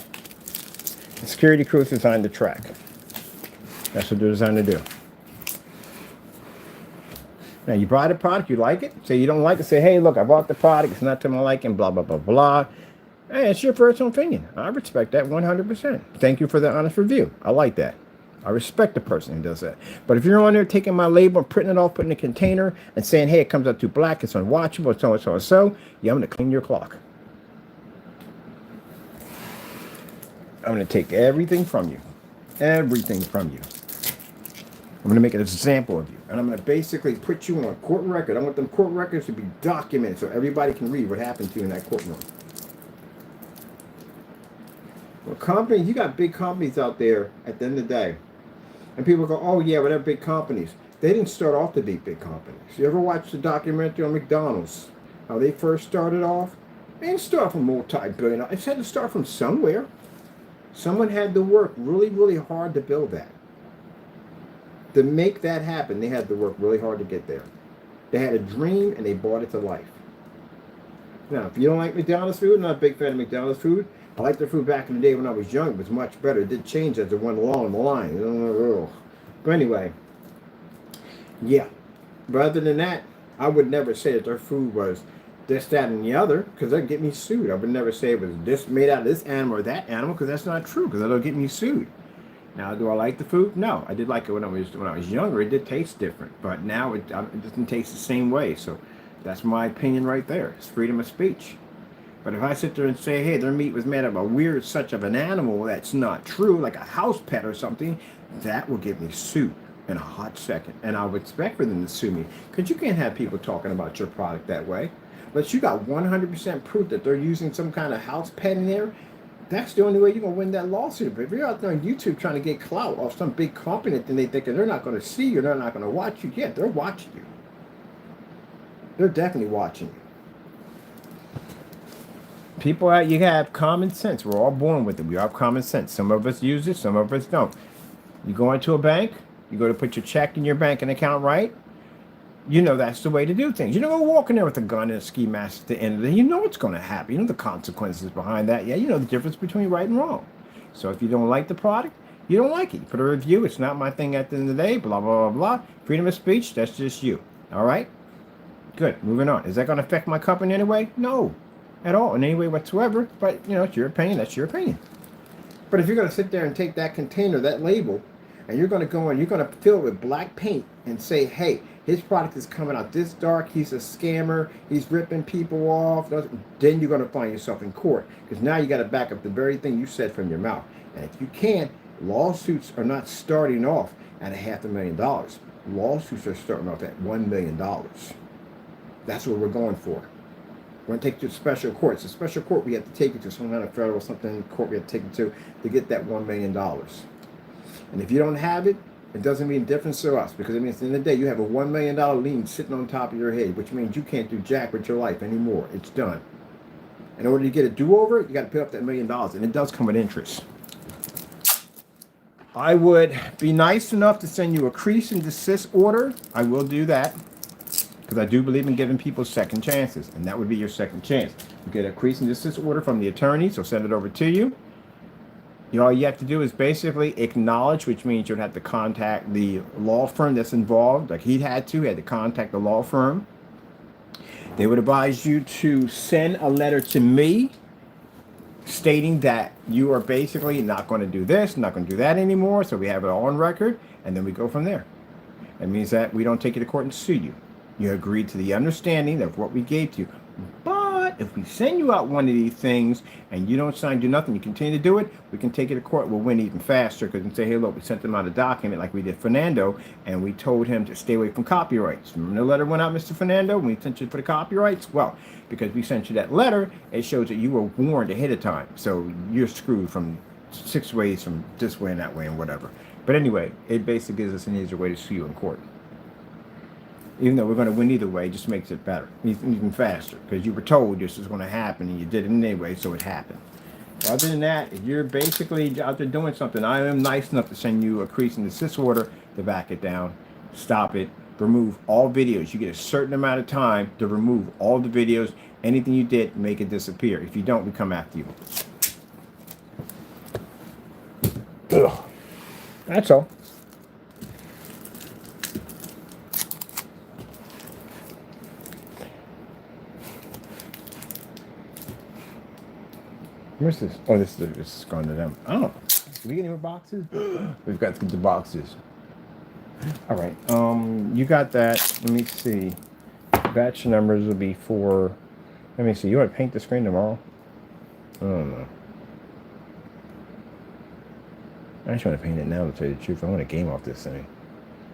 The security crew is designed to track. That's what they're designed to do. Now, you buy the product, you like it. Say you don't like it, say, hey, look, I bought the product, it's not to my liking, blah, blah, blah, blah. Hey, it's your personal opinion. I respect that 100%. Thank you for the honest review. I like that. I respect the person who does that. But if you're on there taking my label and printing it off, putting it in a container, and saying, hey, it comes out too black, it's unwatchable, so and so and so, yeah, I'm going to clean your clock. I'm going to take everything from you. Everything from you. I'm going to make an example of you. And I'm going to basically put you on court record. I want them court records to be documented so everybody can read what happened to you in that courtroom. Well, companies, you got big companies out there at the end of the day. And people go, oh, yeah, well, they're big companies. They didn't start off to be big companies. You ever watch the documentary on McDonald's? How they first started off? They didn't start from multi-billion. It had to start from somewhere. Someone had to work really, really hard to build that. To make that happen, they had to work really hard to get there. They had a dream and they brought it to life. Now, if you don't like McDonald's food, I'm not a big fan of McDonald's food. I liked their food back in the day when I was young. It was much better. It did change as it went along the line. But anyway, yeah. But other than that, I would never say that their food was this, that, and the other, because that'd get me sued. I would never say it was this made out of this animal or that animal, because that's not true, because that'll get me sued. Now, do I like the food? No, I did like it when I was younger. It did taste different, but now it doesn't taste the same way. So that's my opinion right there. It's freedom of speech. But if I sit there and say, hey, their meat was made of a weird such of an animal that's not true, like a house pet or something, that will get me sued in a hot second. And I would expect for them to sue me, because you can't have people talking about your product that way. But you got 100% proof that they're using some kind of house pet in there. That's the only way you're going to win that lawsuit. But if you're out there on YouTube trying to get clout off some big company that they think they're not going to see you, they're not going to watch you, yeah, they're watching you. They're definitely watching you. People out, you have common sense. We're all born with it. We have common sense. Some of us use it, some of us don't. You go into a bank, you go to put your check in your banking account, right? You know that's the way to do things. You don't go walking there with a gun and a ski mask at the end of the day. You know what's going to happen. You know the consequences behind that. Yeah, you know the difference between right and wrong. So if you don't like the product, you don't like it. You put a review. It's not my thing at the end of the day. Blah, blah, blah, blah. Freedom of speech, that's just you. All right? Good. Moving on. Is that going to affect my company in any way? No. At all. In any way whatsoever. But, you know, it's your opinion. That's your opinion. But if you're going to sit there and take that container, that label, and you're going to go and you're going to fill it with black paint and say, hey, his product is coming out this dark, he's a scammer, he's ripping people off, then you're going to find yourself in court. Because now you got to back up the very thing you said from your mouth. And if you can't, lawsuits are not starting off at $500,000. Lawsuits are starting off at $1 million. That's what we're going for. We're going to take you to special courts. The special court we have to take you to, some kind of federal something court we have to take you to get that $1 million. And if you don't have it, it doesn't mean difference to us, because it means at the end of the day you have a $1 million lien sitting on top of your head, which means you can't do jack with your life anymore. It's done. In order to get a do-over, you got to pay up that $1 million, and it does come with interest. I would be nice enough to send you a cease and desist order. I will do that, because I do believe in giving people second chances, and that would be your second chance. You get a cease and desist order from the attorney, so send it over to you. All you have to do is basically acknowledge, which means you'd have to contact the law firm that's involved. Like he had to contact the law firm. They would advise you to send a letter to me stating that you are basically not going to do this, not going to do that anymore. So we have it all on record, and then we go from there. That means that we don't take you to court and sue you. You agreed to the understanding of what we gave to you. But if we send you out one of these things and you don't sign, do nothing, you continue to do it, we can take it to court. We'll win even faster, because we can say, hey, look, we sent them out a document like we did Fernando, and we told him to stay away from copyrights. Remember the letter went out, Mr. Fernando, when we sent you for the copyrights? Well, because we sent you that letter, it shows that you were warned ahead of time. So you're screwed from 6 ways, from this way and that way and whatever. But anyway, it basically gives us an easier way to sue you in court. Even though we're going to win either way, it just makes it better, even faster, because you were told this was going to happen, and you did it anyway, so it happened. Other than that, if you're basically out there doing something, I am nice enough to send you a cease and desist order to back it down, stop it, remove all videos. You get a certain amount of time to remove all the videos. Anything you did, make it disappear. If you don't, we come after you. Ugh. That's all. Where's this? Oh, this is going to them. Oh, do we get any more boxes? We've got to get the boxes. All right. You got that. Let me see. Batch numbers will be for. Let me see. You want to paint the screen tomorrow? I don't know. I just want to paint it now, to tell you the truth. I want a game off this thing.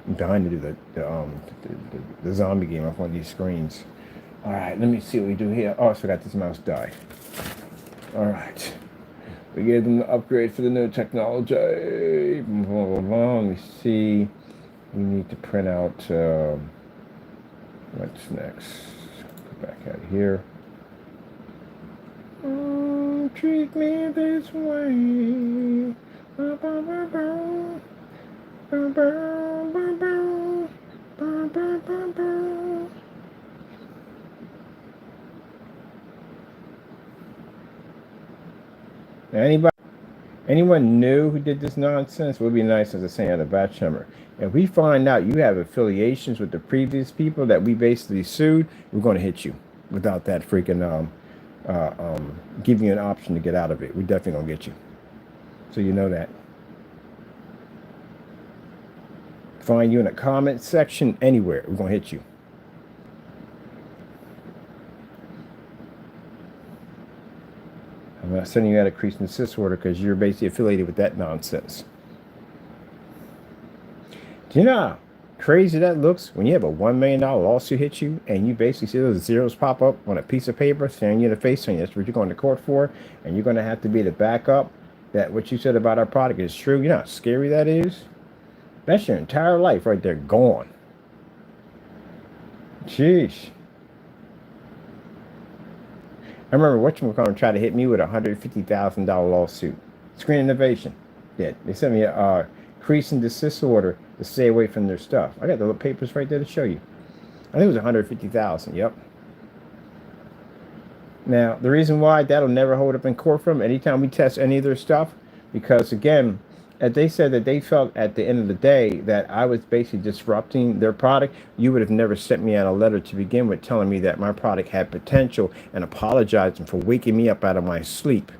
I'm dying to do the zombie game off one of these screens. All right. Let me see what we do here. Oh, I forgot this mouse died. All right. We gave them the upgrade for the new technology. Blah, blah, blah. Let me see. We need to print out. What's next? Go back out here. Oh, treat me this way. Ba, ba, ba, ba. Ba, ba, ba, ba. Ba, ba, ba, ba. Anyone new who did this nonsense would be nice as a saying at a batch number. If we find out you have affiliations with the previous people that we basically sued, we're going to hit you without that freaking giving you an option to get out of it. We're definitely going to get you. So you know that. Find you in a comment section anywhere. We're going to hit you. I'm not sending you out a cease and desist order because you're basically affiliated with that nonsense. Do you know how crazy that looks when you have a $1 million lawsuit hit you and you basically see those zeros pop up on a piece of paper staring you in the face saying that's what you're going to court for, and you're going to have to be the backup that what you said about our product is true? You know how scary that is? That's your entire life right there gone. Jeez. I remember whatchamacallit tried to hit me with a $150,000 lawsuit. Screen Innovation did. They sent me a cease and desist order to stay away from their stuff. I got the little papers right there to show you. I think it was $150,000. Yep. Now, the reason why that'll never hold up in court for them anytime we test any of their stuff, because again, as they said that they felt at the end of the day that I was basically disrupting their product, you would have never sent me out a letter to begin with telling me that my product had potential and apologizing for waking me up out of my sleep.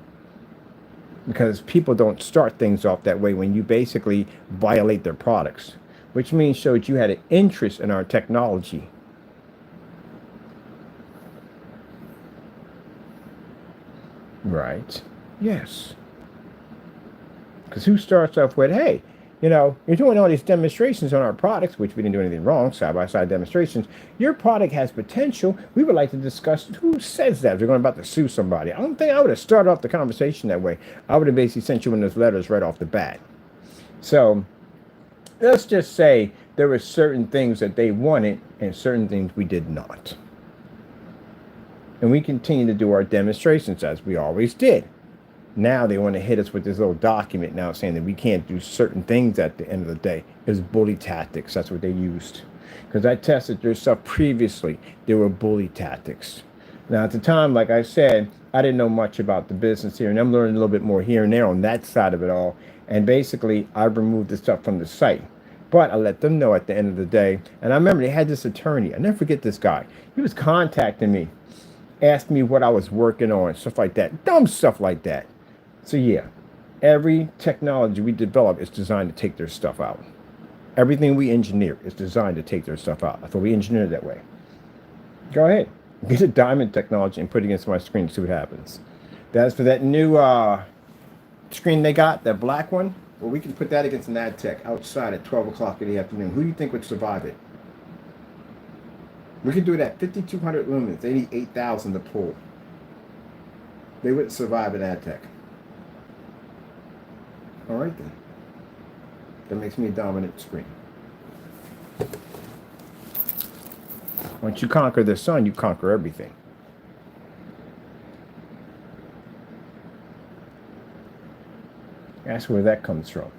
Because people don't start things off that way when you basically violate their products, which means showed you had an interest in our technology. Right. Yes. Because who starts off with, hey, you know, you're doing all these demonstrations on our products, which we didn't do anything wrong, side-by-side demonstrations. Your product has potential. We would like to discuss who says that. If you're going about to sue somebody, I don't think I would have started off the conversation that way. I would have basically sent you in those letters right off the bat. So let's just say there were certain things that they wanted and certain things we did not. And we continue to do our demonstrations as we always did. Now they want to hit us with this little document now saying that we can't do certain things at the end of the day. It's bully tactics. That's what they used. Because I tested their stuff previously. They were bully tactics. Now at the time, like I said, I didn't know much about the business here. And I'm learning a little bit more here and there on that side of it all. And basically, I removed the stuff from the site. But I let them know at the end of the day. And I remember they had this attorney. I never forget this guy. He was contacting me, asking me what I was working on, stuff like that. Dumb stuff like that. So yeah, every technology we develop is designed to take their stuff out. Everything we engineer is designed to take their stuff out. I thought we engineered it that way. Go ahead. Get a diamond technology and put it against my screen and see what happens. That's for that new screen they got, that black one. Well, we can put that against an ad tech outside at 12 o'clock in the afternoon. Who do you think would survive it? We could do it at 5,200 lumens, 88,000 to pull. They wouldn't survive an ad tech. All right then. That makes me a dominant screen. Once you conquer the sun, you conquer everything. That's where that comes from.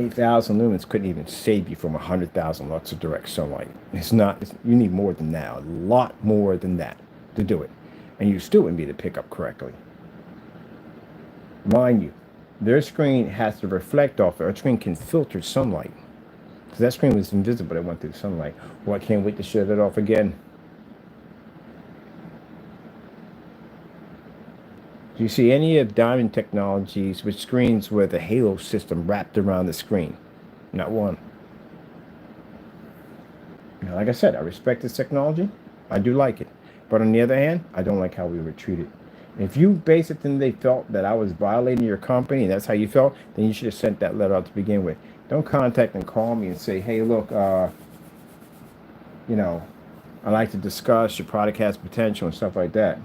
8,000 lumens couldn't even save you from 100,000 lux of direct sunlight. You need more than that, a lot more than that to do it. And you still wouldn't be able to pick up correctly. Mind you, their screen has to reflect off it. Our screen can filter sunlight. So that screen was invisible, it went through sunlight. Well, I can't wait to shut it off again. Do you see any of Diamond Technologies with screens with a halo system wrapped around the screen? Not one. Now, like I said, I respect this technology. I do like it. But on the other hand, I don't like how we were treated. If you basically they felt that I was violating your company and that's how you felt, then you should have sent that letter out to begin with. Don't contact and call me and say, hey, look, you know, I'd like to discuss your product has potential and stuff like that.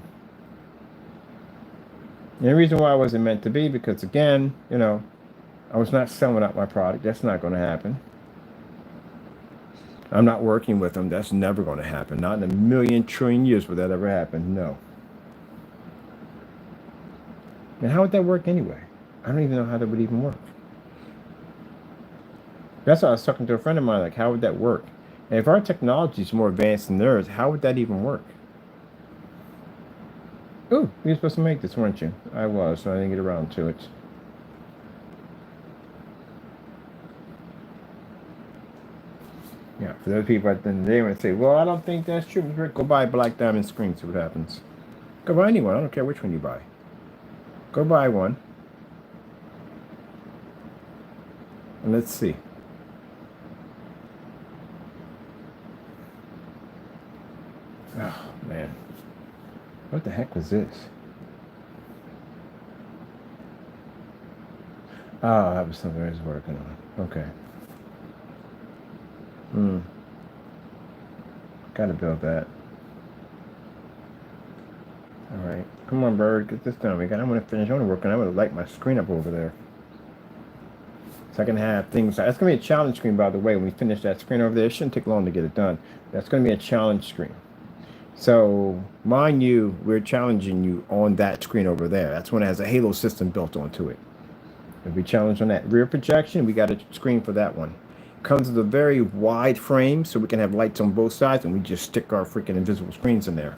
And the reason why I wasn't meant to be, because again, you know, I was not selling out my product. That's not going to happen. I'm not working with them. That's never going to happen. Not in a million trillion years would that ever happen. No. And how would that work anyway? I don't even know how that would even work. That's why I was talking to a friend of mine, like, how would that work? And if our technology is more advanced than theirs, how would that even work? Oh, you were supposed to make this, weren't you? I was, so I didn't get around to it. Yeah, for those people at the end of the day, when they say, well, I don't think that's true, go buy a black diamond screen, see what happens. Go buy anyone, I don't care which one you buy. Go buy one. And let's see. Oh, man. What the heck was this? Oh, that was something I was working on. Okay. Gotta build that. Alright. Come on, bird. Get this done. I'm going to finish. I'm going to work on it. I'm going to light my screen up over there. So I can have things. That's going to be a challenge screen, by the way. When we finish that screen over there, it shouldn't take long to get it done. That's going to be a challenge screen. So, mind you, we're challenging you on that screen over there. That's when it has a halo system built onto it. If we challenge on that rear projection, we got a screen for that one. Comes with a very wide frame, so we can have lights on both sides, and we just stick our freaking invisible screens in there.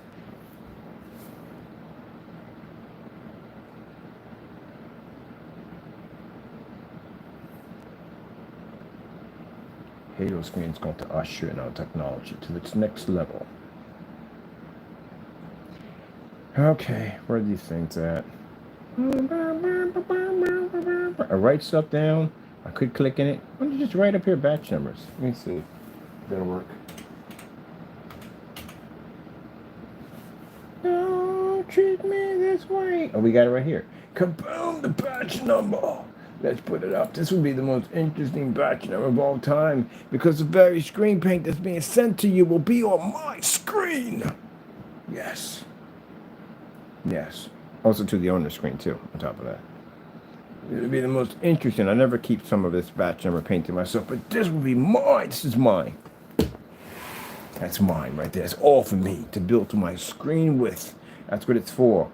Halo screen is going to usher in our technology to its next level. Okay, where are these things at? I write stuff down. I could click in it. Why don't you just write up here batch numbers? Let me see. That'll work. Don't treat me this way. Oh, we got it right here. Kaboom, the batch number. Let's put it up. This would be the most interesting batch number of all time because the very screen paint that's being sent to you will be on my screen. Yes. Yes. Also to the owner's screen, too, on top of that. It'll be the most interesting. I never keep some of this batch number painted myself, but this will be mine. This is mine. That's mine right there. It's all for me to build to my screen with. That's what it's for.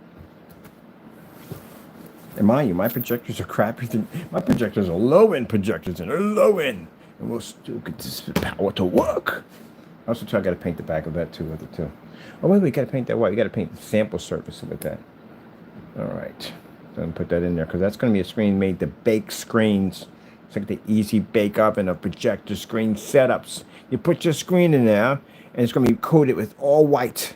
And mind you, my projectors are crappy. My projectors are low-end projectors, and they're low-end. And we'll still get this power to work. Also, I got to paint the back of that, too, with it, too. Oh, wait, we got to paint that white. We got to paint the sample surface with that. All right. So I'm going to put that in there, because that's going to be a screen made to bake screens. It's like the easy bake oven of projector screen setups. You put your screen in there, and it's going to be coated with all white.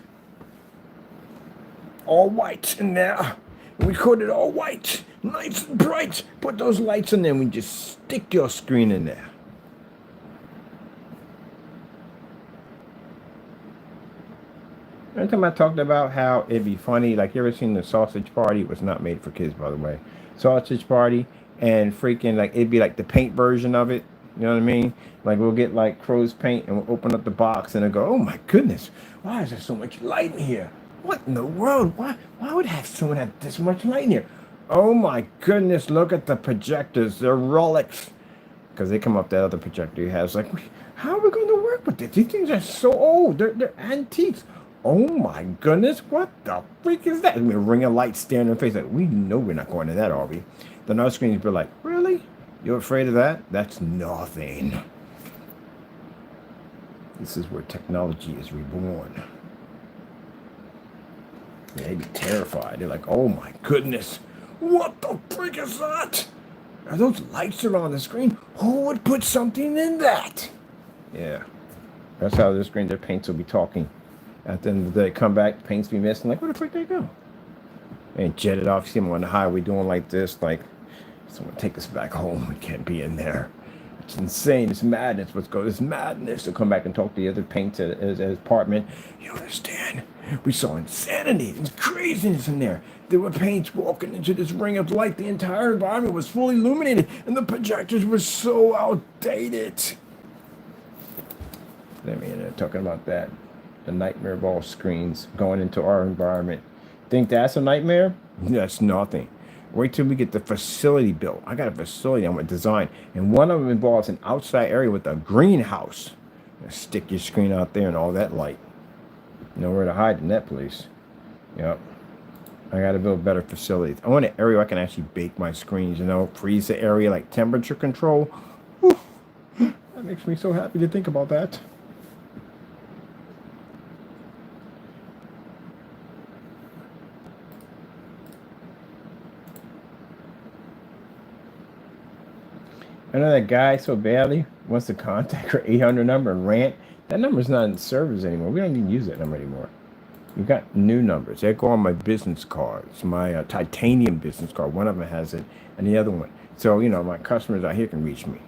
All white in there. We coat it all white, nice and bright. Put those lights in there and we just stick your screen in there. Every time I talked about how it'd be funny, like you ever seen the Sausage Party? It was not made for kids, by the way. Sausage Party, and freaking like it'd be like the paint version of it. You know what I mean? Like we'll get like crow's paint and we'll open up the box and it'll go, oh my goodness, why is there so much light in here? What in the world? Why would someone have this much light in here? Oh my goodness, look at the projectors. They're relics. Because they come up that other projector he has. Like, how are we going to work with this? These things are so old. They're antiques. Oh my goodness, what the freak is that? I mean, a ring of light staring in the face. Like, we know we're not going to that, are we? Then our screens be like, really? You're afraid of that? That's nothing. This is where technology is reborn. Yeah, they'd be terrified. They're like, oh my goodness, what the frick is that? Are those lights that are on the screen? Who would put something in that? Yeah, that's how the screen, their paints will be talking. At the end of the day, come back, paints be missing. Like, where the frick they go? And jet it off. You see them on the highway doing like this, like, someone take us back home. We can't be in there. It's insane. It's madness. Let's go. It's madness. To come back and talk to the other paints at his apartment. You understand? We saw insanity and craziness in there. There were paints walking into this ring of light. The entire environment was fully illuminated, and the projectors were so outdated. I mean, talking about that. The nightmare of all screens going into our environment. Think that's a nightmare? That's nothing. Wait till we get the facility built. I got a facility I want to design, and one of them involves an outside area with a greenhouse. Stick your screen out there and all that light. Nowhere to hide in that place. Yep. I got to build better facilities. I want an area where I can actually bake my screens, you know, freeze the area, like temperature control. Whew. That makes me so happy to think about that. I know that guy so badly wants to contact our 800 number and rant. That number's not in service anymore. We don't even use that number anymore. We've got new numbers. They go on my business cards, my titanium business card. One of them has it, and the other one. So, you know, my customers out here can reach me.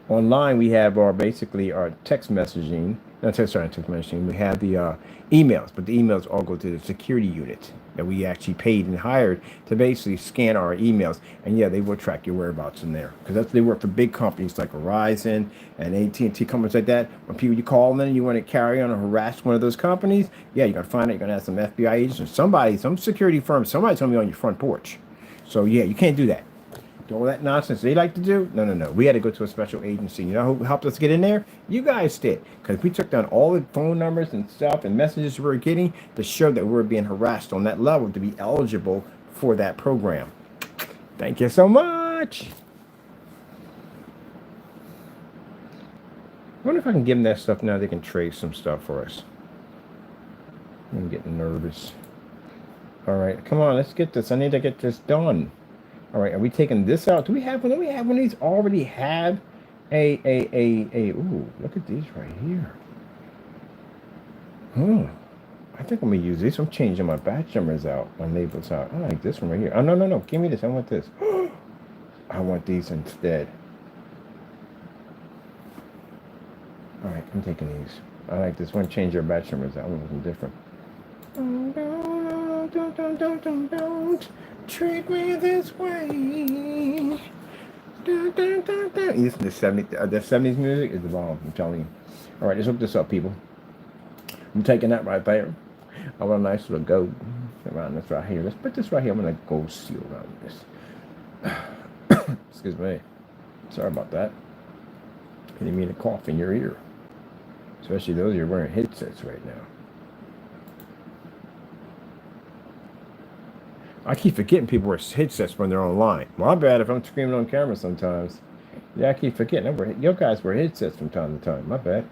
Online, we have basically our text messaging. Not text messaging. We have the emails, but the emails all go to the security unit that we actually paid and hired to basically scan our emails. And yeah, they will track your whereabouts in there, because they work for big companies like Verizon and AT&T, companies like that. When people you call them and you want to carry on or harass one of those companies, yeah, you're gonna find out. You're gonna have some FBI agents or somebody, some security firm, somebody's gonna be on your front porch. So yeah, you can't do that. All that nonsense they like to do? No. We had to go to a special agency. You know who helped us get in there? You guys did. Because we took down all the phone numbers and stuff and messages we were getting to show that we were being harassed on that level to be eligible for that program. Thank you so much. I wonder if I can give them that stuff now. They can trade some stuff for us. I'm getting nervous. All right, come on, let's get this. I need to get this done. All right, are we taking this out? Do we have one? Do we have one of these already have ooh, look at these right here. I think I'm gonna use these. I'm changing my batch numbers out, my labels out. I like this one right here. Oh, no. Give me this. I want this. I want these instead. All right, I'm taking these. I like this one. Change your batch numbers out. I want something different. Don't treat me this way. Listen to the 70s music is the bomb, I'm telling you. All right, let's hook this up, people. I'm taking that right there. I want a nice little gold around this right here. Let's put this right here. I'm going to gold seal around this. Excuse me. Sorry about that. I didn't mean to cough in your ear. Especially those of you wearing headsets right now. I keep forgetting people wear headsets when they're online. My bad if I'm screaming on camera sometimes. Yeah, I keep forgetting. You guys wear headsets from time to time. My bad.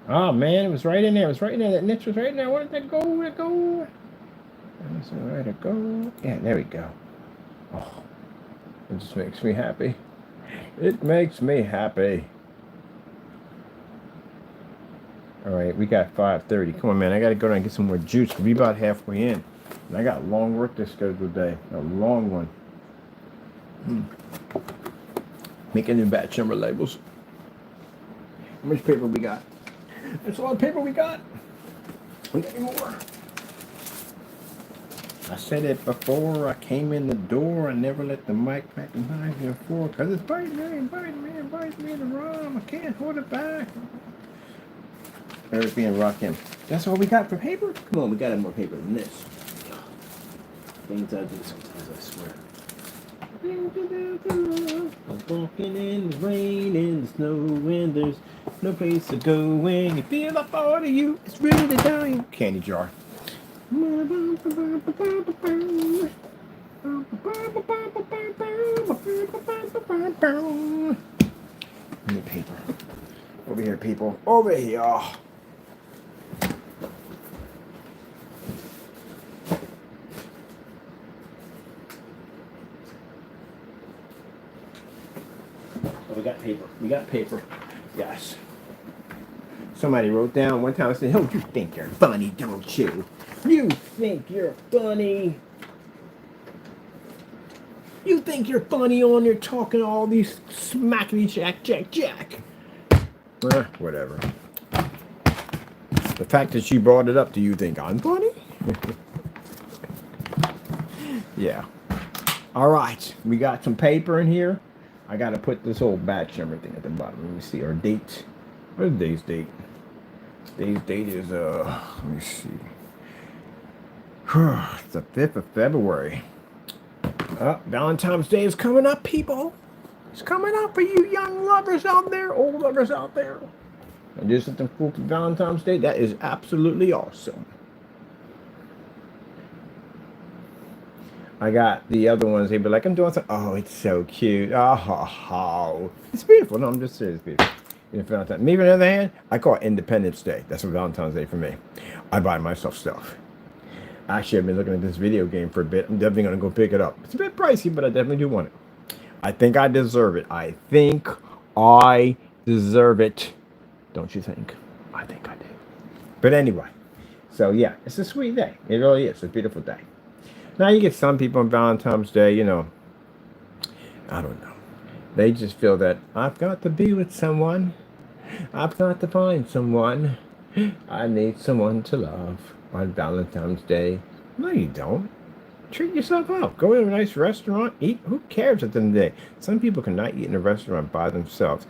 Oh man, it was right in there. It was right in there. That niche was right in there. Where did that go? Where'd it go? That's where to go. Yeah, there we go. Oh, it just makes me happy. It makes me happy. All right, we got 5:30. Come on, man. I got to go down and get some more juice. We'll be about halfway in. And I got long work to schedule today. A long one. Making new batch number labels. How much paper we got? That's a lot of paper we got. We got more. I said it before I came in the door. I never let the mic back behind me before because it's biting me in the rum. I can't hold it back. Eric being rocking. That's all we got for paper? Come on, we got more paper than this. Things I do sometimes, I swear. I'm walking in the rain and the snow, and there's no place to go when you feel like part of you it's ready to die. Candy jar. Give me paper. Over here, people. Over here. Oh, we got paper. We got paper. Yes. Somebody wrote down one time, I said, oh, you think you're funny, don't you? You think you're funny. You think you're funny on there talking all these smackety jack. Whatever. The fact that she brought it up, do you think I'm funny? Yeah. All right. We got some paper in here. I got to put this whole batch and everything at the bottom. Let me see our date. What's today's date? Today's date is, let me see. It's the 5th of February. Valentine's Day is coming up, people. It's coming up for you young lovers out there, old lovers out there. And do something cool for Valentine's Day. That is absolutely awesome. I got the other ones. They'd be like, I'm doing something. Oh, it's so cute. Oh. It's beautiful. No, I'm just serious. It's beautiful. Me, on the other hand, I call it Independence Day. That's what Valentine's Day for me. I buy myself stuff. Actually, I've been looking at this video game for a bit. I'm definitely going to go pick it up. It's a bit pricey, but I definitely do want it. I think I deserve it. I think I deserve it. Don't you think? I think I do. But anyway, so yeah, it's a sweet day. It really is. It's a beautiful day. Now, you get some people on Valentine's Day, you know, I don't know. They just feel that I've got to be with someone. I've got to find someone. I need someone to love on Valentine's Day. No, you don't. Treat yourself out. Go to a nice restaurant. Eat. Who cares at the end of the day? Some people cannot eat in a restaurant by themselves.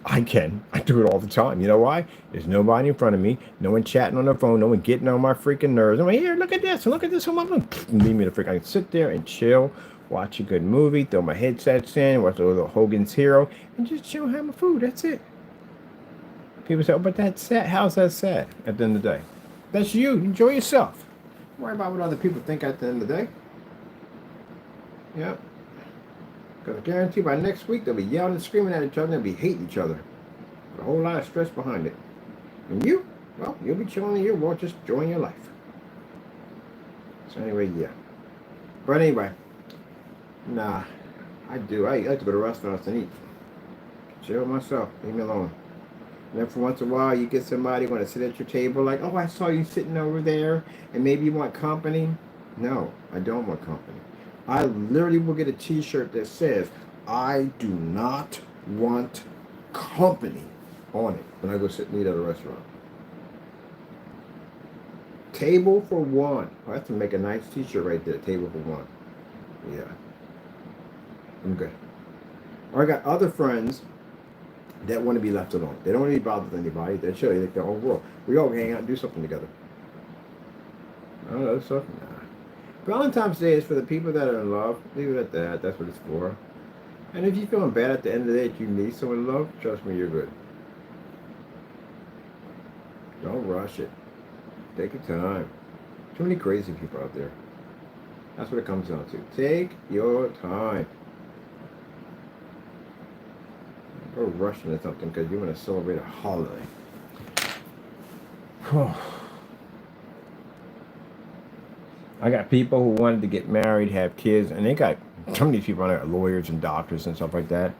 I can. I do it all the time. You know why? There's nobody in front of me. No one chatting on their phone. No one getting on my freaking nerves. I'm like, here, look at this. Look at this. Leave me the freak. I can sit there and chill, watch a good movie, throw my headsets in, watch a little Hogan's Hero, and just chill, have my food. That's it. People say, oh, but that's sad. How's that sad at the end of the day? That's you. Enjoy yourself. Don't worry about what other people think at the end of the day. Yep. Because I guarantee by next week they'll be yelling and screaming at each other and they'll be hating each other. With a whole lot of stress behind it. And you, well, you'll be chilling in your world, just enjoying your life. So anyway, yeah. But anyway, nah, I do. I like to go to restaurants and eat. Chill myself. Leave me alone. And then for once in a while, you get somebody want to sit at your table like, oh, I saw you sitting over there, and maybe you want company. No, I don't want company. I literally will get a t-shirt that says, I do not want company on it when I go sit and eat at a restaurant. Table for one. I have to make a nice t-shirt right there. Table for one. Yeah. I'm good. Or I got other friends that want to be left alone. They don't want to be bothered with anybody. They're chill. They think their own world. We all hang out and do something together. I don't know. So, nah. Valentine's Day is for the people that are in love. Leave it at that. That's what it's for. And if you're feeling bad at the end of the day that you need someone to love, trust me, you're good. Don't rush it. Take your time. Too many crazy people out there. That's what it comes down to. Take your time. Don't go rushing into something because you want to celebrate a holiday. I got people who wanted to get married, have kids, and they got some of these people are lawyers and doctors and stuff like that.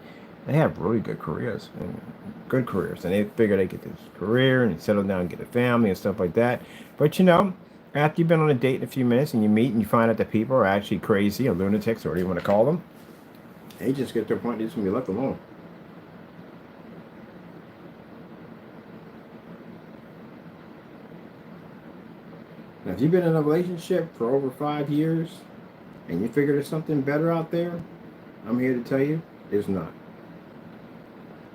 They have really good careers and they figure they get this career and settle down and get a family and stuff like that. But you know, after you've been on a date in a few minutes and you meet and you find out that people are actually crazy or lunatics or whatever you want to call them, they just get to a point they just want to be left alone. Now, if you've been in a relationship for over 5 years and you figure there's something better out there, I'm here to tell you, there's not.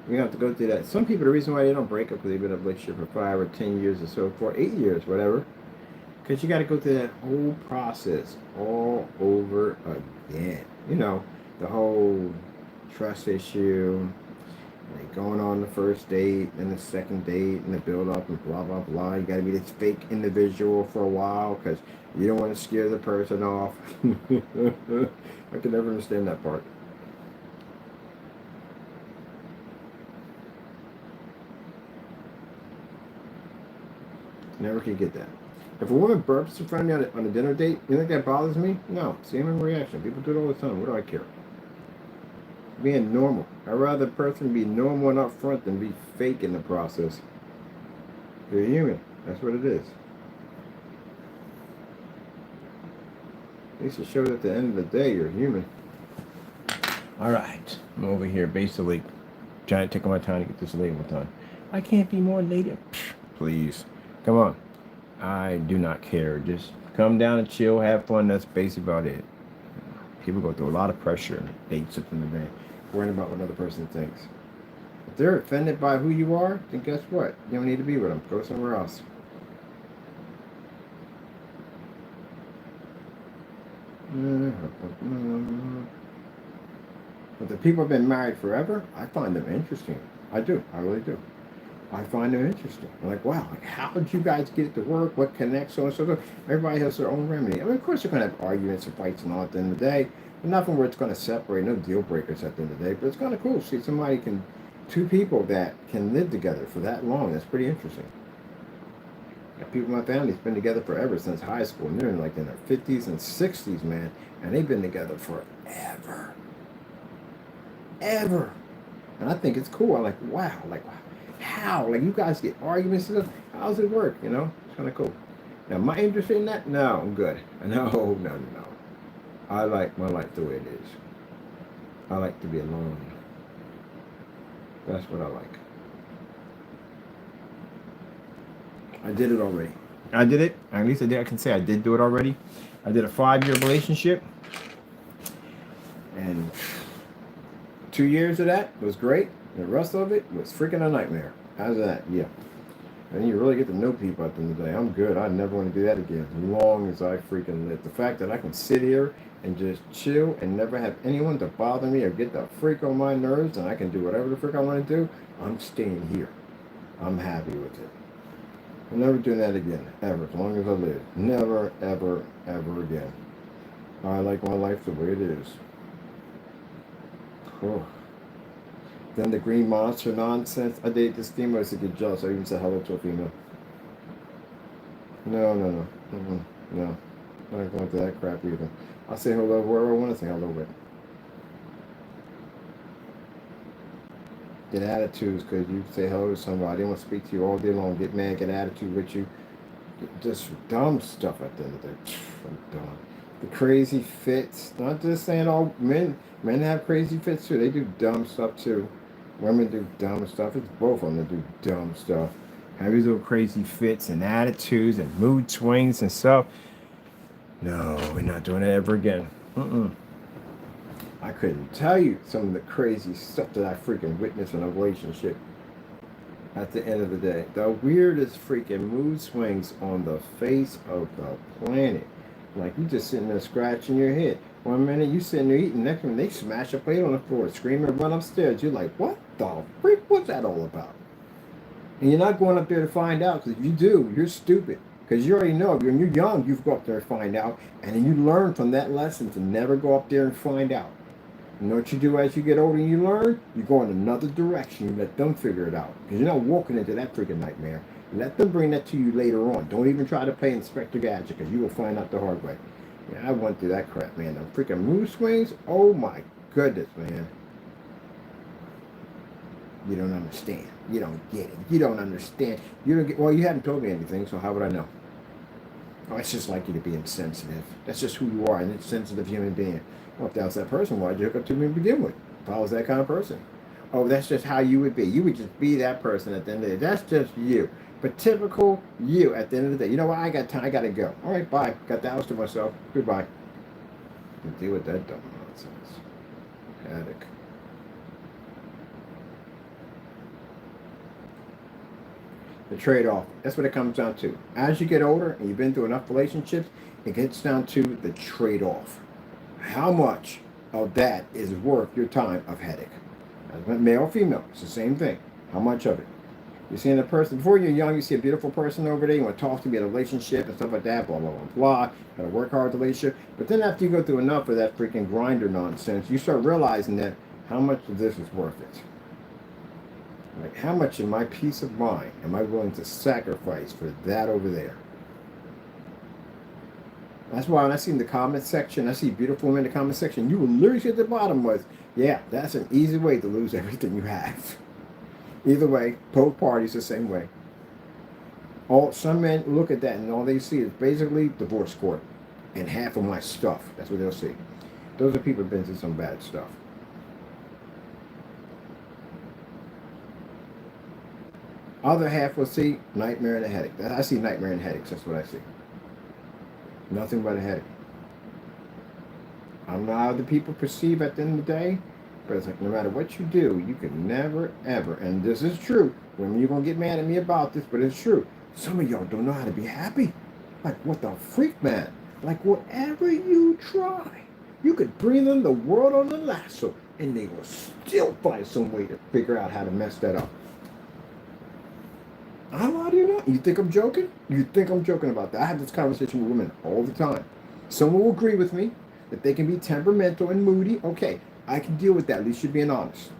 We have to go through that. Some people, the reason why they don't break up because they've been in a relationship for 5 or 10 years or so, for 8 years, whatever, because you got to go through that whole process all over again. You know, the whole trust issue, like going on the first date and the second date and the build up and blah blah blah. You gotta be this fake individual for a while because you don't want to scare the person off. I can never understand that part. Never can get that. If a woman burps in front of me on a dinner date, you think that bothers me? No. Same reaction. People do it all the time. What do I care? Being normal. I'd rather a person be normal and upfront than be fake in the process. You're human. That's what it is. At least it shows at the end of the day you're human. Alright. I'm over here basically trying to take my time to get this label done. I can't be more late. Please. Come on. I do not care. Just come down and chill, have fun. That's basically about it. People go through a lot of pressure and dates up in the day, worrying about what another person thinks. If they're offended by who you are, then guess what? You don't need to be with them. Go somewhere else. But the people have been married forever, I find them interesting. I do. I really do. I find them interesting. I'm like, wow, like, how did you guys get it to work? What connects? So and so. Everybody has their own remedy. I mean, of course, you're going to have arguments and fights and all at the end of the day. But nothing where it's going to separate. No deal breakers at the end of the day. But it's kind of cool. See, two people that can live together for that long. That's pretty interesting. People in my family's been together forever since high school. And they're in their 50s and 60s, man. And they've been together forever. Ever. And I think it's cool. I'm like, wow. Like, how? Like, you guys get arguments and stuff. How does it work? You know? It's kind of cool. Now, am I interested in that? No, I'm good. No. I like my life the way it is. I like to be alone. That's what I like. I did it already. I did it. At least I did. I can say I did do it already. I did a 5-year relationship. And 2 years of that was great. The rest of it was freaking a nightmare. How's that? Yeah. And you really get to know people at the end of the day. I'm good. I never want to do that again. As long as I freaking live. The fact that I can sit here and just chill and never have anyone to bother me or get the freak on my nerves and I can do whatever the freak I want to do, I'm staying here. I'm happy with it. I'm never doing that again. Ever. As long as I live. Never, ever, ever again. I like my life the way it is. Cool. Then the green monster nonsense. I date this female. I get jealous. I even said hello to a female. No. No. I'm not going to that crap either. I'll say hello wherever I want to say hello with. Get attitudes because you say hello to somebody. They want to speak to you all day long. Get mad, get attitude with you. Just dumb stuff at the end of the day. I'm done. The crazy fits. Not just saying all men. Men have crazy fits too. They do dumb stuff too. Women do dumb stuff. It's both of them that do dumb stuff. Have these little crazy fits and attitudes and mood swings and stuff. No, we're not doing it ever again. I couldn't tell you some of the crazy stuff that I freaking witnessed in a relationship. At the end of the day, the weirdest freaking mood swings on the face of the planet. Like you just sitting there scratching your head. 1 minute you sitting there eating, next minute they smash a plate on the floor, scream and run upstairs. You're like, what the freak? What's that all about? And you're not going up there to find out, because if you do, you're stupid. Because you already know, when you're young, you go up there and find out, and then you learn from that lesson to never go up there and find out. You know what you do as you get older and you learn? You go in another direction. You let them figure it out. Because you're not walking into that freaking nightmare. Let them bring that to you later on. Don't even try to play Inspector Gadget, because you will find out the hard way. Yeah, I went through that crap, man. The freaking mood swings, oh my goodness, man. You don't understand. You don't get it. You don't understand. You don't get. Well, you haven't told me anything, so how would I know? Oh, it's just like you to be insensitive. That's just who you are, an insensitive human being. Well, if that was that person, why'd you hook up to me to begin with? If I was that kind of person. Oh, that's just how you would be. You would just be that person at the end of the day. That's just you. But typical you at the end of the day. You know what? I got time. I got to go. All right, bye. Got the house to myself. Goodbye. Deal with that dumb nonsense. Headache. The trade-off. That's what it comes down to. As you get older and you've been through enough relationships, it gets down to the trade-off. How much of that is worth your time of headache. Male or female, it's the same thing. How much of it? You're seeing a person, before you're young, you see a beautiful person over there, you want to talk to them, get a relationship and stuff like that, blah, blah, blah, blah. Got to work hard relationship. But then after you go through enough of that freaking grinder nonsense, you start realizing that how much of this is worth it. Like, how much of my peace of mind am I willing to sacrifice for that over there? That's why when I see in the comment section, I see beautiful women in the comment section, you will literally see at the bottom was, yeah, that's an easy way to lose everything you have. Either way, both parties the same way. Some men look at that and all they see is basically divorce court and half of my stuff. That's what they'll see. Those are people who've been through some bad stuff. Other half will see nightmare and a headache. I see nightmare and headaches. That's what I see. Nothing but a headache. I don't know how other people perceive at the end of the day, but it's like no matter what you do, you can never, ever, and this is true. Women, you're going to get mad at me about this, but it's true. Some of y'all don't know how to be happy. Like, what the freak, man? Like, whatever you try, you could bring them the world on the lasso, and they will still find some way to figure out how to mess that up. I lie to you not. You think I'm joking? You think I'm joking about that? I have this conversation with women all the time. Someone will agree with me that they can be temperamental and moody. Okay, I can deal with that. At least you're being honest.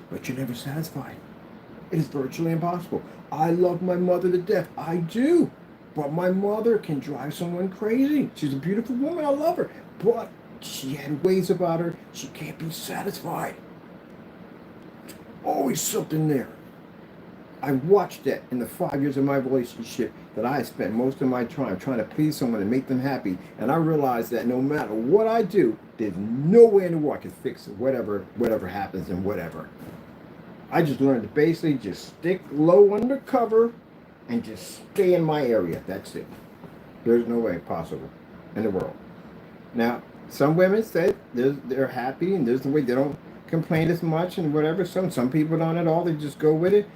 But you're never satisfied. It is virtually impossible. I love my mother to death. I do. But my mother can drive someone crazy. She's a beautiful woman. I love her. But she had ways about her. She can't be satisfied. There's always something there. I watched that in the 5 years of my relationship that I spent most of my time trying to please someone and make them happy. And I realized that no matter what I do, there's no way in the world I can fix whatever happens and whatever. I just learned to basically just stick low under cover and just stay in my area. That's it. There's no way possible in the world. Now, some women say they're happy and there's the way they don't complain as much and whatever. Some people don't at all. They just go with it.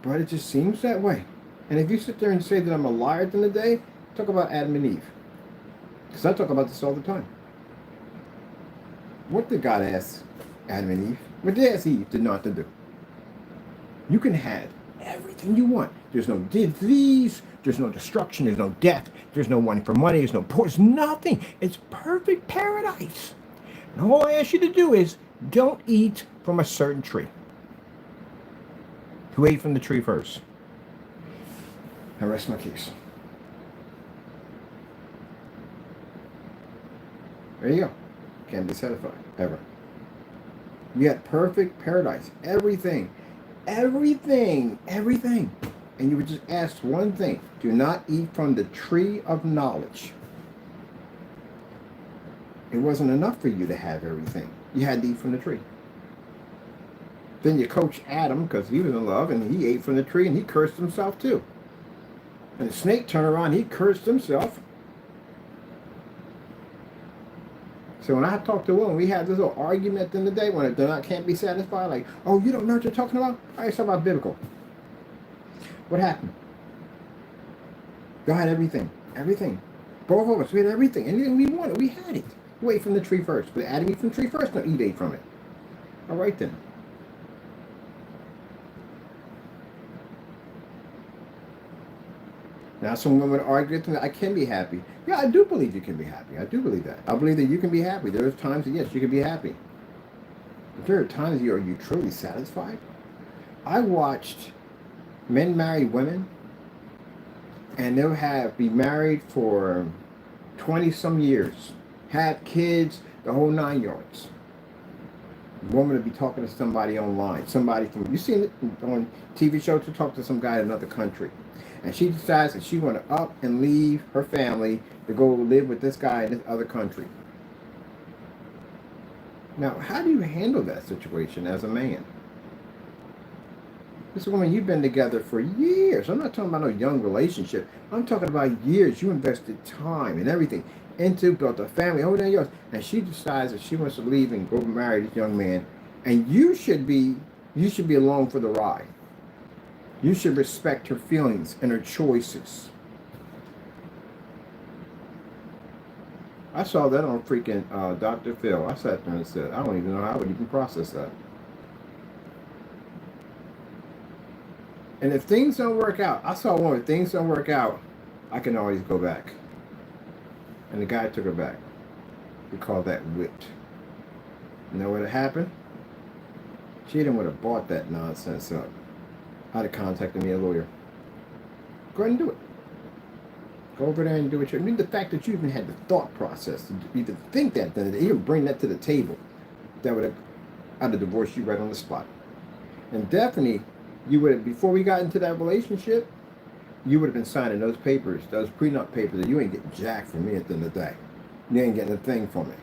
But it just seems that way. And if you sit there and say that I'm a liar at the end of the day, talk about Adam and Eve. Because I talk about this all the time. What did God ask Adam and Eve? What did he ask Eve not to do? You can have everything you want. There's no disease. There's no destruction. There's no death. There's no wanting for money. There's no poor. There's nothing. It's perfect paradise. And all I ask you to do is don't eat from a certain tree. Who ate from the tree first? I rest my case. There you go. Can't be satisfied, ever. You got perfect paradise. Everything. Everything. Everything. And you would just ask one thing. Do not eat from the tree of knowledge. It wasn't enough for you to have everything. You had to eat from the tree. Then you coach Adam because he was in love and he ate from the tree and he cursed himself too. And the snake turned around, he cursed himself. So when I talk to a woman, we had this little argument at the end of the day when I can't be satisfied. Like, oh, you don't know what you're talking about? All right, talk about biblical. What happened? God had everything. Everything. Both of us, we had everything. Anything we wanted, we had it. You ate from the tree first. But Adam ate from the tree first? No, Eve ate from it. All right then. Now some women argue with me, I can be happy. Yeah, I do believe you can be happy. I do believe that. I believe that you can be happy. There are times that, yes, you can be happy. But there are times are you truly satisfied? I watched men marry women, and they'll be married for 20-some years, have kids, the whole 9 yards. The woman will be talking to somebody online, somebody from, you seen it on TV shows, to talk to some guy in another country. And she decides that she want to up and leave her family to go live with this guy in this other country. Now, how do you handle that situation as a man? This woman, you've been together for years. I'm not talking about no young relationship. I'm talking about years. You invested time and everything into, built a family, whole 9 years. And she decides that she wants to leave and go marry this young man. And you should be along for the ride. You should respect her feelings and her choices. I saw that on freaking Dr. Phil. I sat there and said, I don't even know how I would even process that. And if things don't work out, I saw one, if things don't work out, I can always go back. And the guy took her back. We call that whipped. You know what happened? She didn't would have bought that nonsense up. I'd have contacted me a lawyer. Go ahead and do it. Go over there and do it. I mean, the fact that you even had the thought process to even think that, even bring that to the table, that would have, I'd have divorced you right on the spot. And definitely, you would have, before we got into that relationship, you would have been signing those papers, those prenup papers, that you ain't getting jack from me at the end of the day. You ain't getting a thing from me.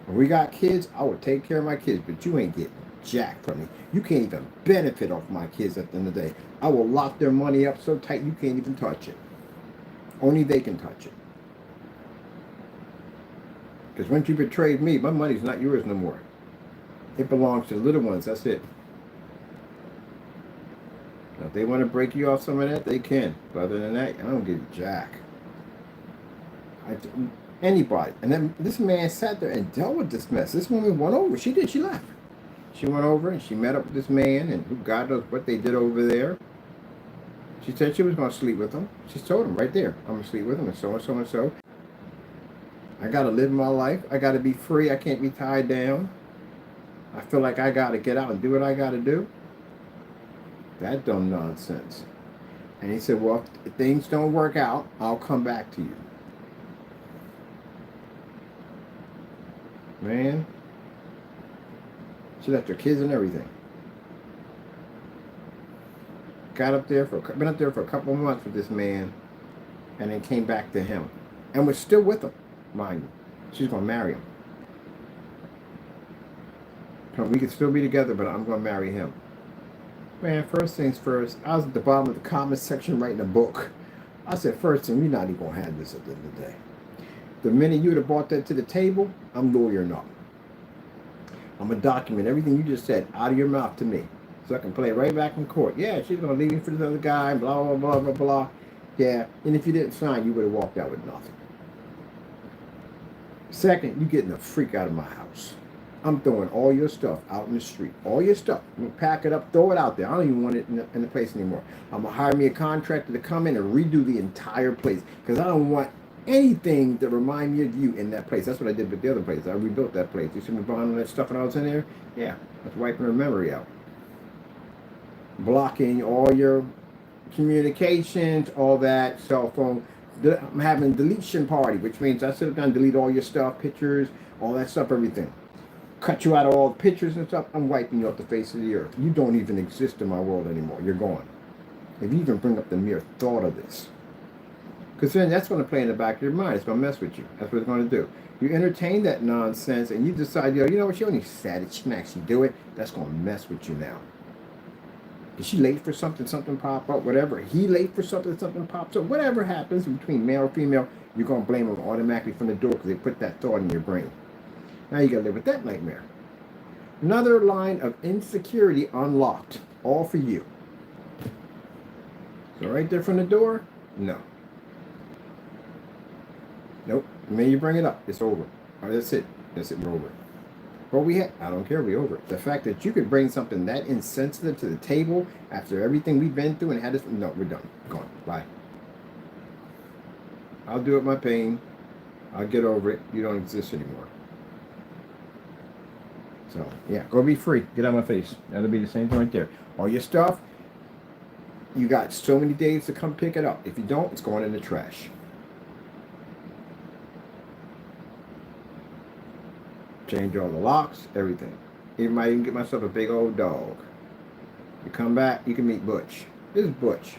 When we got kids, I would take care of my kids, but you ain't getting jack from me. You can't even benefit off my kids at the end of the day. I will lock their money up so tight you can't even touch it. Only they can touch it. Because once you betrayed me, my money's not yours no more. It belongs to the little ones. That's it. Now, if they want to break you off some of that, they can. But other than that, I don't give a jack. Anybody. And then this man sat there and dealt with this mess. This woman went over. She did. She left. She went over and she met up with this man, and who God knows what they did over there. She said she was going to sleep with him. She told him right there, I'm going to sleep with him, and so and so and so. I got to live my life. I got to be free. I can't be tied down. I feel like I got to get out and do what I got to do. That dumb nonsense. And he said, well, if things don't work out, I'll come back to you. Man. She left her kids and everything. Been up there for a couple of months with this man, and then came back to him, and was still with him, mind you. She's gonna marry him. So we could still be together, but I'm gonna marry him. Man, first things first. I was at the bottom of the comments section writing a book. I said, first thing, you're not even gonna have this at the end of the day. The minute you would have brought that to the table, I'm lawyering up. I'm gonna document everything you just said out of your mouth to me. So I can play right back in court. Yeah, she's going to leave me for this other guy, blah, blah, blah, blah, blah. Yeah, and if you didn't sign, you would have walked out with nothing. Second, you getting the freak out of my house. I'm throwing all your stuff out in the street. All your stuff. I'm going to pack it up, throw it out there. I don't even want it in the place anymore. I'm going to hire me a contractor to come in and redo the entire place, because I don't want anything that remind me of you in that place. That's what I did with the other place. I rebuilt that place. You see me buying all that stuff when I was in there? Yeah, that's wiping her memory out. Blocking all your communications, all that, cell phone. I'm having a deletion party, which means I sit down and delete all your stuff, pictures, all that stuff, everything. Cut you out of all the pictures and stuff. I'm wiping you off the face of the earth. You don't even exist in my world anymore. You're gone. If you even bring up the mere thought of this. Because then that's going to play in the back of your mind. It's going to mess with you. That's what it's going to do. You entertain that nonsense and you decide, you know what, she only said it. She can actually do it. That's going to mess with you now. Is she late for something, something pop up, whatever. He late for something, something pops up. Whatever happens between male or female, you're going to blame them automatically from the door because they put that thought in your brain. Now you got to live with that nightmare. Another line of insecurity unlocked. All for you. So right there from the door, no. Nope. The minute you bring it up, it's over. All right, that's it. That's it. We're over. What we had, I don't care, we over it. The fact that you could bring something that insensitive to the table after everything we've been through and had this, no, we're done. Gone. Bye. I'll do it my pain. I'll get over it. You don't exist anymore. So, yeah, go be free. Get out of my face. That'll be the same thing right there. All your stuff, you got so many days to come pick it up. If you don't, it's going in the trash. Change all the locks, everything. Even might even get myself a big old dog. You come back, you can meet Butch. This is Butch.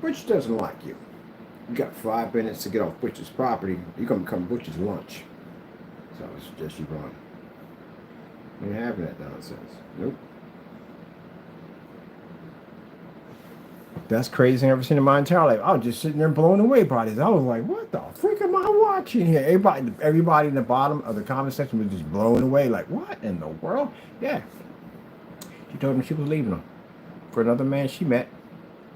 Butch doesn't like you. You got 5 minutes to get off Butch's property. You're going to become Butch's lunch. So I suggest you run. You ain't having that nonsense. Nope. Best crazy thing I've ever seen in my entire life. I was just sitting there blown away by this. I was like, what the freak am I watching here? Everybody in the bottom of the comment section was just blown away. Like, what in the world? Yeah. She told him she was leaving him for another man she met.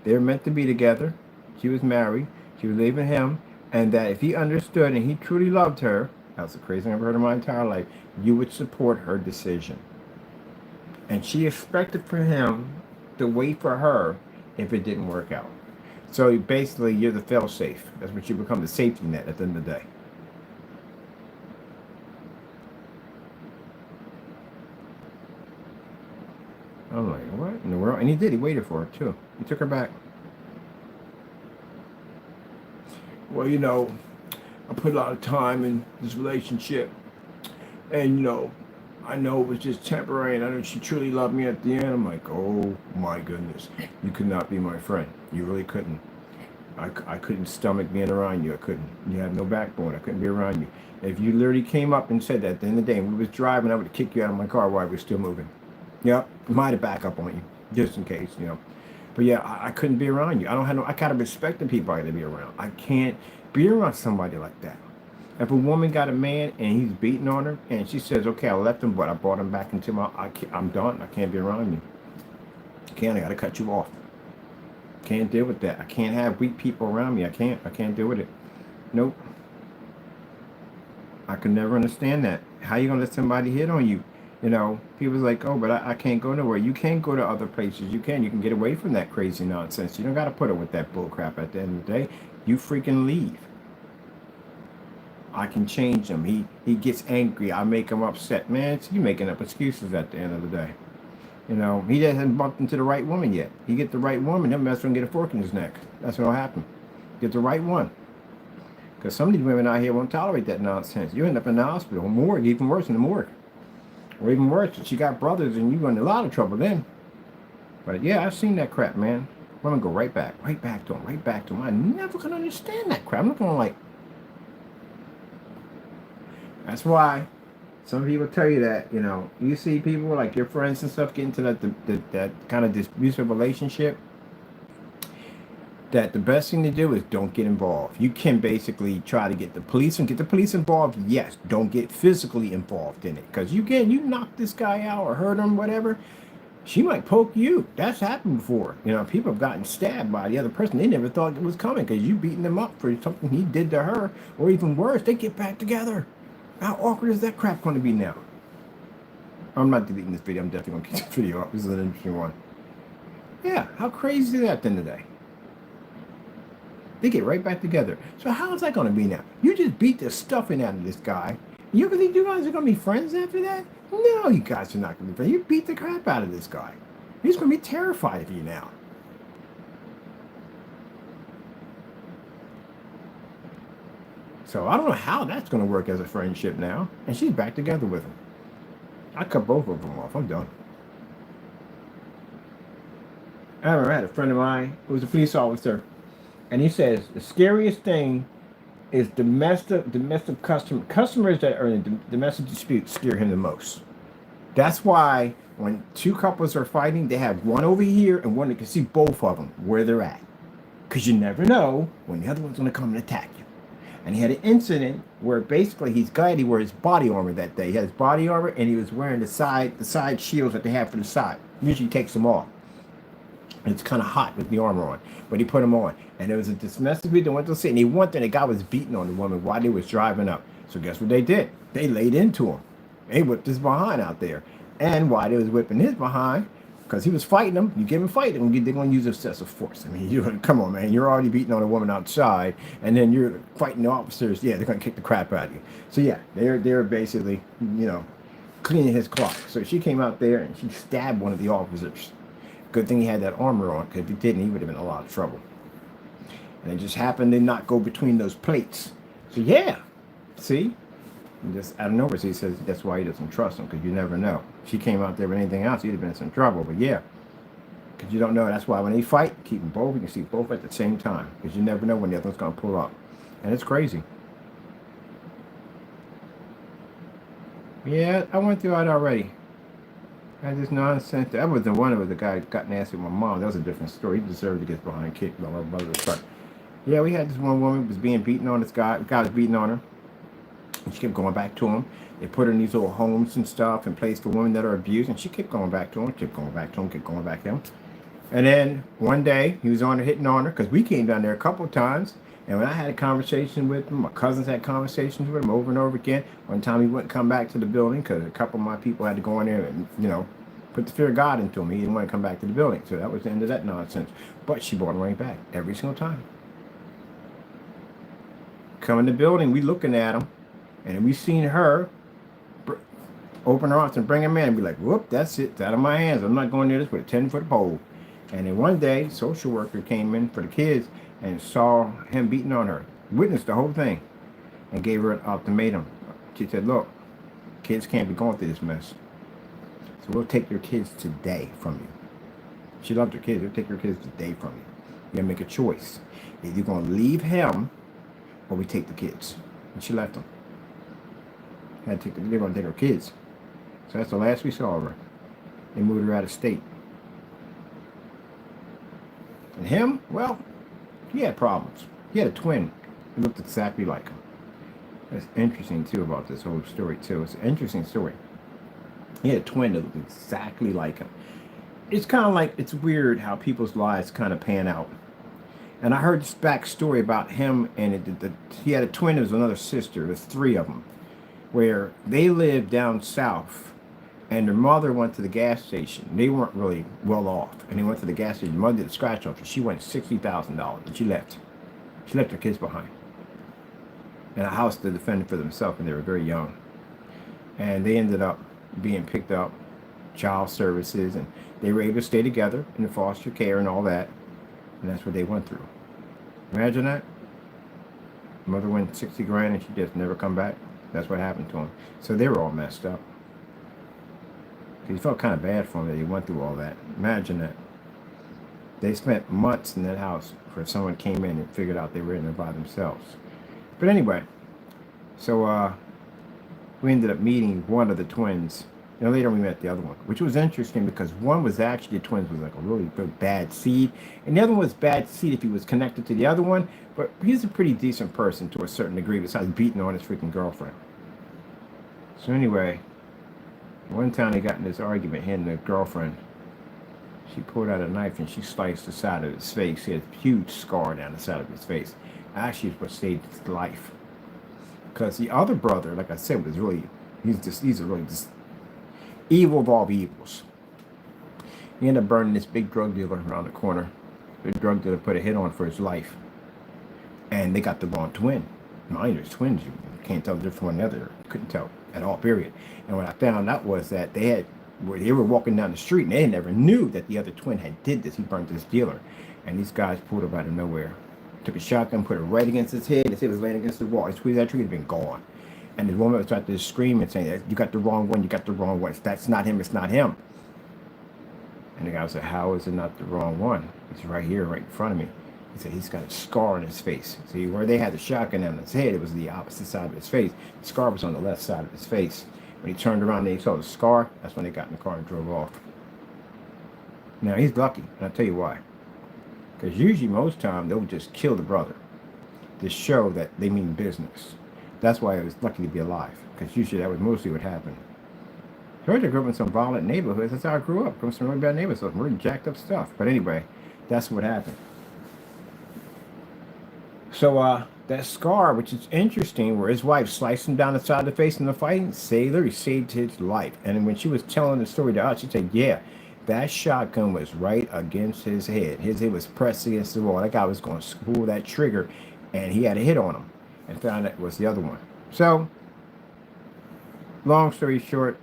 They were meant to be together. She was married. She was leaving him And that if he understood and he truly loved her, that's the craziest thing I've heard in my entire life, you would support her decision. And she expected for him to wait for her if it didn't work out. So basically, you're the fail safe. That's what you become, the safety net at the end of the day. I'm like, what in the world? And he did. He waited for her too. He took her back. Well, I put a lot of time in this relationship, and I know it was just temporary, and I know she truly loved me at the end. I'm like, oh my goodness, you could not be my friend. You really couldn't. I couldn't stomach being around you. I couldn't. You have no backbone. I couldn't be around you. If you literally came up and said that at the end of the day, and we was driving, I would kick you out of my car while we were still moving. Yep, might have back up on you, just in case. But yeah, I couldn't be around you. I don't have no. I gotta respect the people I gotta be around. I can't be around somebody like that. If a woman got a man and he's beating on her, and she says, "Okay, I left him, but I brought him back into I'm done. I can't be around you. I gotta cut you off. Can't deal with that. I can't have weak people around me. I can't deal with it. Nope. I could never understand that. How you gonna let somebody hit on you? People's like, oh, but I can't go nowhere. You can't go to other places. You can get away from that crazy nonsense. You don't got to put up with that bull crap at the end of the day. You freaking leave. I can change him. He gets angry. I make him upset. Man, it's you making up excuses at the end of the day. He hasn't bumped into the right woman yet. He get the right woman, he'll mess around and get a fork in his neck. That's what'll happen. Get the right one. Because some of these women out here won't tolerate that nonsense. You end up in the hospital, morgue, even worse in the morgue. Or even worse, she got brothers and you in a lot of trouble then. But yeah, I've seen that crap, man. Women go right back to him, right back to him. I never can understand that crap. I'm looking like, that's why some people tell you that, you see people like your friends and stuff get into that kind of abusive relationship, that the best thing to do is don't get involved. You can basically try to get the police involved. Yes, don't get physically involved in it, because you knock this guy out or hurt him, whatever, she might poke you. That's happened before. People have gotten stabbed by the other person. They never thought it was coming because you beating them up for something he did to her, or even worse, they get back together. How awkward is that crap going to be now? I'm not deleting this video. I'm definitely going to keep this video up. This is an interesting one. Yeah, how crazy is that at the end of the day? They get right back together. So how is that going to be now? You just beat the stuffing out of this guy. You think you guys are going to be friends after that? No, you guys are not going to be friends. You beat the crap out of this guy. He's going to be terrified of you now. So I don't know how that's going to work as a friendship now. And she's back together with him. I cut both of them off. I'm done. I remember I had a friend of mine who was a police officer. And he says the scariest thing is domestic customers that are in domestic disputes scare him the most. That's why when two couples are fighting, they have one over here and one that can see both of them where they're at, because you never know when the other one's going to come and attack you. And he had an incident where basically he wore his body armor that day. He had his body armor and he was wearing the side shields that they have for the side. Usually he takes them off. It's kind of hot with the armor on, but he put them on. And there was a domestic beat that went to the city, and he went there, and the guy was beating on the woman while they was driving up. So guess what they did? They laid into him. They whipped his behind out there. And while they was whipping his behind, because he was fighting them, you give him fighting, they're going to use excessive force. I mean, come on, man. You're already beating on a woman outside, and then you're fighting the officers. Yeah, they're going to kick the crap out of you. So yeah, they're basically, cleaning his clock. So she came out there, and she stabbed one of the officers. Good thing he had that armor on, because if he didn't, he would have been in a lot of trouble. And it just happened to not go between those plates. So yeah, see? And just out of nowhere, so he says that's why he doesn't trust him, because you never know. If she came out there with anything else, he'd have been in some trouble. But yeah, because you don't know. That's why when they fight, keep them both. You can see both at the same time, because you never know when the other one's going to pull up. And it's crazy. Yeah, I went through it already. I had this nonsense. That was the one where the guy got nasty with my mom. That was a different story. He deserved to get behind kicked by my brother. But yeah, we had this one woman who was being beaten on. This guy was beating on her. And she kept going back to him. They put her in these little homes and stuff in place for women that are abused. And she kept going back to him, kept going back to him. And then one day, he was on her, hitting on her, because we came down there a couple of times. And when I had a conversation with him, my cousins had conversations with him over and over again. One time he wouldn't come back to the building because a couple of my people had to go in there and, put the fear of God into him. He didn't want to come back to the building. So that was the end of that nonsense. But she brought him right back every single time. Come in the building, we looking at him, and we seen her open her arms and bring him in and be like, whoop, that's it, it's out of my hands. I'm not going near this with a 10-foot pole. And then one day, social worker came in for the kids and saw him beating on her, witnessed the whole thing, and gave her an ultimatum. She said, look, kids can't be going through this mess. So we'll take your kids today from you. She loved her kids. We'll take your kids today from you. You gotta make a choice. Either you're gonna leave him or we take the kids. And she left them. They're gonna take her kids. So that's the last we saw of her. They moved her out of state. And him, well, he had problems. He had a twin who looked exactly like him. That's interesting too about this whole story too. It's an interesting story. He had a twin that looked exactly like him. It's kind of like, it's weird how people's lives kind of pan out. And I heard this backstory about him, and he had a twin. There was another sister. There's three of them, where they lived down south, and their mother went to the gas station. They weren't really well off, and they went to the gas station. The mother did a scratch off, and she went $60,000, and she left. She left her kids behind, and a house to defend for themselves, and they were very young. And they ended up being picked up, child services, and they were able to stay together in the foster care and all that. And that's what they went through. Imagine that. Mother went 60 grand and she just never come back. That's what happened to them. So they were all messed up. He felt kind of bad for them that he went through all that. Imagine that. They spent months in that house before someone came in and figured out they were in there by themselves. But anyway, so we ended up meeting one of the twins. Later we met the other one, which was interesting because one was actually, the twins was like a really good bad seed, and the other one was bad seed if he was connected to the other one, but he's a pretty decent person to a certain degree besides beating on his freaking girlfriend. So anyway, one time they got in this argument, he and the girlfriend. She pulled out a knife and she sliced the side of his face. He had a huge scar down the side of his face. Actually, it's what saved his life. Because the other brother, like I said, was really, he's a really just evil of all evils. He ended up burning this big drug dealer around the corner. The drug dealer put a hit on for his life. And they got the wrong twin. Mind you, twins, you can't tell the difference from one another. Couldn't tell at all, period. And what I found out was that they were walking down the street and they never knew that the other twin had did this. He burned this dealer. And these guys pulled up out of nowhere. Took a shotgun, put it right against his head. His head was laying against the wall. He squeezed that trigger, he'd been gone. And the woman started to scream and saying, you got the wrong one, you got the wrong one. That's not him, it's not him. And the guy said, how is it not the wrong one? It's right here, right in front of me. He said, he's got a scar on his face. See, where they had the shotgun on his head, it was the opposite side of his face. The scar was on the left side of his face. When he turned around and he saw the scar, that's when they got in the car and drove off. Now, he's lucky, and I'll tell you why. Because usually, most time, they'll just kill the brother to show that they mean business. That's why I was lucky to be alive, because usually that was mostly what happened. So I grew up in some violent neighborhoods. That's how I grew up. From some really bad neighborhoods, some really jacked up stuff. But anyway, that's what happened. So that scar, which is interesting, where his wife sliced him down the side of the face in the fight, he saved his life. And when she was telling the story to us, she said, yeah, that shotgun was right against his head. His head was pressed against the wall. That guy was going to pull that trigger, and he had a hit on him. And found out it was the other one. So, long story short,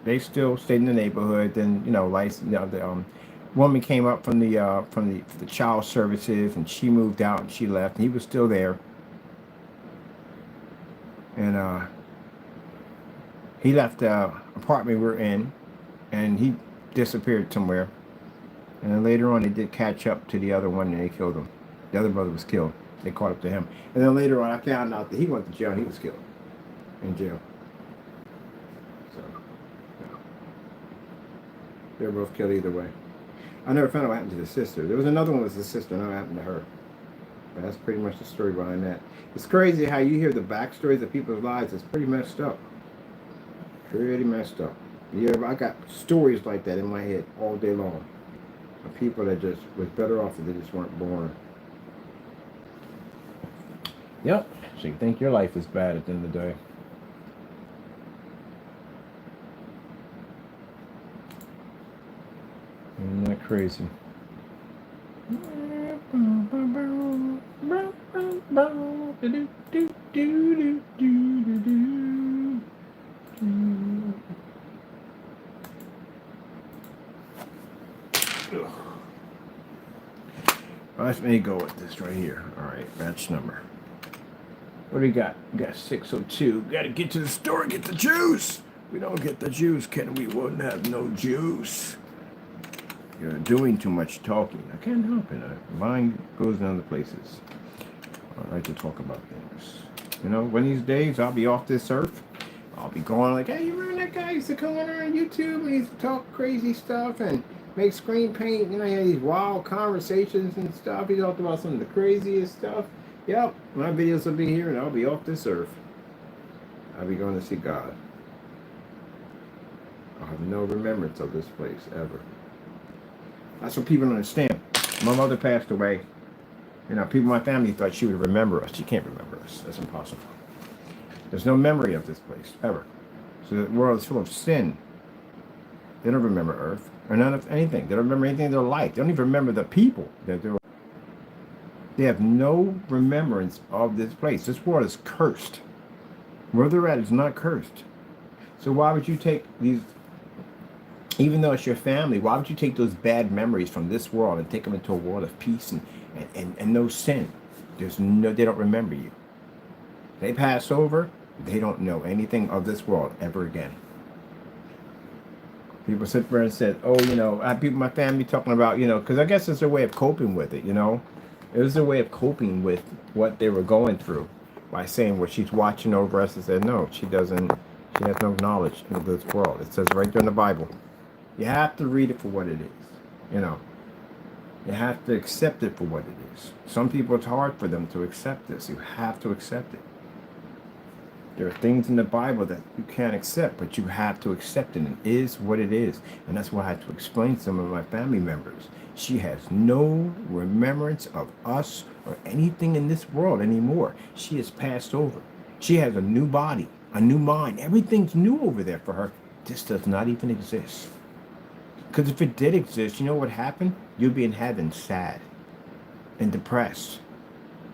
they still stayed in the neighborhood. Then the woman came up from the child services, and she moved out and she left. And he was still there, and he left the apartment we were in, and he disappeared somewhere. And then later on, they did catch up to the other one, and they killed him. The other brother was killed. They caught up to him. And then later on, I found out that he went to jail and he was killed in jail. So, yeah. They were both killed either way. I never found out what happened to the sister. There was another one that was the sister, and what happened to her. But that's pretty much the story behind that. It's crazy how you hear the backstories of people's lives. It's pretty messed up. Pretty messed up. Yeah, I got stories like that in my head all day long. Of people that just was better off if they just weren't born. Yep. So you think your life is bad at the end of the day. Isn't that crazy? Let me go with this right here. All right, batch number. What do we got? We got 602. Got to get to the store and get the juice. We don't get the juice, Ken. We wouldn't have no juice. You're doing too much talking. I can't help it. My mind goes in other places. I like to talk about things. You know, one of these days I'll be off this earth. I'll be going like, hey, you remember that guy used to come on YouTube and he used to talk crazy stuff and make screen paint? You know, he had these wild conversations and stuff. He talked about some of the craziest stuff. Yep, my videos will be here and I'll be off this earth. I'll be going to see God. I'll have no remembrance of this place ever. That's what people don't understand. My mother passed away. You know, people in my family thought she would remember us. She can't remember us. That's impossible. There's no memory of this place, ever. So the world is full of sin. They don't remember Earth, or none of anything. They don't remember anything in their life. They don't even remember the people that they're. They have no remembrance of this place. This world is cursed. Where they're at is not cursed. So why would you take these, even though it's your family, why would you take those bad memories from this world and take them into a world of peace and no sin? There's no, they don't remember you. They pass over, they don't know anything of this world ever again. People sit there and said, oh, you know, I have people in my family talking about, you know, because I guess it's their way of coping with it, you know. It was their way of coping with what they were going through by saying, well, she's watching over us. And said, no, she doesn't, she has no knowledge of this world. It says right there in the Bible. You have to read it for what it is, you know. You have to accept it for what it is. Some people, it's hard for them to accept this. You have to accept it. There are things in the Bible that you can't accept, but you have to accept it. It is what it is. And that's why I had to explain to some of my family members. She has no remembrance of us or anything in this world anymore. She has passed over. She has a new body, a new mind. Everything's new over there for her. This does not even exist. Because if it did exist, you know what happened? You'd be in heaven sad and depressed.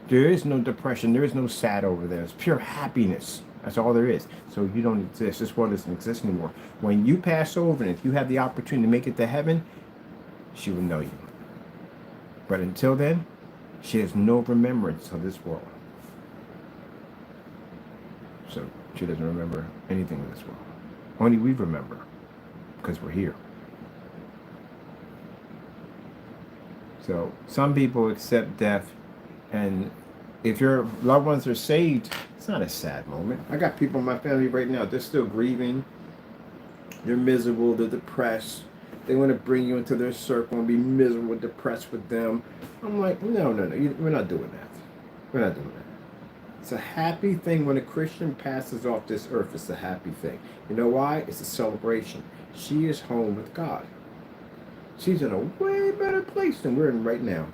There is no depression. There is no sad over there. It's pure happiness. That's all there is. So you don't exist. This world doesn't exist anymore. When you pass over and if you have the opportunity to make it to heaven, she will know you. But until then, she has no remembrance of this world. So she doesn't remember anything of this world. Only we remember because we're here. So some people accept death, and if your loved ones are saved, it's not a sad moment. I got people in my family right now, they're still grieving. They're miserable, they're depressed. They want to bring you into their circle and be miserable, depressed with them. I'm like, no, we're not doing that. We're not doing that. It's a happy thing when a Christian passes off this earth. It's a happy thing. You know why? It's a celebration. She is home with God. She's in a way better place than we're in right now.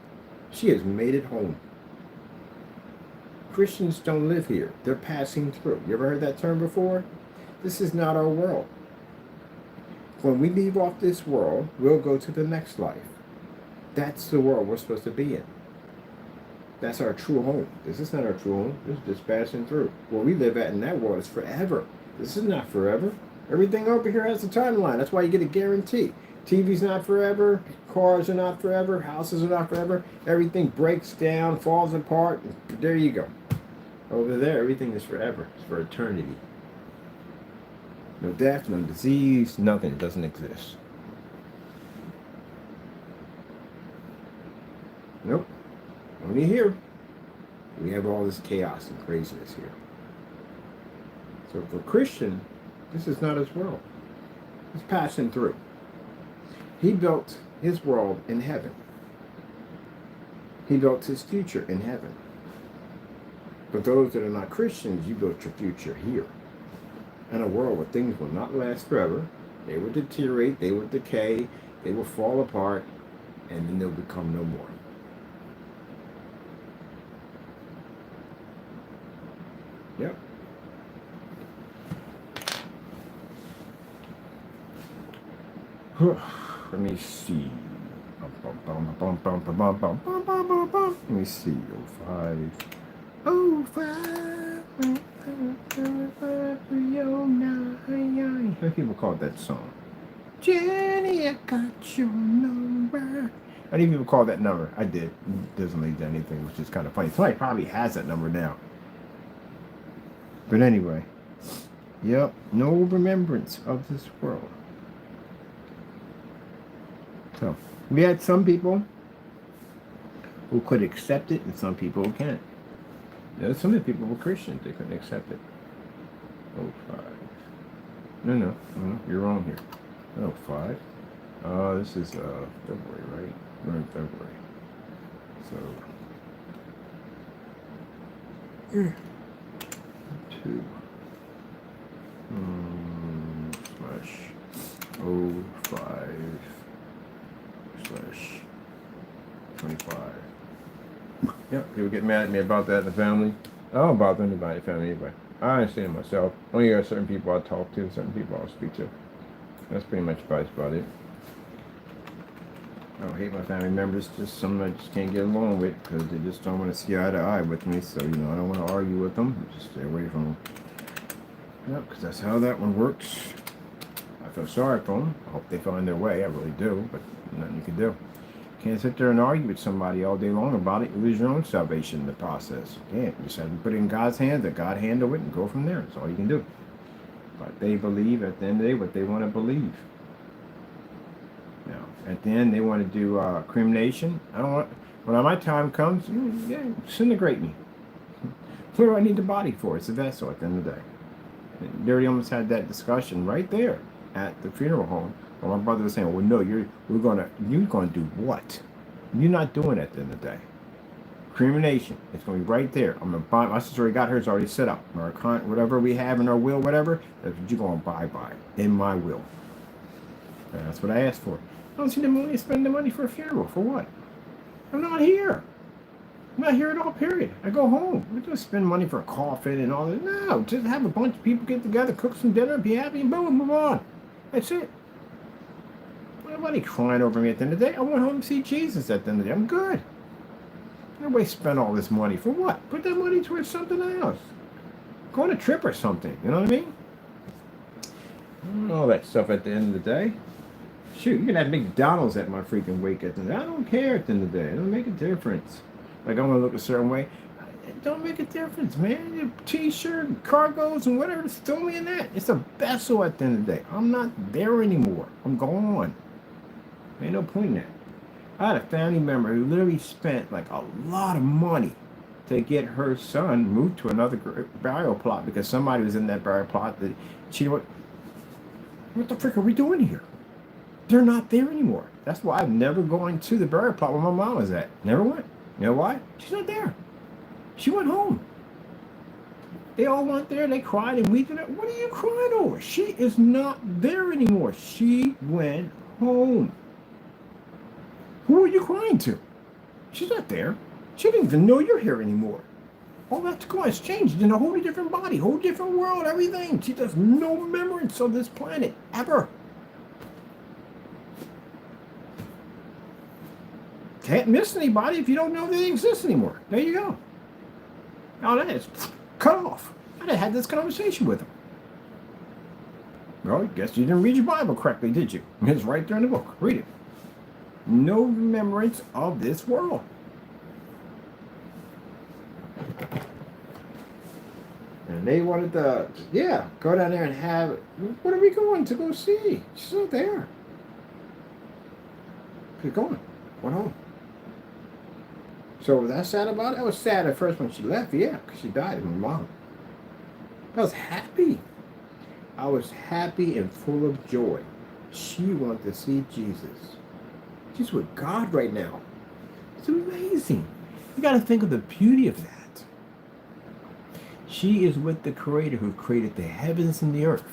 She has made it home. Christians don't live here. They're passing through. You ever heard that term before? This is not our world. When we leave off this world, we'll go to the next life. That's the world we're supposed to be in. That's our true home. This is not our true home. This is just passing through. Where we live at in that world is forever. This is not forever. Everything over here has a timeline. That's why you get a guarantee. TV's not forever, cars are not forever, houses are not forever, everything breaks down, falls apart, there you go. Over there, everything is forever. It's for eternity. No death, no disease, nothing. It doesn't exist. Nope. Only here. We have all this chaos and craziness here. So for a Christian, this is not his world. It's passing through. He built his world in heaven. He built his future in heaven. But those that are not Christians, you built your future here. In a world where things will not last forever. They will deteriorate, they will decay, they will fall apart, and then they'll become no more. Let me see. Let me see. Oh, 5. Oh, 5. How do people call that song? Jenny, I got your number. How do people call that number? I did. It doesn't lead to anything, which is kind of funny. Somebody probably has that number now. But anyway, yep, no remembrance of this world. So we had some people who could accept it and some people who can't. Some of the people were Christians, they couldn't accept it. Oh, 5. No, you're wrong here. Oh, 5. This is February, right? We're in February. So 2 slash 05 slash 25. Yep, people get mad at me about that in the family. I don't bother anybody in the family anyway. I understand myself. Only there are certain people I talk to, certain people I'll speak to. That's pretty much about it. I don't hate my family members, just some I just can't get along with because they just don't want to see eye to eye with me. So, I don't want to argue with them. Just stay away from them. Yep, because that's how that one works. I feel sorry for them. I hope they find their way. I really do, but nothing you can do. Can't sit there and argue with somebody all day long about it. You lose your own salvation in the process. You can't. You just have to put it in God's hands, let God handle it, and go from there. That's all you can do. But they believe at the end of the day what they want to believe. Now, at the end, they want to do cremation. I don't want. When my time comes, disintegrate me. What do I need the body for? It's a vessel at the end of the day. They already almost had that discussion right there at the funeral home. Well, my brother was saying, "Well, no, you're gonna do what? You're not doing it at the end of the day. Cremation. It's gonna be right there. I'm gonna buy. My sister already got hers already set up. Our account, whatever we have in our will, whatever. That's what you're gonna buy in my will. And that's what I asked for. I don't see the money. Spend the money for a funeral for what? I'm not here. I'm not here at all. Period. I go home. We just spend money for a coffin and all that. No, just have a bunch of people get together, cook some dinner, be happy, and boom, move on. That's it. Nobody crying over me at the end of the day. I went home to see Jesus at the end of the day. I'm good. Nobody spent all this money for what? Put that money towards something else. Go on a trip or something. You know what I mean? All that stuff at the end of the day. Shoot, you can have McDonald's at my freaking wake at the end of the day. I don't care at the end of the day. It don't make a difference. Like I want to look a certain way. It don't make a difference, man. Your t-shirt, cargos, and whatever. Just throw me in that. It's a vessel at the end of the day. I'm not there anymore. I'm gone. Ain't no point in that. I had a family member who literally spent like a lot of money to get her son moved to another burial plot because somebody was in that burial plot that she went, what the frick are we doing here? They're not there anymore. That's why I've never gone to the burial plot where my mom was at. Never went. You know why? She's not there. She went home. They all went there. They cried and weeped. What are you crying over? She is not there anymore. She went home. Who are you crying to? She's not there. She didn't even know you're here anymore. All that's gone. It's changed in a wholly different body, whole different world, everything. She does no remembrance of this planet, ever. Can't miss anybody if you don't know they exist anymore. There you go. Now that is cut off. I done had this conversation with him. Well, I guess you didn't read your Bible correctly, did you? It's right there in the book. Read it. No remembrance of this world. And they wanted to, go down there and have, what are we going to go see? She's not there. Keep going. Went home. So was that sad about it? I was sad at first when she left, because she died of my mom. I was happy. I was happy and full of joy. She wanted to see Jesus. She's with God right now. It's amazing. You got to think of the beauty of that. She is with the Creator who created the heavens and the earth.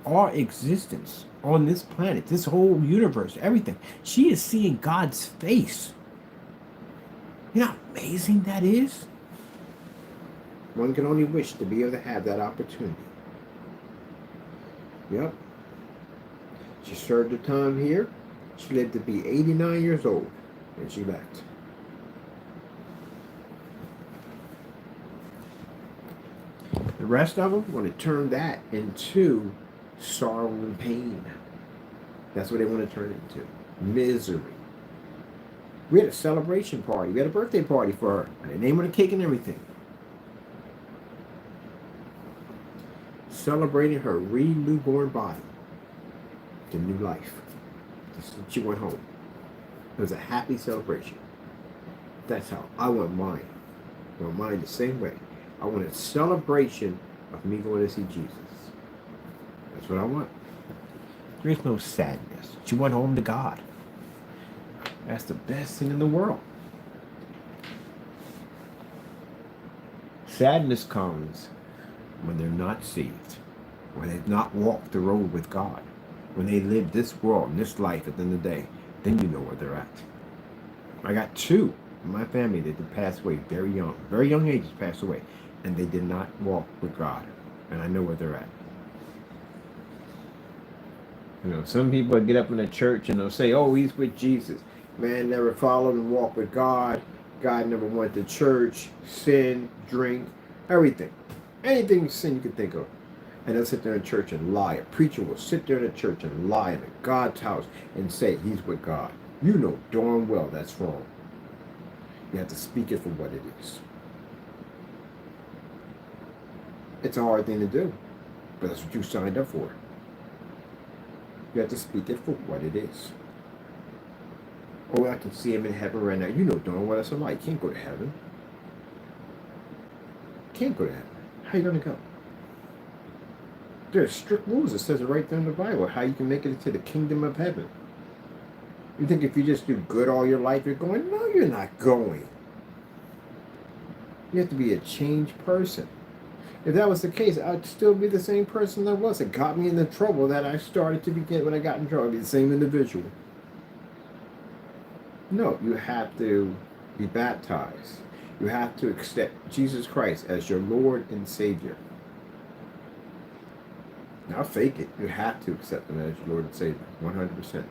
Our existence on this planet, this whole universe, everything. She is seeing God's face. You know how amazing that is? One can only wish to be able to have that opportunity. Yep. She served her time here. She lived to be 89 years old when she left. The rest of them want to turn that into sorrow and pain. That's what they want to turn it into. Misery. We had a celebration party. We had a birthday party for her. And they named her the cake and everything. Celebrating her re-newborn body. The new life. She went home. It was a happy celebration. That's how I want mine. I want mine the same way. I want a celebration of me going to see Jesus. That's what I want. There's no sadness. She went home to God. That's the best thing in the world. Sadness comes when they're not saved, when they've not walked the road with God, when they live this world, this life at the end of the day. Then you know where they're at. I got two in my family that did pass away very young ages passed away, and they did not walk with God, and I know where they're at. You know, some people get up in the church and they'll say, oh, he's with Jesus. Man never followed and walked with God. God never went to church, sin, drink, everything. Anything sin you can think of. And they'll sit there in church and lie. A preacher will sit there in the church and lie in God's house and say he's with God. You know darn well that's wrong. You have to speak it for what it is. It's a hard thing to do, but that's what you signed up for. You have to speak it for what it is. Oh, I can see him in heaven right now. You know darn well that's a lie. You can't go to heaven. Can't go to heaven. How are you going to go? There's strict rules. It says it right there in the Bible how you can make it into the kingdom of heaven. You think if you just do good all your life, you're going? No, you're not going. You have to be a changed person. If that was the case, I'd still be the same person I was. It got me in the trouble that I started to begin when I got in trouble. I'd be the same individual. No, you have to be baptized. You have to accept Jesus Christ as your Lord and Savior. Now fake it. You have to accept him as your Lord and Savior. 100%.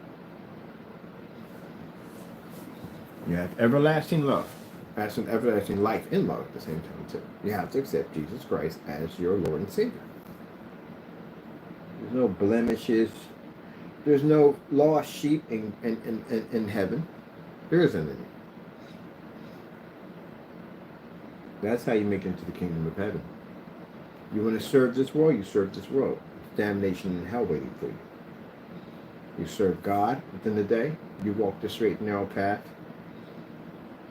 You have everlasting love. Everlasting life in love at the same time too. You have to accept Jesus Christ as your Lord and Savior. There's no blemishes. There's no lost sheep in heaven. There isn't any. That's how you make it into the kingdom of heaven. You want to serve this world, you serve this world. Damnation and hell waiting for you. You serve God within the day. You walk the straight and narrow path.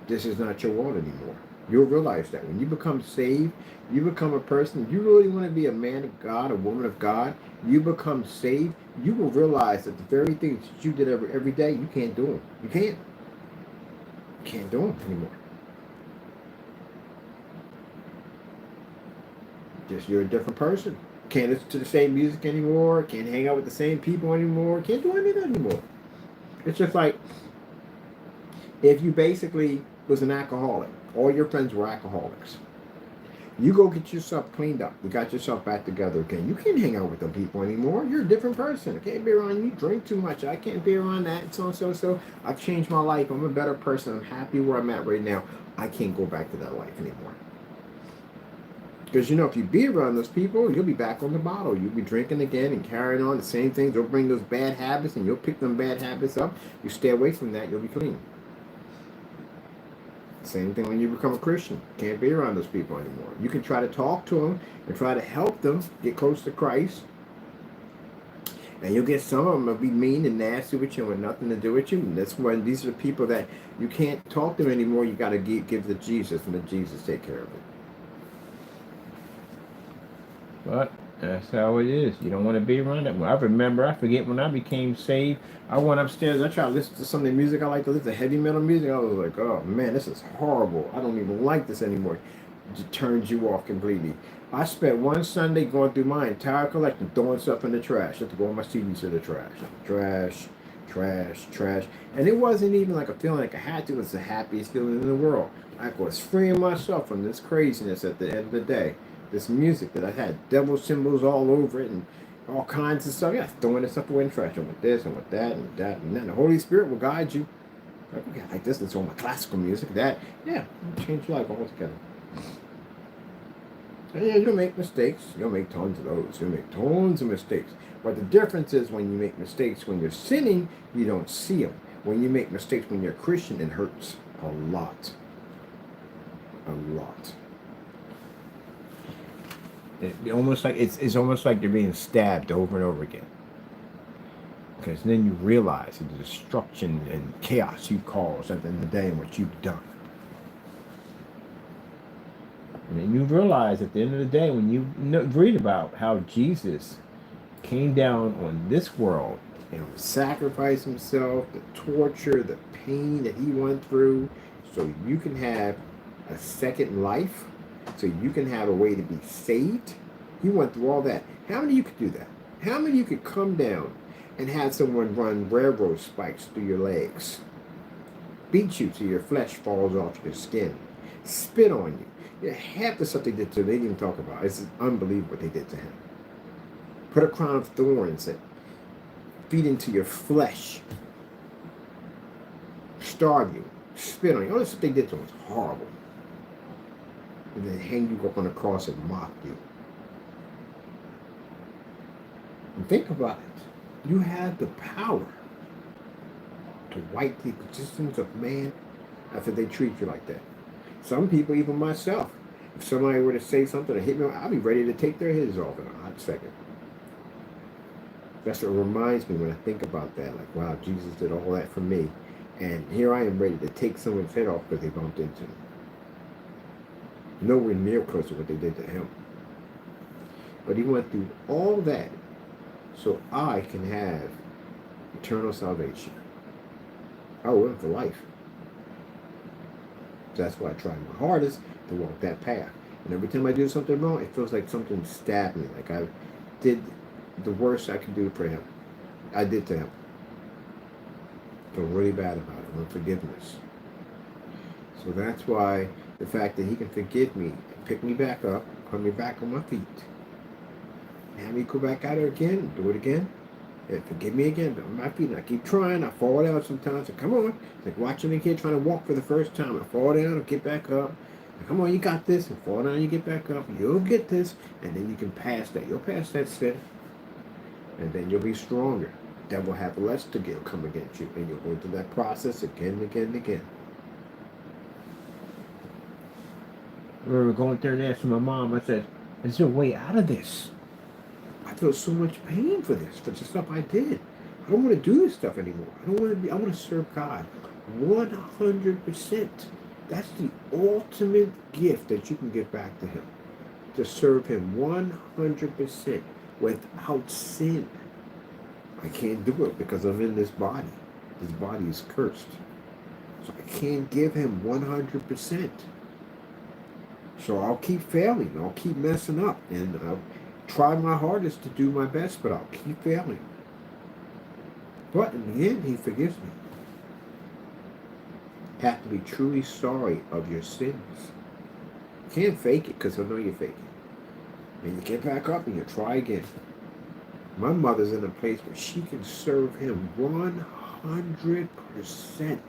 This is not your world anymore. You'll realize that when you become saved, you become a person, you really want to be a man of God, a woman of God, you become saved, you will realize that the very things that you did every day, you can't do them. You can't. You can't do them anymore. Just you're a different person. Can't listen to the same music anymore, can't hang out with the same people anymore, can't do anything anymore. It's just like if you basically was an alcoholic, all your friends were alcoholics. You go get yourself cleaned up. You got yourself back together again. You can't hang out with them people anymore. You're a different person. I can't be around you. Drink too much. I can't be around that. So. I've changed my life. I'm a better person. I'm happy where I'm at right now. I can't go back to that life anymore. Because, if you be around those people, you'll be back on the bottle. You'll be drinking again and carrying on the same things. They'll bring those bad habits and you'll pick them bad habits up. You stay away from that, you'll be clean. Same thing when you become a Christian. Can't be around those people anymore. You can try to talk to them and try to help them get close to Christ. And you'll get some of them will be mean and nasty with you and nothing to do with you. And that's when these are the people that you can't talk to them anymore. You got to give to Jesus and let Jesus take care of it. But that's how it is. You don't want to be around it. I forget when I became saved, I went upstairs. I tried to listen to some of the music I like to listen to, heavy metal music. I was like, oh man, this is horrible. I don't even like this anymore. It turns you off completely. I spent one Sunday going through my entire collection, throwing stuff in the trash. I had to go all my CDs to the trash. Trash. And it wasn't even like a feeling like I had to. It was the happiest feeling in the world. I was freeing myself from this craziness at the end of the day. This music that I had devil symbols all over it, and all kinds of stuff. Yeah, throwing this stuff away in the trash. I want this, I want that, and that, and then the Holy Spirit will guide you. Like, okay, I like this, let's my classical music, that. Yeah, it'll change your life altogether. And yeah, you'll make mistakes. You'll make tons of those. You'll make tons of mistakes. But the difference is when you make mistakes when you're sinning, you don't see them. When you make mistakes when you're a Christian, it hurts a lot. A lot. Almost like it's almost like you're being stabbed over and over again. Because then you realize the destruction and chaos you caused at the end of the day and what you've done. And then you realize at the end of the day when you read about how Jesus came down on this world and sacrificed himself, the torture, the pain that he went through, so you can have a second life, so you can have a way to be saved. He went through all that. How many of you could do that? How many of you could come down and have someone run railroad spikes through your legs, beat you till your flesh falls off your skin, spit on you? Yeah, half the stuff they did to him, they didn't even talk about. It's unbelievable what they did to him. Put a crown of thorns and feed into your flesh, starve you, spit on you. All the stuff they did to him was horrible. And then hang you up on the cross and mock you. And think about it. You have the power to wipe the existence of man after they treat you like that. Some people, even myself, if somebody were to say something or hit me, I'll be ready to take their heads off in a hot second. That's what reminds me when I think about that. Like, wow, Jesus did all that for me. And here I am ready to take someone's head off because they bumped into him. Nowhere near close to what they did to him. But he went through all that so I can have eternal salvation. I will live for life. That's why I try my hardest to walk that path. And every time I do something wrong, it feels like something stabbed me. Like I did the worst I could do for him. I did to him. I feel really bad about it. Unforgiveness. So that's why the fact that he can forgive me, pick me back up, put me back on my feet, have me go back out there again, do it again, and forgive me again, but on my feet. And I keep trying. I fall down sometimes. And come on. It's like watching a kid trying to walk for the first time. I fall down, I get back up. And come on, you got this. And fall down, you get back up. You'll get this. And then you can pass that. You'll pass that sin. And then you'll be stronger. The devil will have less to come against you. And you'll go through that process again and again and again. I remember going there and asking my mom, I said, is there a way out of this? I feel so much pain for this, for the stuff I did. I don't want to do this stuff anymore. I want to serve God 100%. That's the ultimate gift that you can give back to him. To serve him 100% without sin. I can't do it because I'm in this body. This body is cursed. So I can't give him 100%. So I'll keep failing. I'll keep messing up. And I'll try my hardest to do my best, but I'll keep failing. But in the end, he forgives me. You have to be truly sorry of your sins. You can't fake it because he'll know you're faking. And you get back up and you try again. My mother's in a place where she can serve him 100%.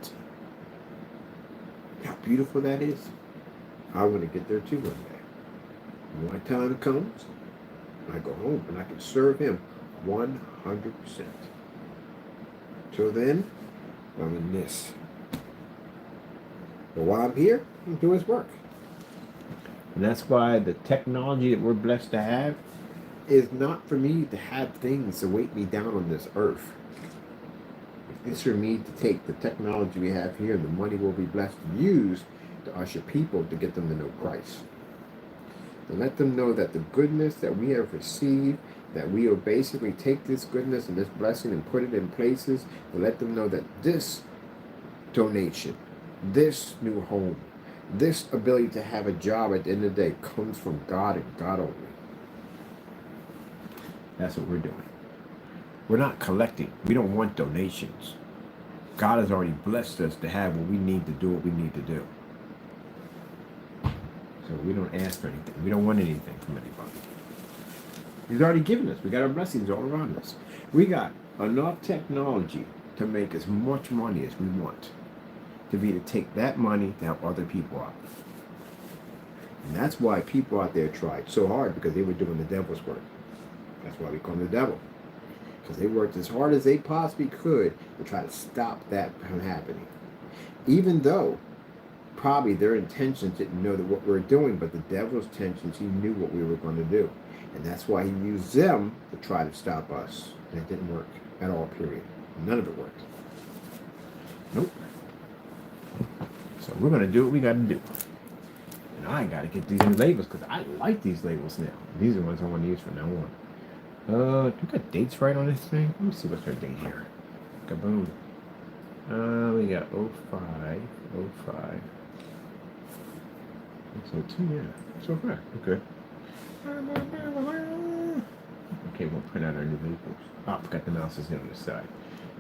How beautiful that is. I want to get there too one day. When my time comes, I go home and I can serve him 100%. Till then, I'm in this. But while I'm here, I'm doing his work. And that's why the technology that we're blessed to have is not for me to have things to weight me down on this earth. It's for me to take the technology we have here and the money we'll be blessed to use to usher people to get them to know Christ. To let them know that the goodness that we have received, that we will basically take this goodness and this blessing and put it in places, to let them know that this donation, this new home, this ability to have a job at the end of the day comes from God and God only. That's what we're doing. We're not collecting. We don't want donations. God has already blessed us to have what we need to do what we need to do. So we don't ask for anything. We don't want anything from anybody. He's already given us. We got our blessings all around us. We got enough technology to make as much money as we want. To take that money to help other people out. And that's why people out there tried so hard, because they were doing the devil's work. That's why we call them the devil. Because they worked as hard as they possibly could to try to stop that from happening. Even though probably their intentions didn't know that what we were doing, but the devil's intentions, he knew what we were going to do. And that's why he used them to try to stop us. And it didn't work at all, period. None of it worked. Nope. So we're going to do what we got to do. And I got to get these new labels, because I like these labels now. These are the ones I want to use from now on. Do we got dates right on this thing? Let me see what's our date here. Kaboom. We got 05, 05. So 2, yeah. So far, okay. Okay, we'll print out our new labels. Oh, I forgot the mouse is here on the side.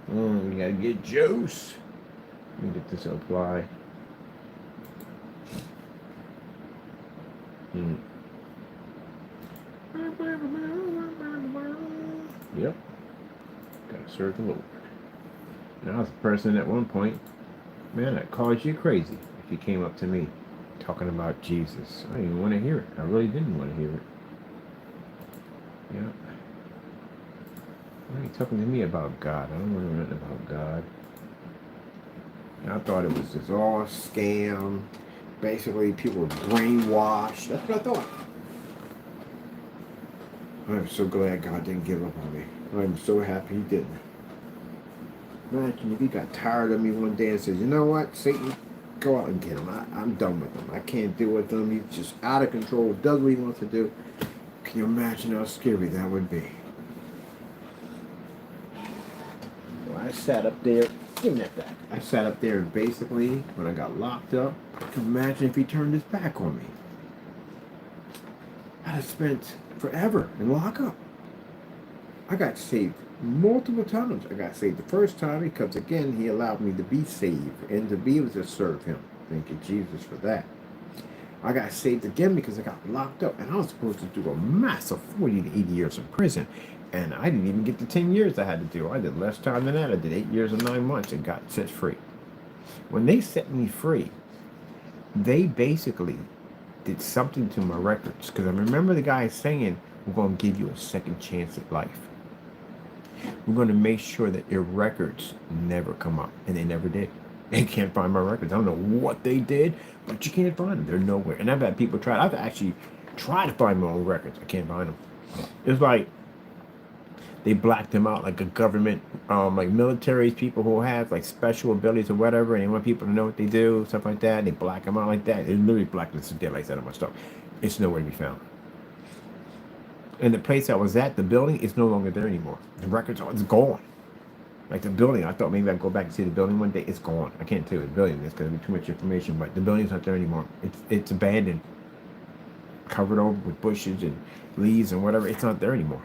We gotta get juice. Let me get this to apply. Yep. Gotta serve the Lord. And I was a person at one point, man, I'd call you crazy if you came up to me talking about Jesus. I didn't want to hear it. I really didn't want to hear it. Yeah. Why are you talking to me about God? I don't want to know nothing about God. And I thought it was just all a scam. Basically, people were brainwashed. That's what I thought. I'm so glad God didn't give up on me. I'm so happy he didn't. Imagine if he got tired of me one day and said, you know what, Satan, go out and get him. I'm done with him. I can't deal with him. He's just out of control, does what he wants to do. Can you imagine how scary that would be? Well, I sat up there. Give me that back. I sat up there and basically, when I got locked up, can you imagine if he turned his back on me? I'd have spent forever in lockup. I got saved multiple times. I got saved the first time because, again, he allowed me to be saved and to be able to serve him. Thank you, Jesus, for that. I got saved again because I got locked up, and I was supposed to do a massive 40 to 80 years in prison. And I didn't even get the 10 years I had to do. I did less time than that. I did 8 years and 9 months and got set free. When they set me free, they basically did something to my records. Because I remember the guy saying, we're going to give you a second chance at life. We're going to make sure that your records never come up. And they never did. They can't find my records. I don't know what they did, but you can't find them. They're nowhere. And I've had people try. I've actually tried to find my own records. I can't find them. It's like they blacked them out like a government, like military people who have like special abilities or whatever, and they want people to know what they do, stuff like that. They black them out like that. They literally blacklisted dead like that on my stuff. It's nowhere to be found. And the place I was at, the building, is no longer there anymore. The records are, it's gone. Like the building, I thought maybe I'd go back and see the building one day. It's gone. I can't tell you the building. It's going to be too much information, but the building's not there anymore. It's abandoned, covered over with bushes and leaves and whatever. It's not there anymore.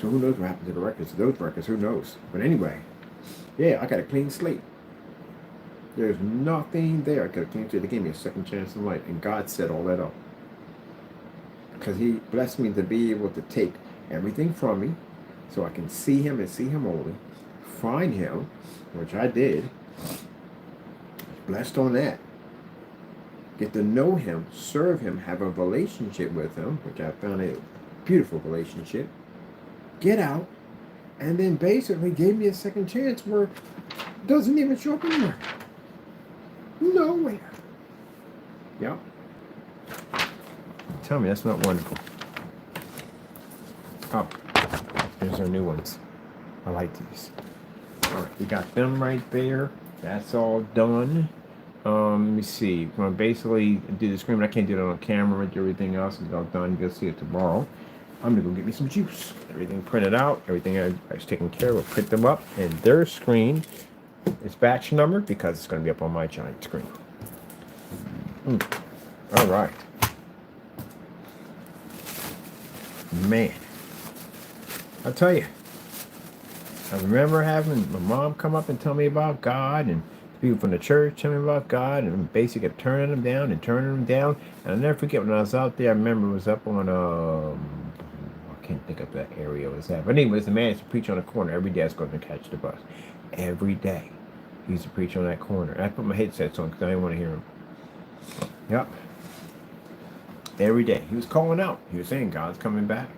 So who knows what happened to the records? Those records, who knows? But anyway, yeah, I got a clean slate. There's nothing there. I got a clean slate. They gave me a second chance in life, and God set all that up. Because he blessed me to be able to take everything from me so I can see him and see him only, find him, which I did, blessed on that, get to know him, serve him, have a relationship with him, which I found a beautiful relationship, get out, and then basically gave me a second chance where it doesn't even show up anywhere. Nowhere. Yep. Tell me that's not wonderful. Oh, here's our new ones. I like these. All right, we got them right there. That's all done. Let me see. I'm gonna basically do the screen, but I can't do it on camera. Do everything else is all done. You'll see it tomorrow. I'm gonna go get me some juice. Everything printed out. Everything I was taken care of. We'll print them up, and their screen is batch numbered because it's gonna be up on my giant screen. All right. Man, I'll tell you, I remember having my mom come up and tell me about God, and people from the church tell me about God, and basically kept turning them down and turning them down. And I'll never forget when I was out there, I remember it was up on can't think of that area it was at. But anyways, the man used to preach on the corner every day. I was going to catch the bus. Every day. He used to preach on that corner. And I put my headsets on because I didn't want to hear him. Yep. Every day. He was calling out. He was saying, God's coming back.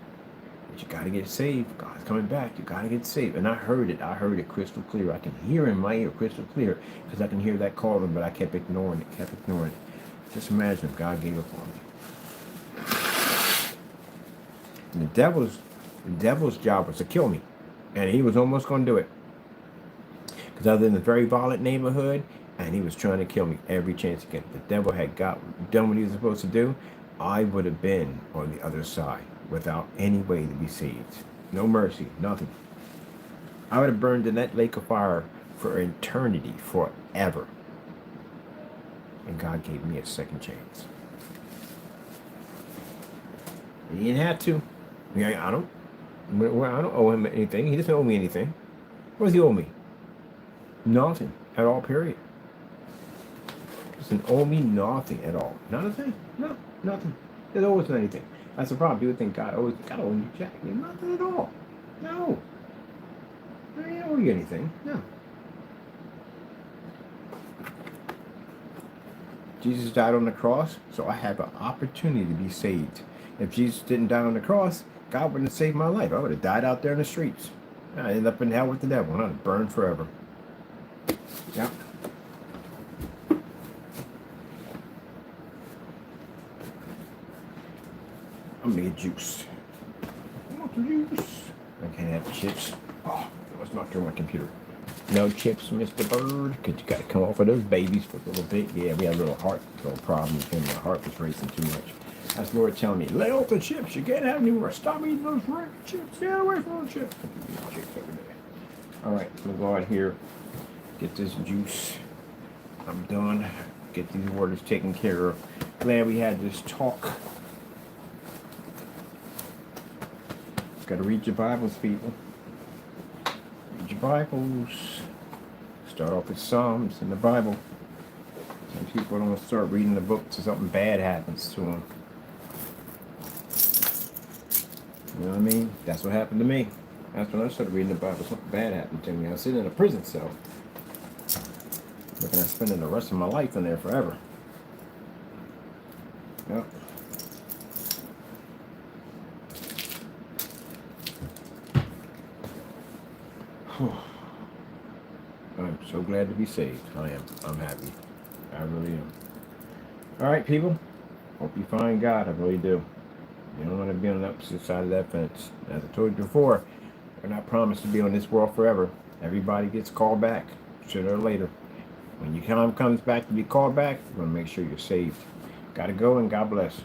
But you got to get saved. God's coming back. You got to get saved. And I heard it. I heard it crystal clear. I can hear in my ear crystal clear because I can hear that calling, but I kept ignoring it. Just imagine if God gave up on me. And the devil's job was to kill me. And he was almost going to do it. Because I was in a very violent neighborhood, and he was trying to kill me every chance he could. If the devil had done what he was supposed to do, I would have been on the other side without any way to be saved. No mercy, nothing. I would have burned in that lake of fire for eternity, forever. And God gave me a second chance. He didn't have to. I don't owe him anything. He doesn't owe me anything. What does he owe me? Nothing at all, period. He doesn't owe me nothing at all. Not a thing. No, nothing. There's always anything. That's the problem. People think God owes you jack. Nothing at all. No. I don't owe you anything. No. Jesus died on the cross, so I have an opportunity to be saved. If Jesus didn't die on the cross, God wouldn't have saved my life. I would have died out there in the streets. I'd end up in hell with the devil, and I'd have burned forever. Yeah. I'm gonna get juice. I want the juice. I can't have chips. Oh, let's not through my computer. No chips, Mr. Bird, because you got to come off of those babies for a little bit. Yeah, we had a little problem with him. My heart was racing too much. That's Lord telling me, lay off the chips. You can't have any more. Stop eating those red chips. Get away from those chips. Chips every day. All right, we'll go out here, get this juice. I'm done. Get these orders taken care of. Glad we had this talk. Got to read your Bibles, people. Read your Bibles. Start off with Psalms in the Bible. Some people don't start reading the book till something bad happens to them. You know what I mean? That's what happened to me. That's when I started reading the Bible. Something bad happened to me. I was sitting in a prison cell. Looking at spending the rest of my life in there forever. Yep. I'm so glad to be saved. I am. I'm happy. I really am. All right, people. Hope you find God. I really do. You don't want to be on the opposite side of that fence. As I told you before, we're not promised to be on this world forever. Everybody gets called back, sooner or later. When your time comes back to be called back, you want to make sure you're saved. Got to go, and God bless.